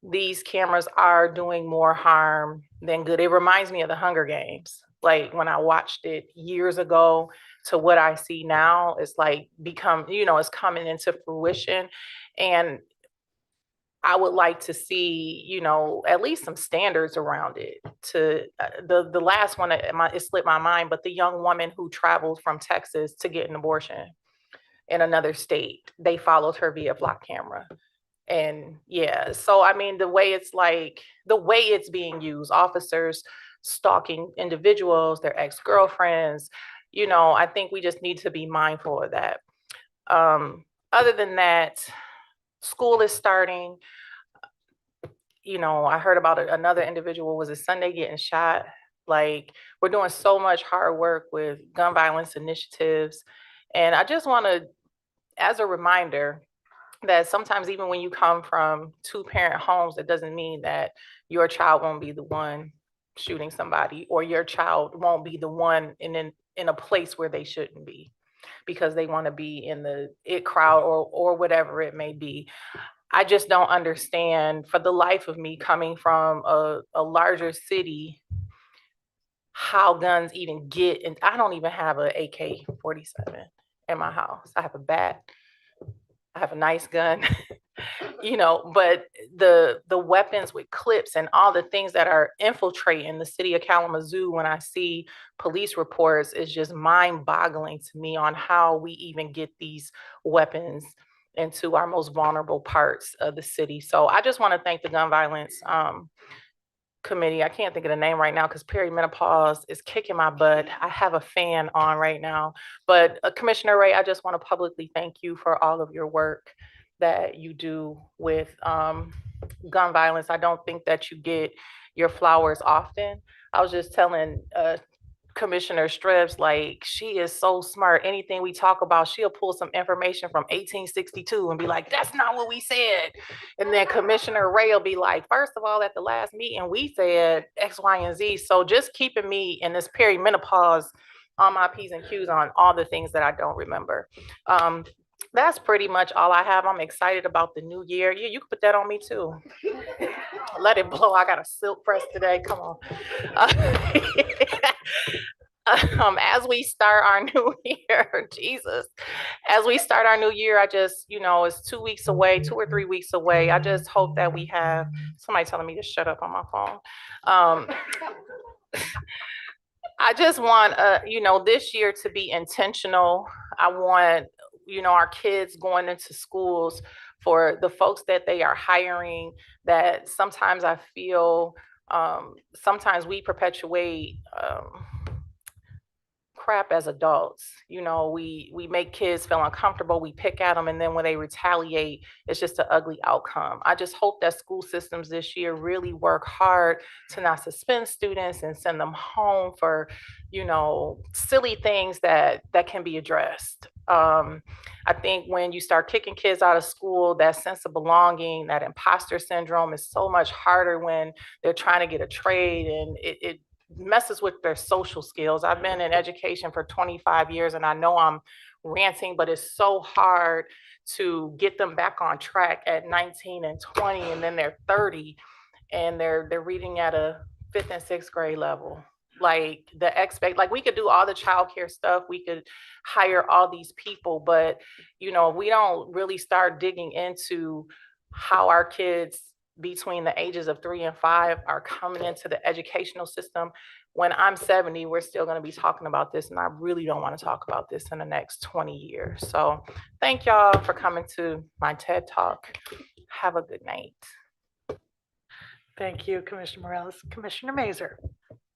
these cameras are doing more harm than good. It reminds me of the Hunger Games. Like when I watched it years ago to what I see now, it's like it's coming into fruition. And I would like to see, at least some standards around it. To the last one, it slipped my mind, but the young woman who traveled from Texas to get an abortion in another state, they followed her via flock camera. And yeah, so I mean, the way it's being used, officers stalking individuals, their ex-girlfriends, I think we just need to be mindful of that. Other than that, school is starting. I heard about another individual, was it Sunday, getting shot. Like, we're doing so much hard work with gun violence initiatives. And I just want to, as a reminder, that sometimes even when you come from 2-parent homes, it doesn't mean that your child won't be the one shooting somebody, or your child won't be the one in a place where they shouldn't be because they want to be in the it crowd or whatever it may be. I just don't understand, for the life of me, coming from a larger city, how guns even get, and I don't even have an AK-47 in my house. I have a bat. I have a nice gun, but the weapons with clips and all the things that are infiltrating the city of Kalamazoo, when I see police reports, is just mind-boggling to me on how we even get these weapons into our most vulnerable parts of the city. So I just want to thank the gun violence committee. I can't think of the name right now because perimenopause is kicking my butt. I have a fan on right now. But Commissioner Ray, I just want to publicly thank you for all of your work that you do with gun violence. I don't think that you get your flowers often. I was just telling Commissioner Strips, like, she is so smart. Anything we talk about, she'll pull some information from 1862 and be like, that's not what we said. And then Commissioner Ray will be like, first of all, at the last meeting, we said X, Y, and Z. So just keeping me in this perimenopause on my P's and Q's on all the things that I don't remember. That's pretty much all I have. I'm excited about the new year. Yeah, you can put that on me too. Let it blow. I got a silk press today. Come on. As we start our new year, Jesus, as we start our new year, I just, it's 2 weeks away, 2 or 3 weeks away. I just hope that we have somebody telling me to shut up on my phone. I just want, this year to be intentional. I want, our kids going into schools, for the folks that they are hiring, that sometimes I feel, sometimes we perpetuate crap as adults. We make kids feel uncomfortable, we pick at them, and then when they retaliate, it's just an ugly outcome. I just hope that school systems this year really work hard to not suspend students and send them home for, silly things that can be addressed. I think when you start kicking kids out of school, that sense of belonging, that imposter syndrome is so much harder when they're trying to get a trade, and it messes with their social skills. I've been in education for 25 years and I know I'm ranting, but it's so hard to get them back on track at 19 and 20, and then they're 30 and they're reading at a 5th and 6th grade level. Like we could do all the childcare stuff, we could hire all these people, but if we don't really start digging into how our kids between the ages of 3 and 5 are coming into the educational system, when I'm 70, we're still going to be talking about this, and I really don't want to talk about this in the next 20 years. So thank y'all for coming to my TED Talk. Have a good night. Thank you, Commissioner Morales. Commissioner Mazer.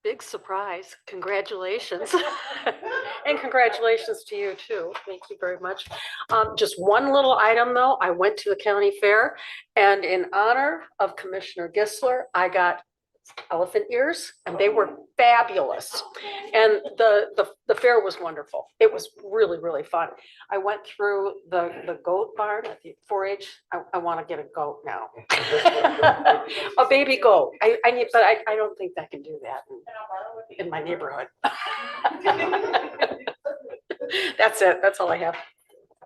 Big surprise. Congratulations. And congratulations to you too. Thank you very much. Just one little item though. I went to the county fair, and in honor of Commissioner Gisler, I got elephant ears, and they were fabulous. And the fair was wonderful. It was really, really fun. I went through the goat barn at the 4-H. I want to get a goat now. A baby goat. I need, but I don't think I can do that in my neighborhood. That's it. That's all I have.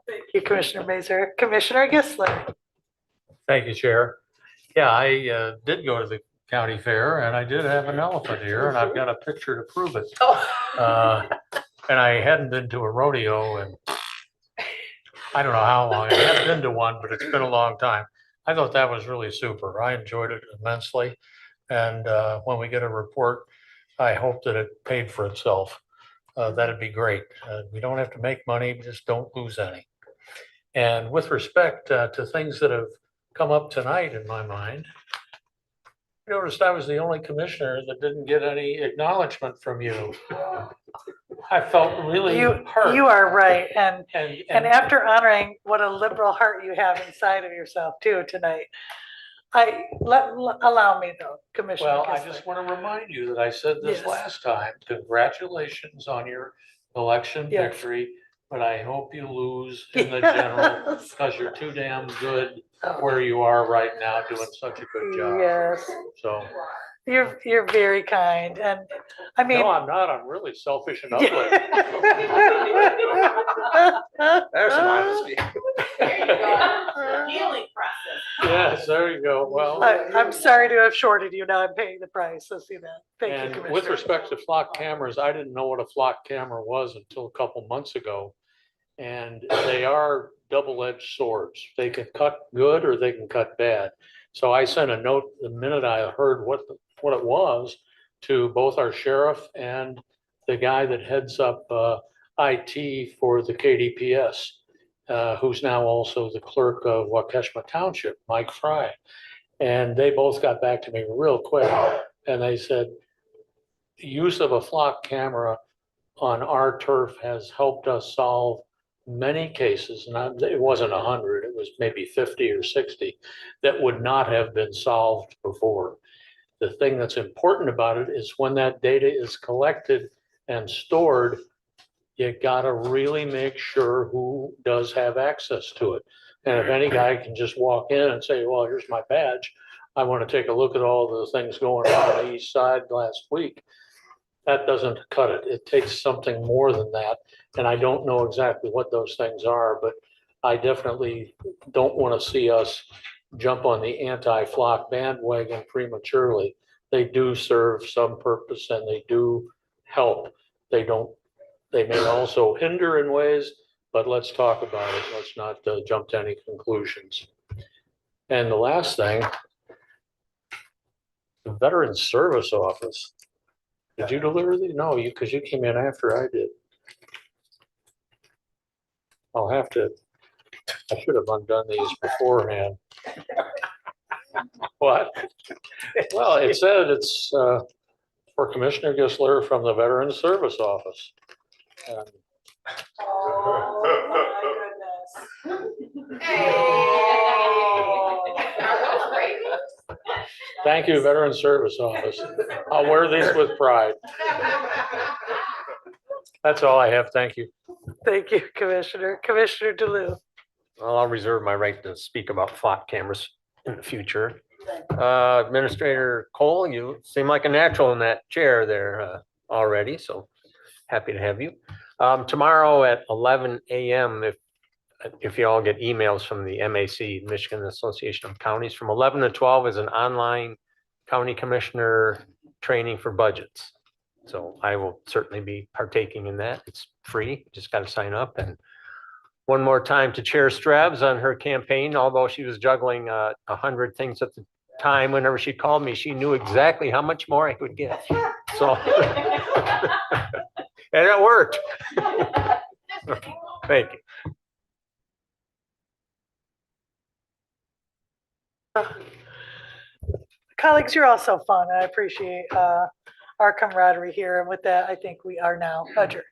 Thank you, Commissioner Mazer. Commissioner Gisler. Thank you, Chair. Yeah, I did go to the county fair, and I did have an elephant here, and I've got a picture to prove it. And I hadn't been to a rodeo, and I don't know how long. I haven't been to one, but it's been a long time. I thought that was really super. I enjoyed it immensely. And when we get a report, I hope that it paid for itself. That'd be great. We don't have to make money, just don't lose any. And with respect to things that have come up tonight in my mind, I noticed I was the only commissioner that didn't get any acknowledgement from you. I felt really hurt. You are right. And after honoring what a liberal heart you have inside of yourself too tonight, allow me though, Commissioner. Well, Gisler. I just want to remind you that I said this last time. Congratulations on your election victory, but I hope you lose in the general because you're too damn good where you are right now, doing such a good job. Yes. So you're very kind, and I mean. No, I'm not. I'm really selfish and ugly. There's some honesty. There you go. Healing process. Yes, there you go. Well, I'm sorry to have shorted you. Now I'm paying the price. I see that. Thank you, Commissioner. With respect to flock cameras, I didn't know what a flock camera was until a couple months ago. And they are double-edged swords. They can cut good or they can cut bad. So I sent a note the minute I heard what it was to both our sheriff and the guy that heads up IT for the KDPS, who's now also the clerk of Waukesha Township, Mike Fry. And they both got back to me real quick. And they said, the use of a flock camera on our turf has helped us solve many cases. Not, it wasn't 100, it was maybe 50 or 60 that would not have been solved before. The thing that's important about it is when that data is collected and stored, you gotta really make sure who does have access to it. And if any guy can just walk in and say, well, here's my badge, I want to take a look at all the things going on the east side last week, that doesn't cut it. It takes something more than that. And I don't know exactly what those things are, but I definitely don't want to see us jump on the anti-flock bandwagon prematurely. They do serve some purpose and they do help. They may also hinder in ways, but let's talk about it. Let's not jump to any conclusions. And the last thing, the Veterans Service Office. Did you deliver these? No, because you came in after I did. I'll have to, I should have undone these beforehand. What? Well, it said it's for Commissioner Gisler from the Veterans Service Office. And thank you, Veterans Service Office. I'll wear these with pride. That's all I have. Thank you. Thank you, Commissioner. Commissioner DeLu. Well, I'll reserve my right to speak about flock cameras in the future. Administrator Cole, you seem like a natural in that chair there already, so happy to have you. Tomorrow at 11 a.m., if you all get emails from the MAC, Michigan Association of Counties, from 11 to 12 is an online county commissioner training for budgets. So I will certainly be partaking in that. It's free, just got to sign up. And one more time to Chair Strabs on her campaign, although she was juggling 100 things at the time, whenever she called me, she knew exactly how much more I could get. So, and it worked. Thank you. Colleagues, you're also fun. I appreciate our camaraderie here. And with that, I think we are now adjourned.